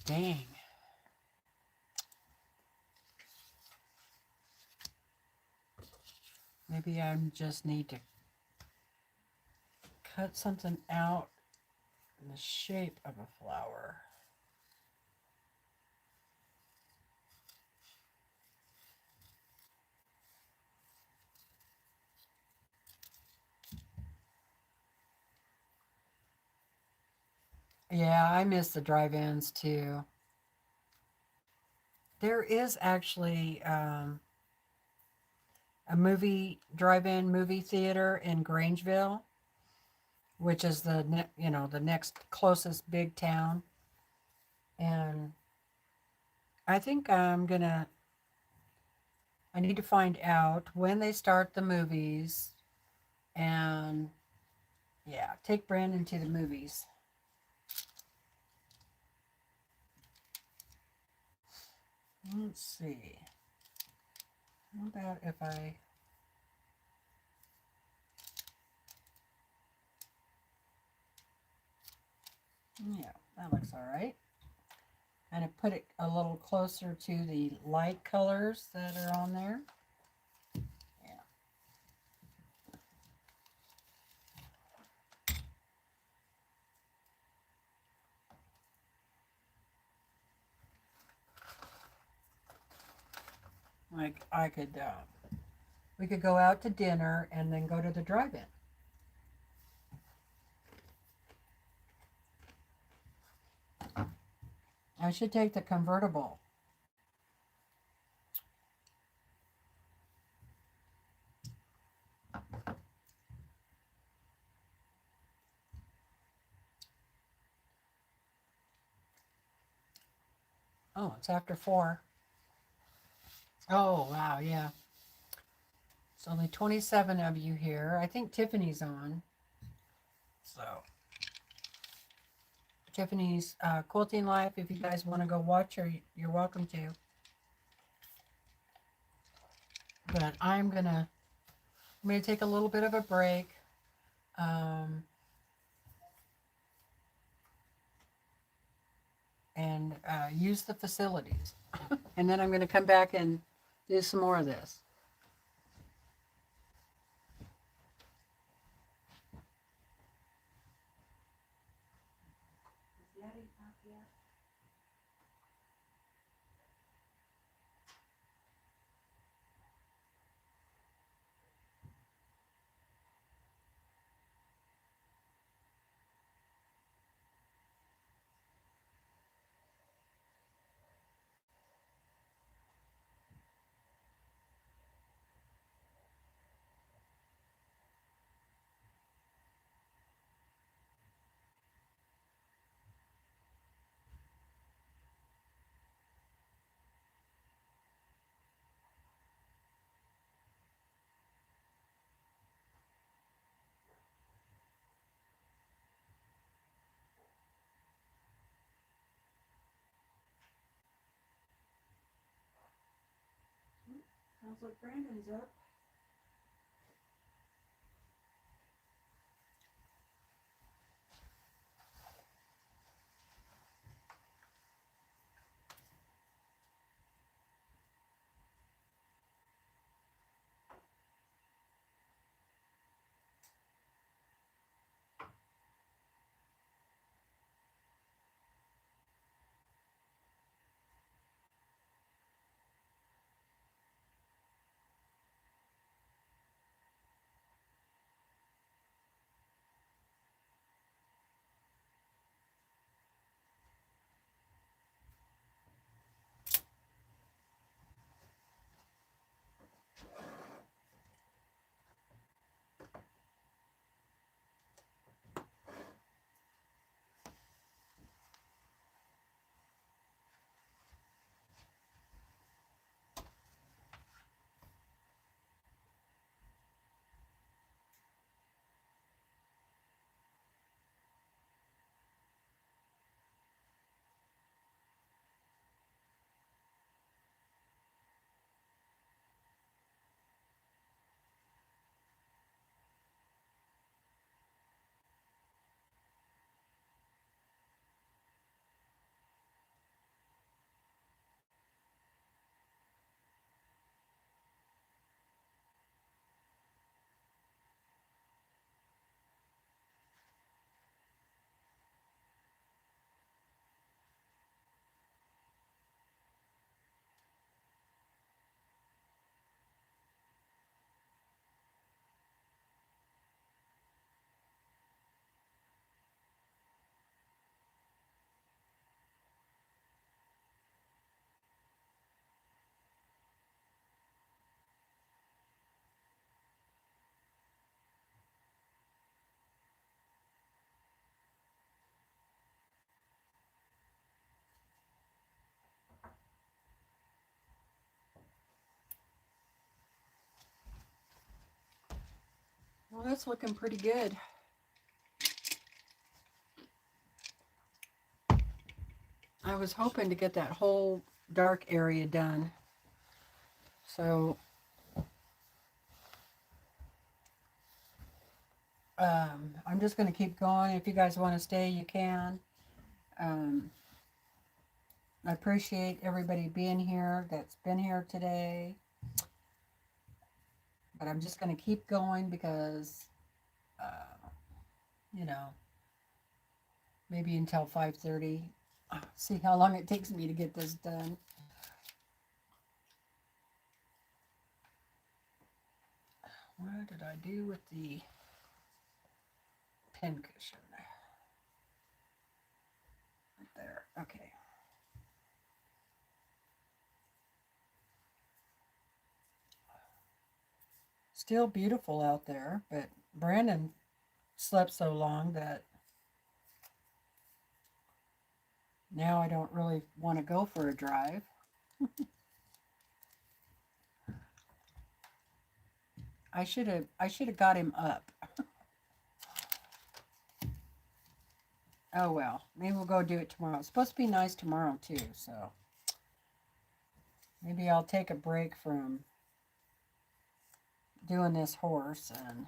Dang. Maybe I just need to cut something out in the shape of a flower. Yeah, I miss the drive-ins too. There is actually a drive-in movie theater in Grangeville, which is the next closest big town. And I think I need to find out when they start the movies and yeah, take Brandon to the movies. Let's see. How about if yeah, that looks all right. And I put it a little closer to the light colors that are on there. Yeah. Like we could go out to dinner and then go to the drive-in. I should take the convertible. Oh, it's after 4. Oh, wow, yeah. It's only 27 of you here. I think Tiffany's on. So, Tiffany's Quilting Life, if you guys want to go watch her, you're welcome to. But I'm gonna take a little bit of a break. and use the facilities. And then I'm going to come back and do some more of this. Sounds like Brandon's up. Well, that's looking pretty good. I was hoping to get that whole dark area done. So I'm just going to keep going. If you guys want to stay, you can. I appreciate everybody being here that's been here today. But I'm just going to keep going because, you know, maybe until 5:30. See how long it takes me to get this done. What did I do with the pin cushion? Right there. Okay. Still beautiful out there, but Brandon slept so long that now I don't really want to go for a drive. I should have got him up. Oh well, maybe we'll go do it tomorrow. It's supposed to be nice tomorrow too, so maybe I'll take a break from doing this horse and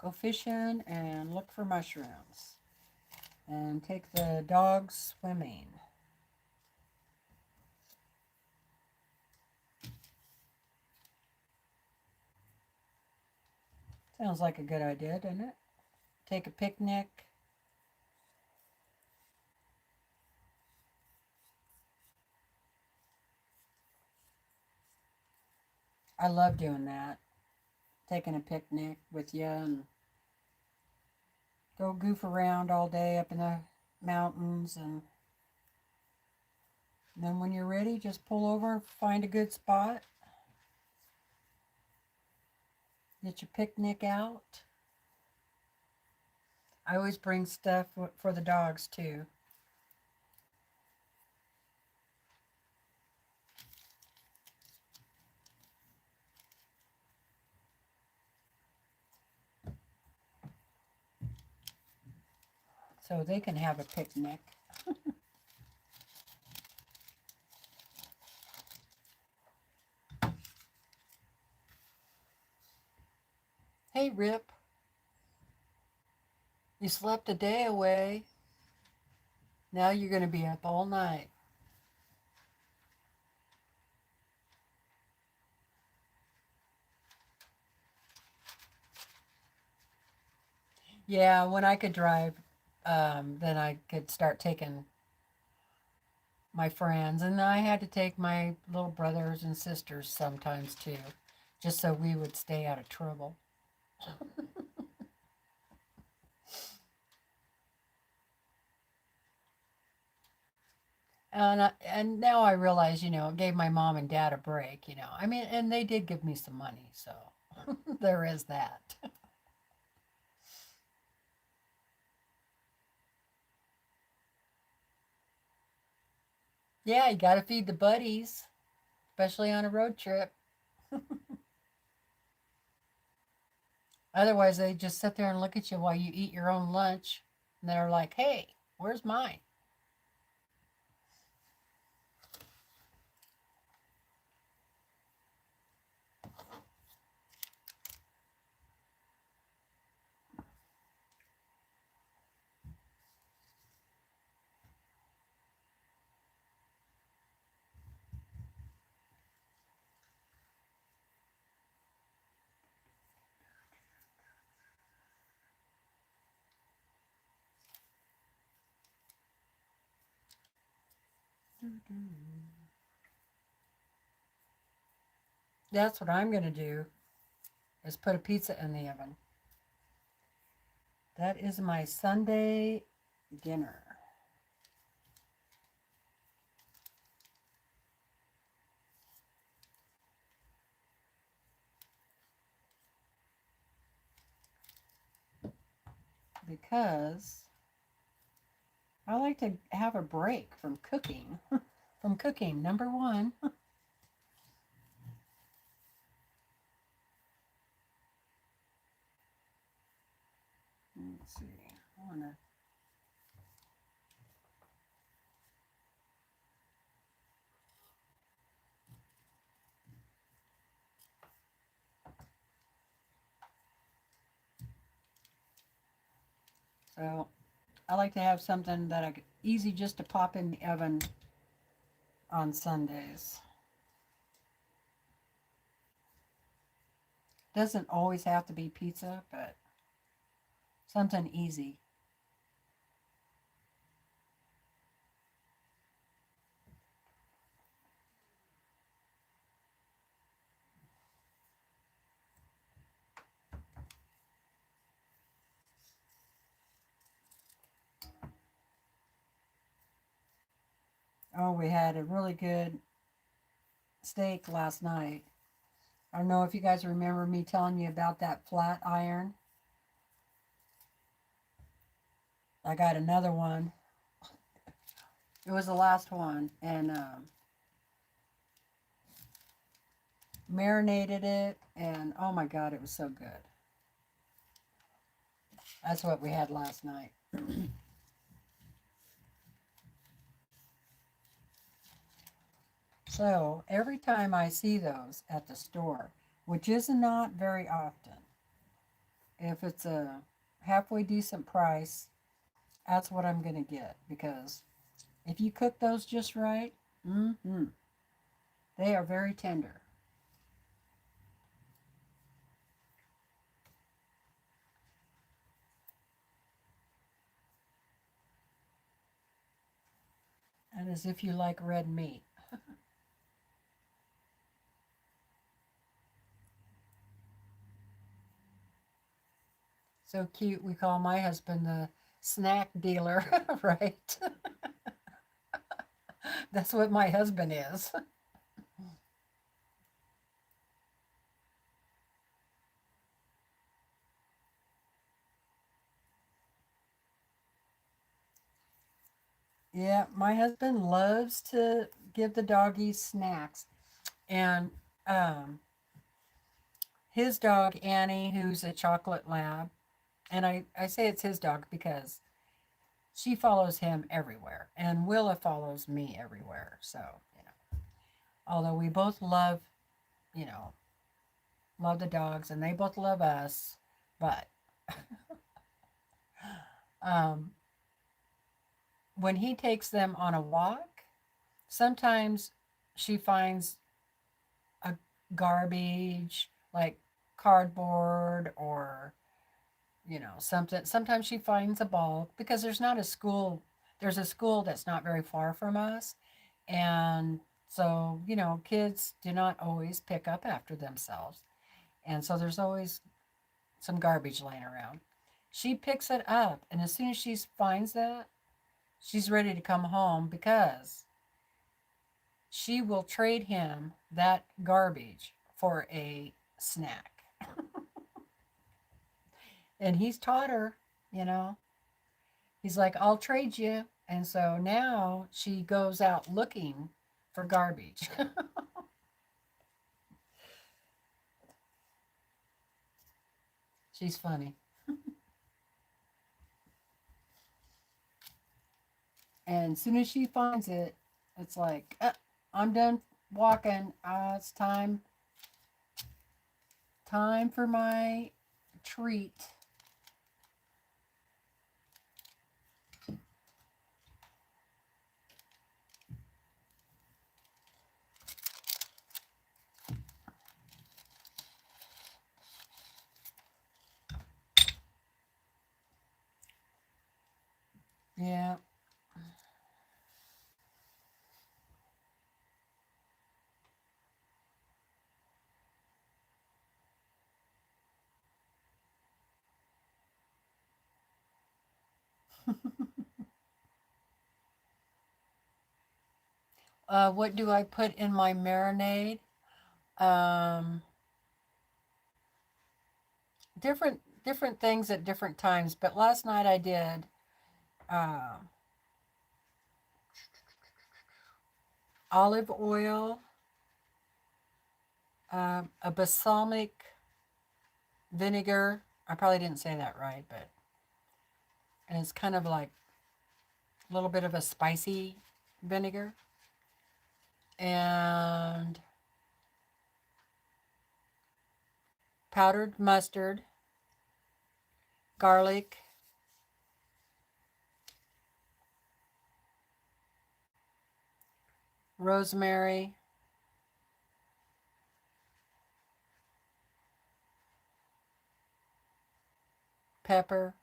Go fishing and look for mushrooms. And take the dogs swimming. Sounds like a good idea, doesn't it? Take a picnic. I love doing that. Taking a picnic with you and go goof around all day up in the mountains, and then when you're ready, just pull over, find a good spot, get your picnic out. I always bring stuff for the dogs too. So they can have a picnic. Hey, Rip, you slept a day away. Now you're going to be up all night. Yeah, when I could drive, then I could start taking my friends. And I had to take my little brothers and sisters sometimes too, just so we would stay out of trouble. And now I realize, it gave my mom and dad a break. I mean, and they did give me some money, so there is that. Yeah, you got to feed the buddies, especially on a road trip. Otherwise, they just sit there and look at you while you eat your own lunch, and they're like, "Hey, where's mine?" That's what I'm going to do, is put a pizza in the oven. That is my Sunday dinner. Because I like to have a break from cooking. From cooking, number one. Let's see. I want to. So I like to have something that easy just to pop in the oven on Sundays. Doesn't always have to be pizza, but something easy. Oh, we had a really good steak last night. I don't know if you guys remember me telling you about that flat iron. I got another one. It was the last one, and marinated it, and oh my God, it was so good. That's what we had last night. So every time I see those at the store, which is not very often, if it's a halfway decent price, that's what I'm going to get, because if you cook those just right, they are very tender. And as if you like red meat. So cute. We call my husband the snack dealer, right? That's what my husband is. Yeah, my husband loves to give the doggies snacks. And um, his dog, Annie, who's a chocolate lab, and I say it's his dog because she follows him everywhere, and Willa follows me everywhere. So, you know, although we both love, you know, love the dogs, and they both love us, but um, when he takes them on a walk, sometimes she finds a garbage like cardboard or something. Sometimes she finds a ball because there's a school that's not very far from us, and so kids do not always pick up after themselves, and so there's always some garbage laying around. She picks it up, and as soon as she finds that, she's ready to come home because she will trade him that garbage for a snack. And he's taught her, you know. He's like, I'll trade you. And so now she goes out looking for garbage. She's funny. And as soon as she finds it, it's like, I'm done walking. It's time for my treat. Yeah. What do I put in my marinade? Um, different things at different times. But last night I did uh, olive oil, a balsamic vinegar. I probably didn't say that right, but and it's kind of like a little bit of a spicy vinegar, and powdered mustard, garlic, rosemary, pepper.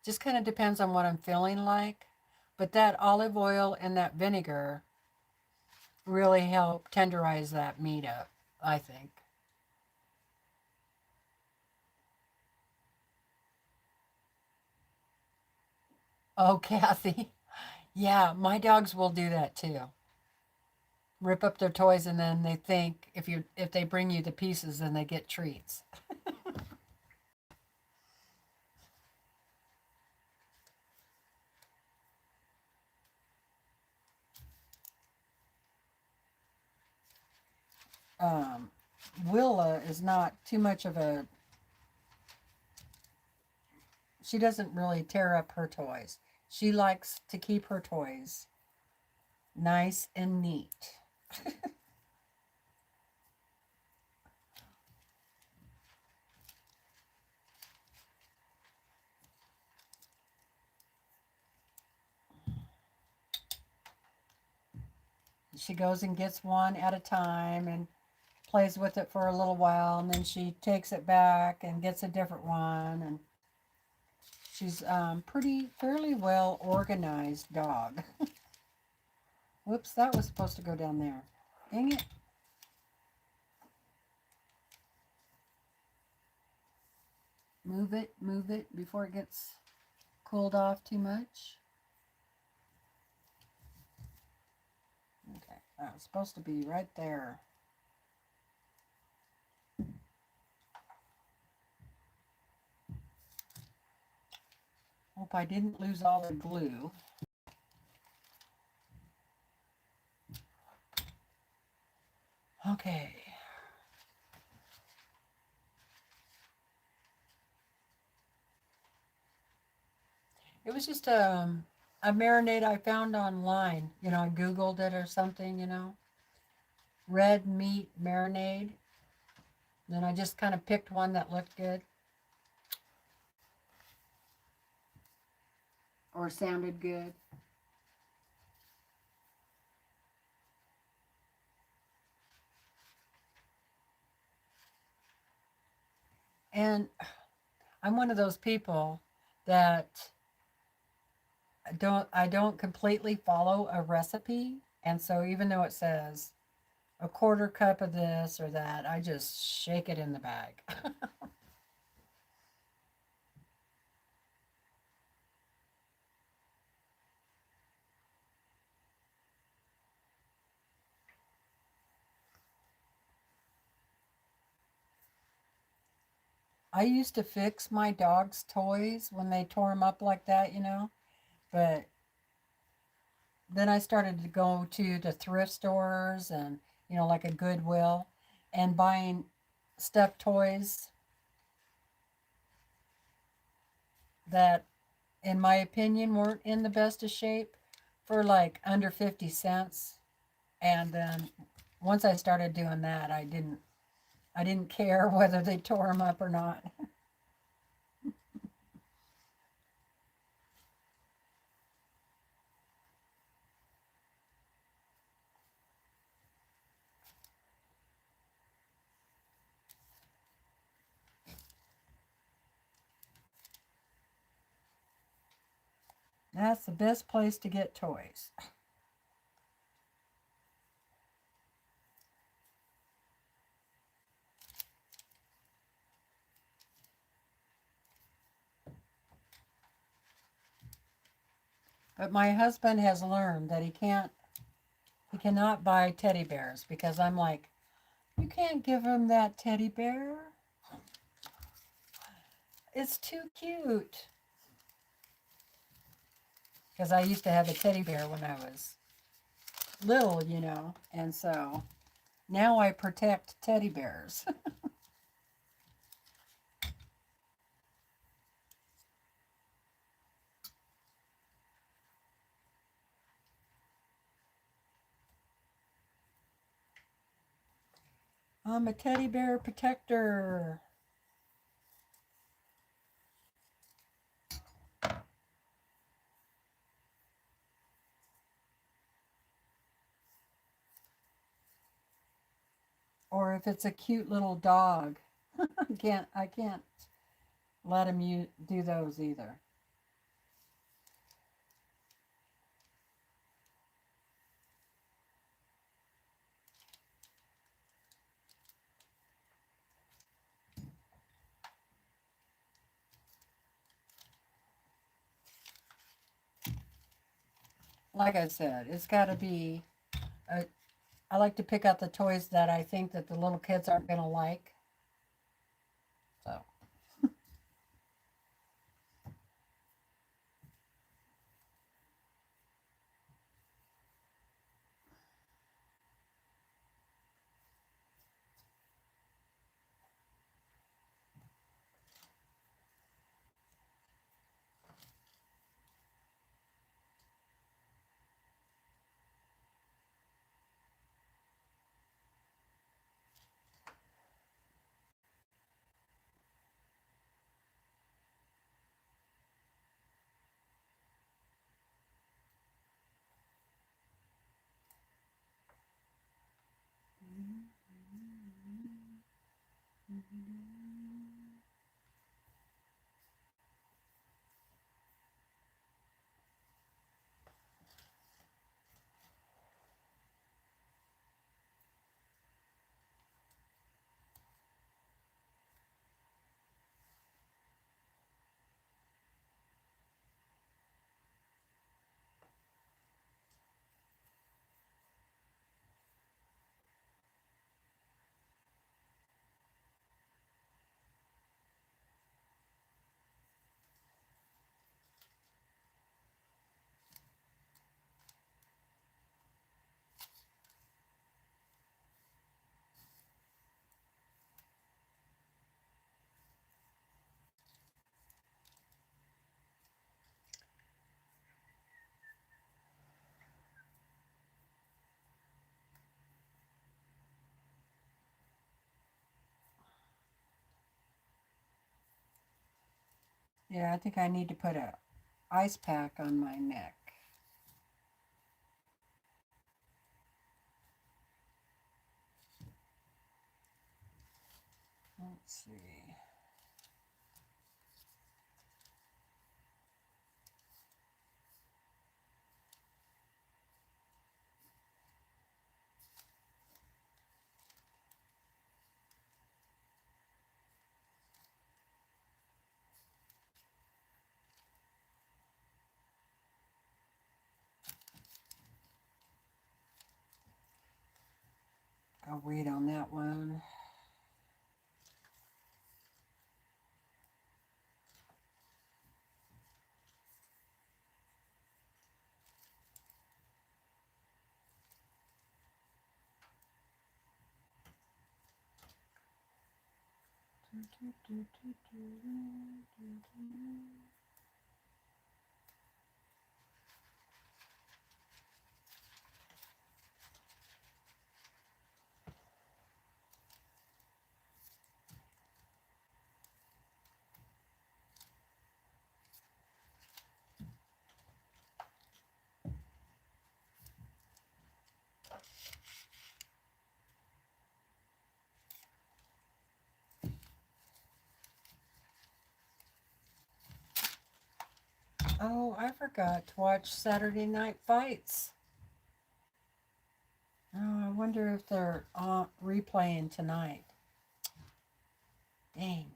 Just kind of depends on what I'm feeling like. But that olive oil and that vinegar really help tenderize that meat up, I think. Oh, Kathy. Yeah, my dogs will do that too. Rip up their toys, and then they think if they bring you the pieces, then they get treats. Um, Willa is not too much of a. She doesn't really tear up her toys. She likes to keep her toys nice and neat. she goes and gets one at a time and plays with it for a little while, and then she takes it back and gets a different one. And she's fairly well organized dog. Whoops, that was supposed to go down there. Dang it. Move it before it gets cooled off too much. Okay, that was supposed to be right there. Hope I didn't lose all the glue. Okay. It was just a marinade I found online. You know, I Googled it or something, you know. Red meat marinade. Then I just kind of picked one that looked good. Or sounded good. And I'm one of those people that I don't completely follow a recipe. And so even though it says a quarter cup of this or that, I just shake it in the bag. I used to fix my dog's toys when they tore them up like that, you know, but then I started to go to the thrift stores and, you know, like a Goodwill and buying stuffed toys that, in my opinion, weren't in the best of shape for like under 50 cents. And then once I started doing that, I didn't care whether they tore them up or not. That's the best place to get toys. But my husband has learned that he cannot buy teddy bears because I'm like, you can't give him that teddy bear. It's too cute. Because I used to have a teddy bear when I was little, you know, and so now I protect teddy bears. I'm a teddy bear protector. Or if it's a cute little dog, I can't let him do those either. Like I said, it's got to be I like to pick out the toys that I think that the little kids aren't going to like. So, Yeah, I think I need to put a ice pack on my neck. Let's see. I'll wait on that one. Oh, I forgot to watch Saturday Night Fights. Oh, I wonder if they're replaying tonight. Dang.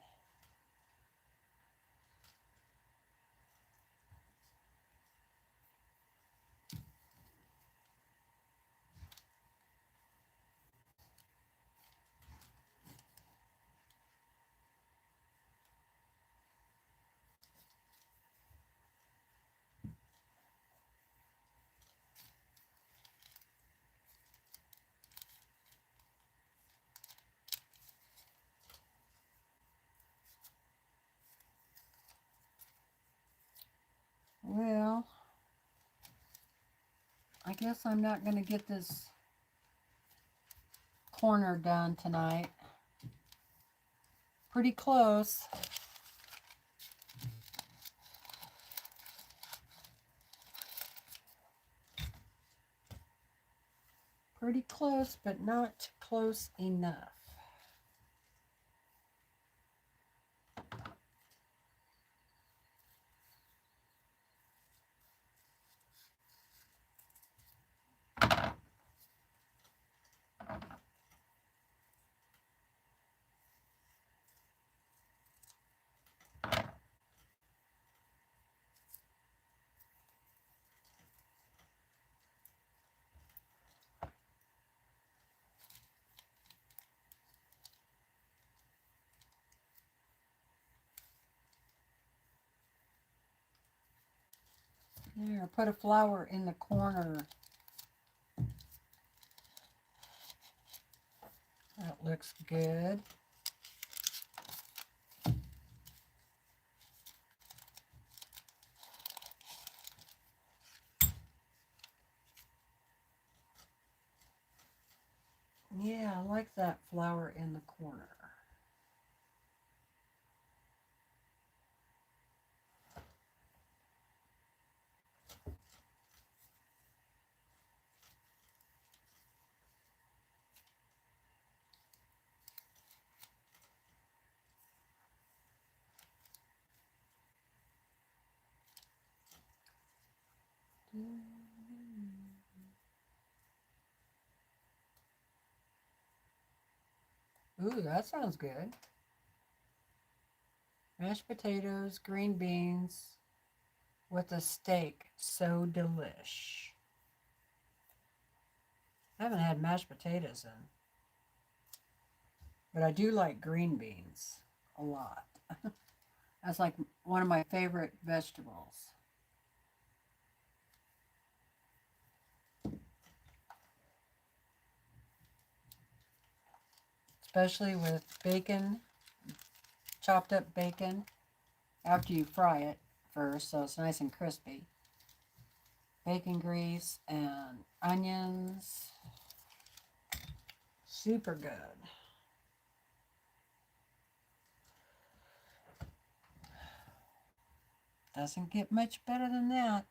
Well, I guess I'm not going to get this corner done tonight. Pretty close. Pretty close, but not close enough. There, put a flower in the corner. That looks good. Yeah, I like that flower in the corner. Ooh, that sounds good. Mashed potatoes, green beans with a steak. So delish. I haven't had mashed potatoes in, but I do like green beans a lot. That's like one of my favorite vegetables. Especially with bacon, chopped up bacon, after you fry it first, so it's nice and crispy. Bacon grease and onions. Super good. Doesn't get much better than that.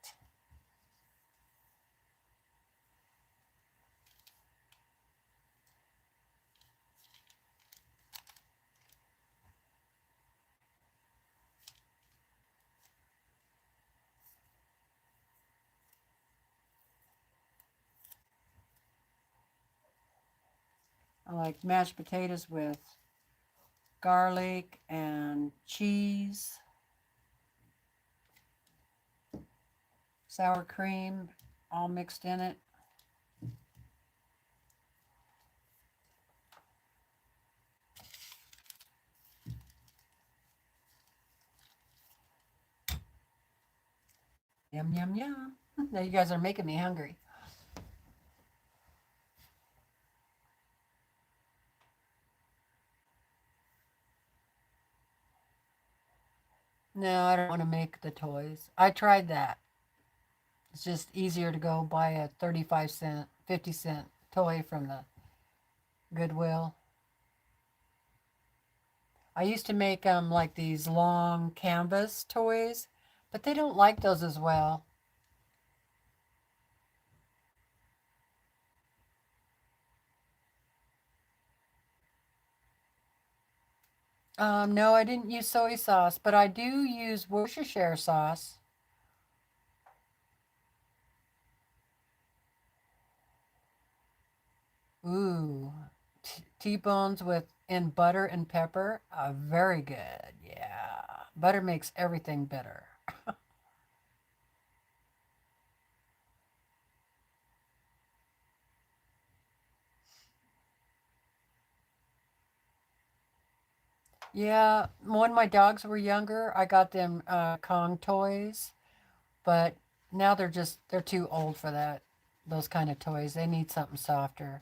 I like mashed potatoes with garlic and cheese, sour cream, all mixed in it. Yum, yum, yum. Now you guys are making me hungry. No, I don't want to make the toys. I tried that. It's just easier to go buy a 35-cent, 50-cent toy from the Goodwill. I used to make like these long canvas toys, but they don't like those as well. No, I didn't use soy sauce, but I do use Worcestershire sauce. Ooh, T-bones with in butter and pepper. Very good. Yeah, butter makes everything better. Yeah, when my dogs were younger, I got them Kong toys, but now they're too old for that. Those kind of toys. They need something softer.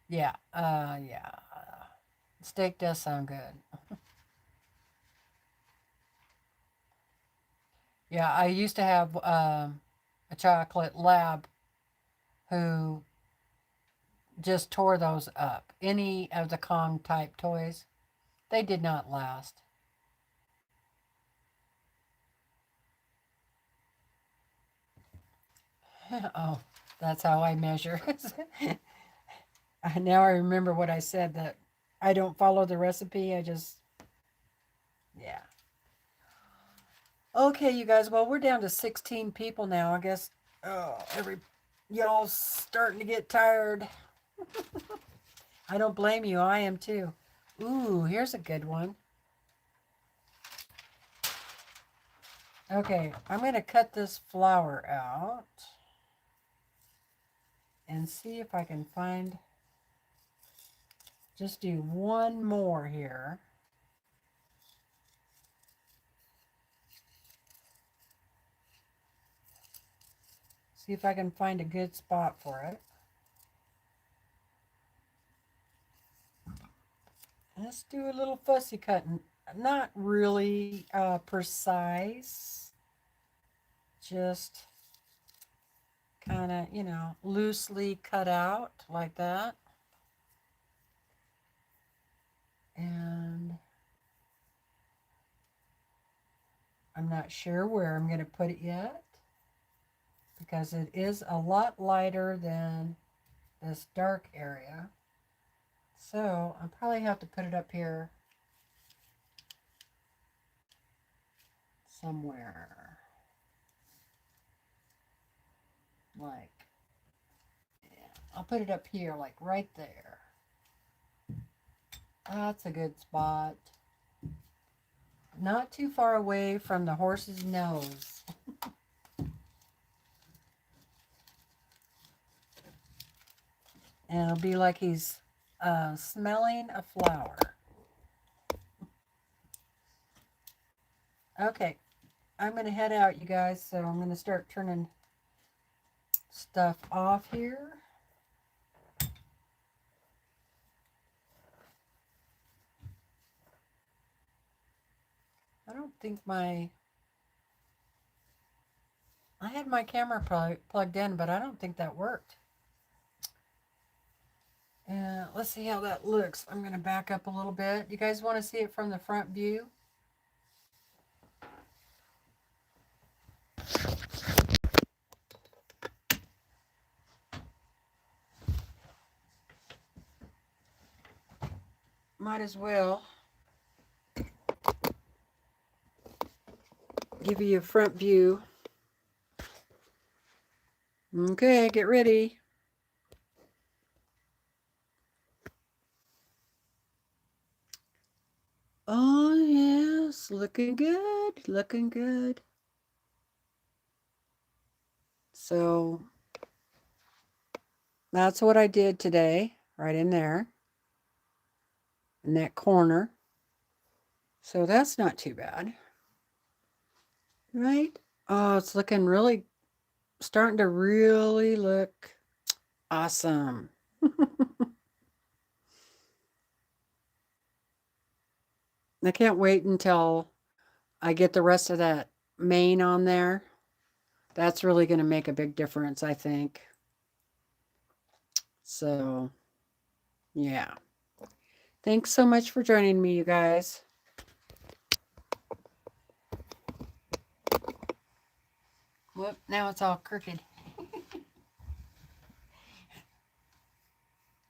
Yeah, yeah. Steak does sound good. Yeah, I used to have a chocolate lab who just tore those up. Any of the Kong type toys, they did not last. Oh, that's how I measure. Now I remember what I said, that I don't follow the recipe. I just, yeah. Okay, you guys. Well, we're down to 16 people now. I guess y'all starting to get tired. I don't blame you. I am too. Ooh, here's a good one. Okay, I'm going to cut this flower out and see if I can find, just do one more here. See if I can find a good spot for it. Let's do a little fussy cutting. Not really precise, just kind of, loosely cut out like that. And I'm not sure where I'm going to put it yet, because it is a lot lighter than this dark area. So I'll probably have to put it up here somewhere. Like, yeah, I'll put it up here, like right there. That's a good spot. Not too far away from the horse's nose. And it'll be like he's smelling a flower. Okay, I'm going to head out, you guys, so I'm going to start turning stuff off here. I don't think I had my camera plugged in, but I don't think that worked. And let's see how that looks. I'm going to back up a little bit. You guys want to see it from the front view? might as well give you a front view. Okay, get ready. Oh, yes, looking good, looking good. So that's what I did today, right in there, in that corner. So that's not too bad, right? Oh, it's looking really, starting to really look awesome. I can't wait until I get the rest of that mane on there. That's really going to make a big difference, I think. So, yeah. Thanks so much for joining me, you guys. Whoop, now it's all crooked.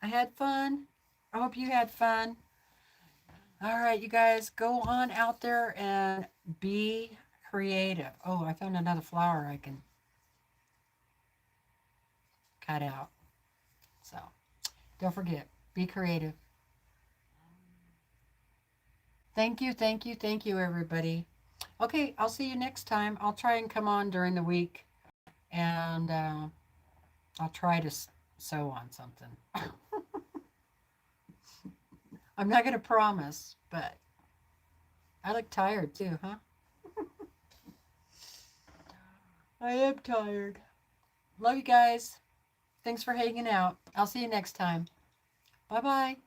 I had fun. I hope you had fun. All right, you guys, go on out there and be creative. Oh, I found another flower I can cut out. So don't forget, be creative. Thank you, thank you, thank you, everybody. Okay, I'll see you next time. I'll try and come on during the week, and I'll try to sew on something. I'm not going to promise, but I look tired too, huh? I am tired. Love you guys. Thanks for hanging out. I'll see you next time. Bye-bye.